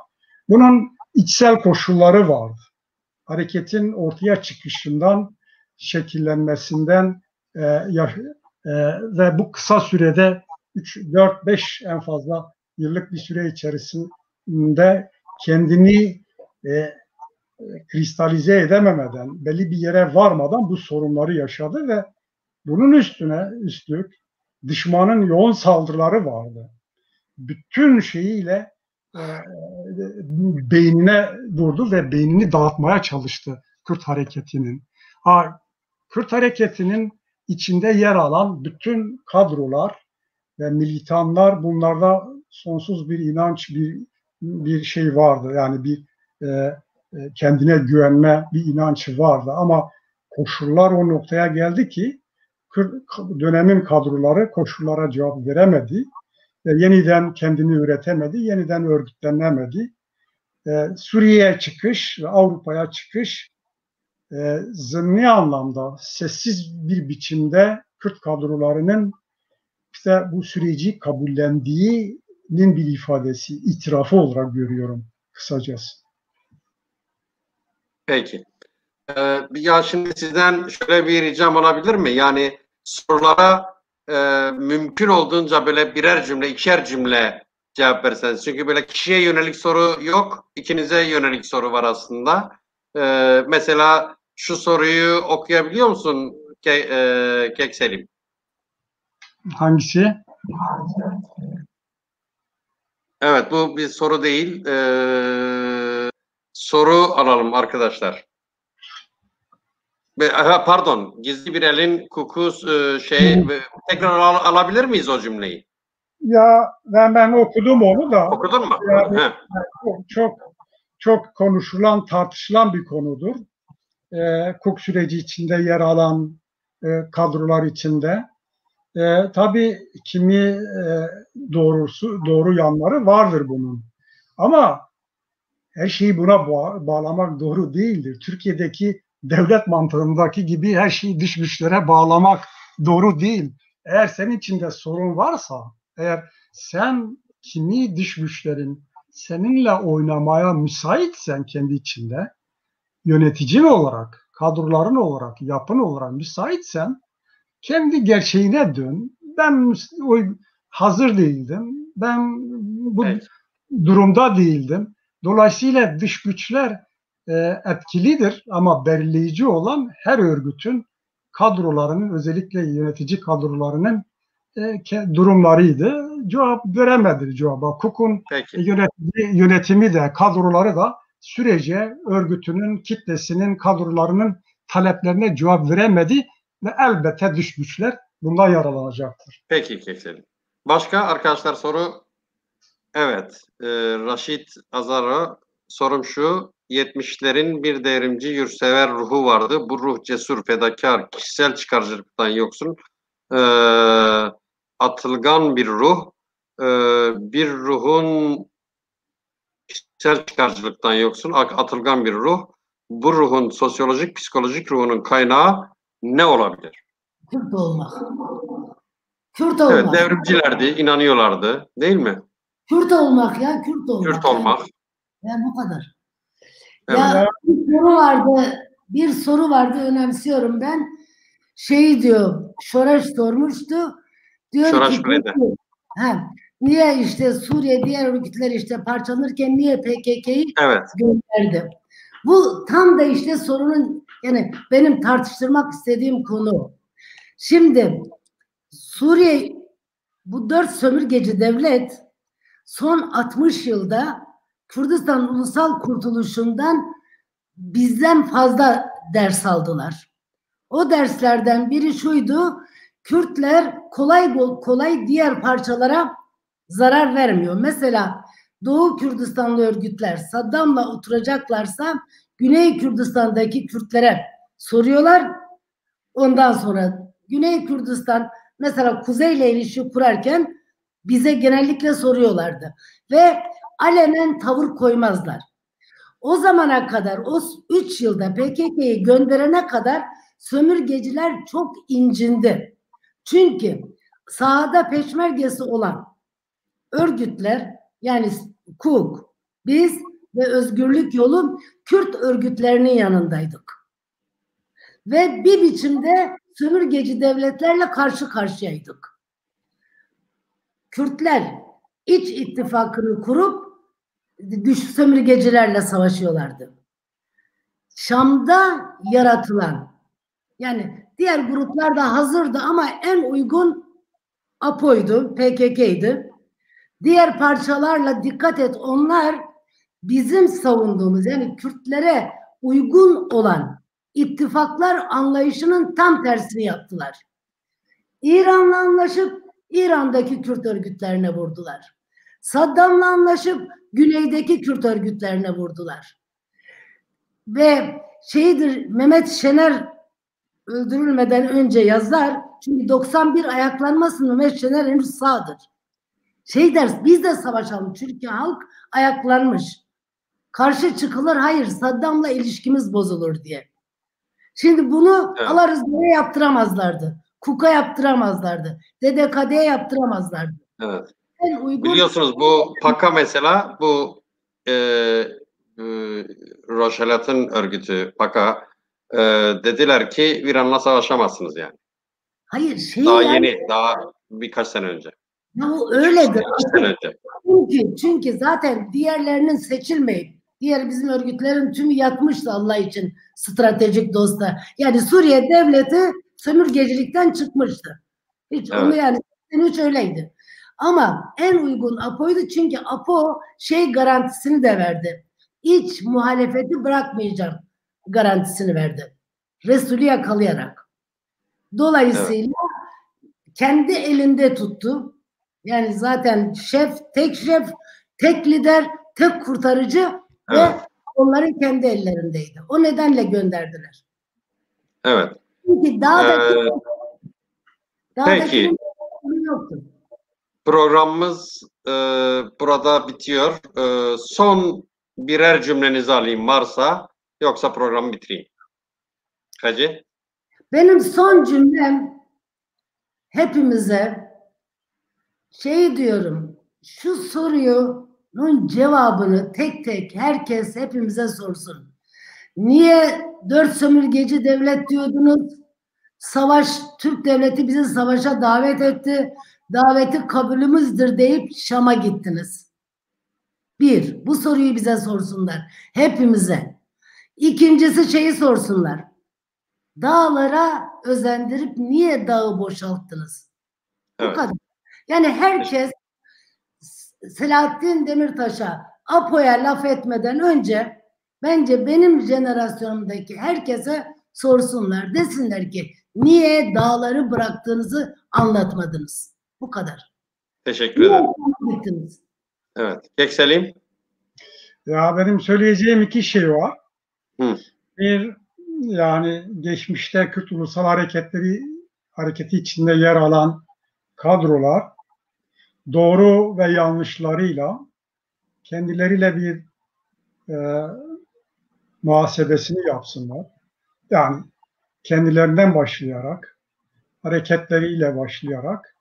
Bunun içsel koşulları vardı. Hareketin ortaya çıkışından, şekillenmesinden ve bu kısa sürede 3, 4, 5 en fazla yıllık bir süre içerisinde kendini kristalize edememeden, belli bir yere varmadan bu sorunları yaşadı ve bunun üstlük düşmanın yoğun saldırıları vardı. Bütün şeyiyle beynine vurdu ve beynini dağıtmaya çalıştı Kürt hareketinin. Kürt hareketinin içinde yer alan bütün kadrolar ve militanlar, bunlarda sonsuz bir inanç, bir şey vardı. Yani bir kendine güvenme, bir inancı vardı. Ama koşullar o noktaya geldi ki dönemin kadroları koşullara cevap veremedi. Yeniden kendini üretemedi, yeniden örgütlenemedi. Suriye'ye çıkış ve Avrupa'ya çıkış zımni anlamda sessiz bir biçimde Kürt kadrolarının işte bu süreci kabullendiğinin bir ifadesi, itirafı olarak görüyorum kısacası. Peki. Ya şimdi sizden şöyle bir ricam olabilir mi? Yani sorulara mümkün olduğunca böyle birer cümle, ikişer cümle cevap verseniz. Çünkü böyle kişiye yönelik soru yok. İkinize yönelik soru var aslında. Mesela şu soruyu okuyabiliyor musun Kek Selim? Hangisi? Evet, bu bir soru değil. Soru alalım arkadaşlar. Pardon, gizli bir elin kokus tekrar alabilir miyiz o cümleyi? Ya ben okudum onu da. Okudun mu? Yani, çok konuşulan, tartışılan bir konudur. Hukuk süreci içinde yer alan kadrolar içinde. Tabii kimi doğru yanları vardır bunun. Ama her şeyi buna bağlamak doğru değildir. Türkiye'deki devlet mantığındaki gibi her şeyi dış güçlere bağlamak doğru değil. Eğer senin içinde sorun varsa, eğer sen kimi dış güçlerin seninle oynamaya müsaitsen kendi içinde, yöneticin olarak, kadroların olarak, yapın olarak müsaitsen, kendi gerçeğine dön. Ben hazır değildim. Ben bu durumda değildim. Dolayısıyla dış güçler etkilidir ama belirleyici olan her örgütün kadrolarının, özellikle yönetici kadrolarının durumlarıydı. Cevap veremedi cevaba. Hukukun yönetimi de, kadroları da sürece örgütünün, kitlesinin, kadrolarının taleplerine cevap veremedi ve elbette dış güçler bundan yararlanacaktır. Peki keselim. Başka arkadaşlar soru? Evet. Raşit Azaro, sorum şu. 70'lerin bir devrimci, yurtsever ruhu vardı. Bu ruh cesur, fedakar, kişisel çıkarcılıktan yoksun. atılgan bir ruh, bir ruhun kişisel çıkarcılıktan yoksun, atılgan bir ruh. Bu ruhun sosyolojik, psikolojik ruhunun kaynağı ne olabilir? Kürt olmak. Kürt olmak. Evet, devrimcilerdi, inanıyorlardı, değil mi? Kürt olmak ya, Kürt olmak. Kürt olmak. Yani bu kadar. Evet. Ya bir soru vardı, önemsiyorum ben. Diyor, Şoraş sormuştu. Diyor Şoraş ki, niye işte Suriye diğer örgütler işte parçalanırken niye PKK'yı gönderdi? Bu tam da işte sorunun, yani benim tartıştırmak istediğim konu. Şimdi Suriye, bu 4 sömürgeci devlet son 60 yılda Kürdistan Ulusal Kurtuluşu'ndan bizden fazla ders aldılar. O derslerden biri şuydu: Kürtler kolay diğer parçalara zarar vermiyor. Mesela Doğu Kürdistanlı örgütler Saddam'la oturacaklarsa Güney Kürdistan'daki Kürtlere soruyorlar. Ondan sonra Güney Kürdistan mesela Kuzey'le ilişki kurarken bize genellikle soruyorlardı. Ve alenen tavır koymazlar. O zamana kadar, o 3 yılda PKK'yı gönderene kadar sömürgeciler çok incindi. Çünkü sahada peşmergesi olan örgütler, yani KUK, biz ve Özgürlük Yolu Kürt örgütlerinin yanındaydık. Ve bir biçimde sömürgeci devletlerle karşı karşıyaydık. Kürtler iç ittifakını kurup sömürgecilerle savaşıyorlardı. Şam'da yaratılan, yani diğer gruplar da hazırdı ama en uygun APO'ydu, PKK'ydı. Diğer parçalarla dikkat et, onlar bizim savunduğumuz, yani Kürtlere uygun olan ittifaklar anlayışının tam tersini yaptılar. İran'la anlaşıp İran'daki Kürt örgütlerine vurdular. Saddam'la anlaşıp güneydeki Kürt örgütlerine vurdular. Ve Mehmet Şener öldürülmeden önce yazar, çünkü 91 ayaklanmasın, Mehmet Şener henüz sağdır. Biz de savaşalım, Türkiye halk ayaklanmış. Karşı çıkılır, hayır Saddam'la ilişkimiz bozulur diye. Şimdi bunu Alarızlı'ya yaptıramazlardı. KUK'a yaptıramazlardı. DDKD'ye yaptıramazlardı. Evet. Biliyorsunuz bu PAK'a mesela, bu Roşelat'ın örgütü PAK'a dediler ki İran'la savaşamazsınız yani. Hayır, daha birkaç sene önce. Ya o öyledir. Çünkü zaten diğerlerinin seçilmeyip, diğer bizim örgütlerin tümü yatmıştı Allah için, stratejik dosta. Yani Suriye devleti sömürgecilikten çıkmıştı. Onu yani hiç öyleydi. Ama en uygun APO'ydu, çünkü APO garantisini de verdi. İç muhalefeti bırakmayacağım garantisini verdi. Resulü yakalayarak. Dolayısıyla kendi elinde tuttu. Yani zaten tek lider, tek kurtarıcı ve onların kendi ellerindeydi. O nedenle gönderdiler. Evet. Çünkü peki. Yoktu. Programımız burada bitiyor. Son birer cümlenizi alayım varsa, yoksa programı bitireyim. Hacı? Benim son cümlem hepimize diyorum, şu sorunun cevabını tek tek herkes hepimize sorsun. Niye 4 sömürgeci devlet diyordunuz? Türk devleti bizi savaşa davet etti. Daveti kabulümüzdür deyip Şam'a gittiniz. Bu soruyu bize sorsunlar. Hepimize. İkincisi sorsunlar. Dağlara özendirip niye dağı boşalttınız? Bu kadar. Yani herkes Selahattin Demirtaş'a, APO'ya laf etmeden önce bence benim jenerasyonumdaki herkese sorsunlar. Desinler ki niye dağları bıraktığınızı anlatmadınız. Bu kadar. Teşekkür ederim. Evet. Kekselim. Ya benim söyleyeceğim 2 şey var. Bir, yani geçmişte Kürt Ulusal Hareketi içinde yer alan kadrolar doğru ve yanlışlarıyla kendileriyle bir muhasebesini yapsınlar. Yani kendilerinden başlayarak, hareketleriyle başlayarak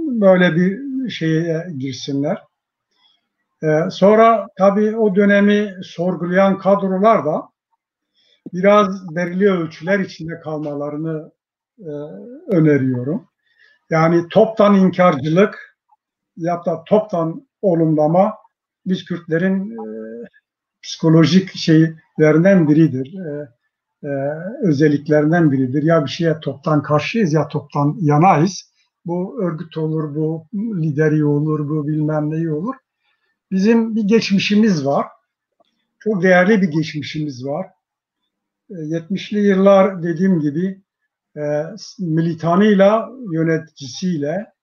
böyle bir şeye girsinler. Sonra tabii o dönemi sorgulayan kadrolar da biraz belirli ölçüler içinde kalmalarını öneriyorum. Yani toptan inkarcılık ya da toptan olumlama biz Kürtlerin psikolojik şeylerinden biridir. Özelliklerinden biridir. Ya bir şeye toptan karşıyız ya toptan yanayız. Bu örgüt olur, bu lideri olur, bu bilmem neyi olur. Bizim bir geçmişimiz var. Çok değerli bir geçmişimiz var. 70'li yıllar dediğim gibi militanıyla, yöneticisiyle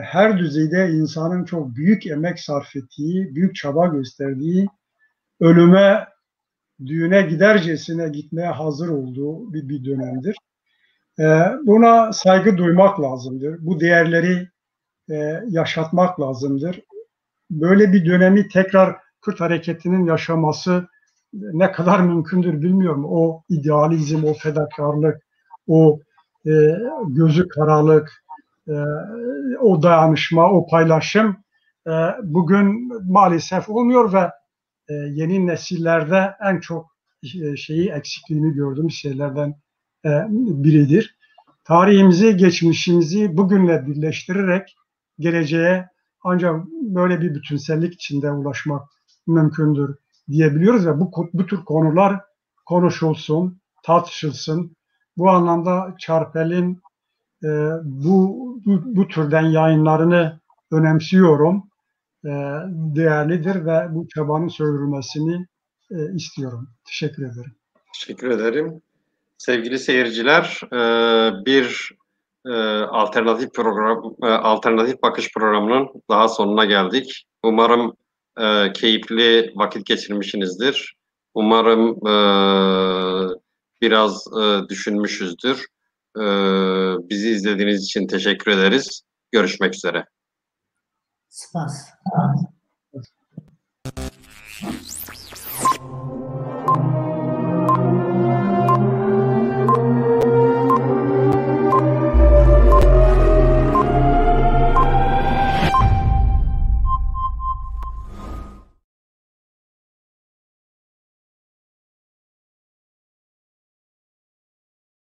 her düzeyde insanın çok büyük emek sarf ettiği, büyük çaba gösterdiği, ölüme, düğüne gidercesine gitmeye hazır olduğu bir dönemdir. Buna saygı duymak lazımdır. Bu değerleri yaşatmak lazımdır. Böyle bir dönemi tekrar Kürt hareketinin yaşaması ne kadar mümkündür bilmiyorum. O idealizm, o fedakarlık, o gözü karalık, o dayanışma, o paylaşım bugün maalesef olmuyor ve yeni nesillerde en çok eksikliğini gördüğümüz şeylerden biridir. Tarihimizi, geçmişimizi bugünle birleştirerek geleceğe ancak böyle bir bütünsellik içinde ulaşmak mümkündür diyebiliyoruz ve bu tür konular konuşulsun, tartışılsın. Bu anlamda Çarpel'in bu türden yayınlarını önemsiyorum. Değerlidir ve bu çabanın sürdürülmesini istiyorum. Teşekkür ederim. Teşekkür ederim. Sevgili seyirciler, bir alternatif bakış programının daha sonuna geldik. Umarım keyifli vakit geçirmişsinizdir. Umarım biraz düşünmüşüzdür. Bizi izlediğiniz için teşekkür ederiz. Görüşmek üzere. Spas.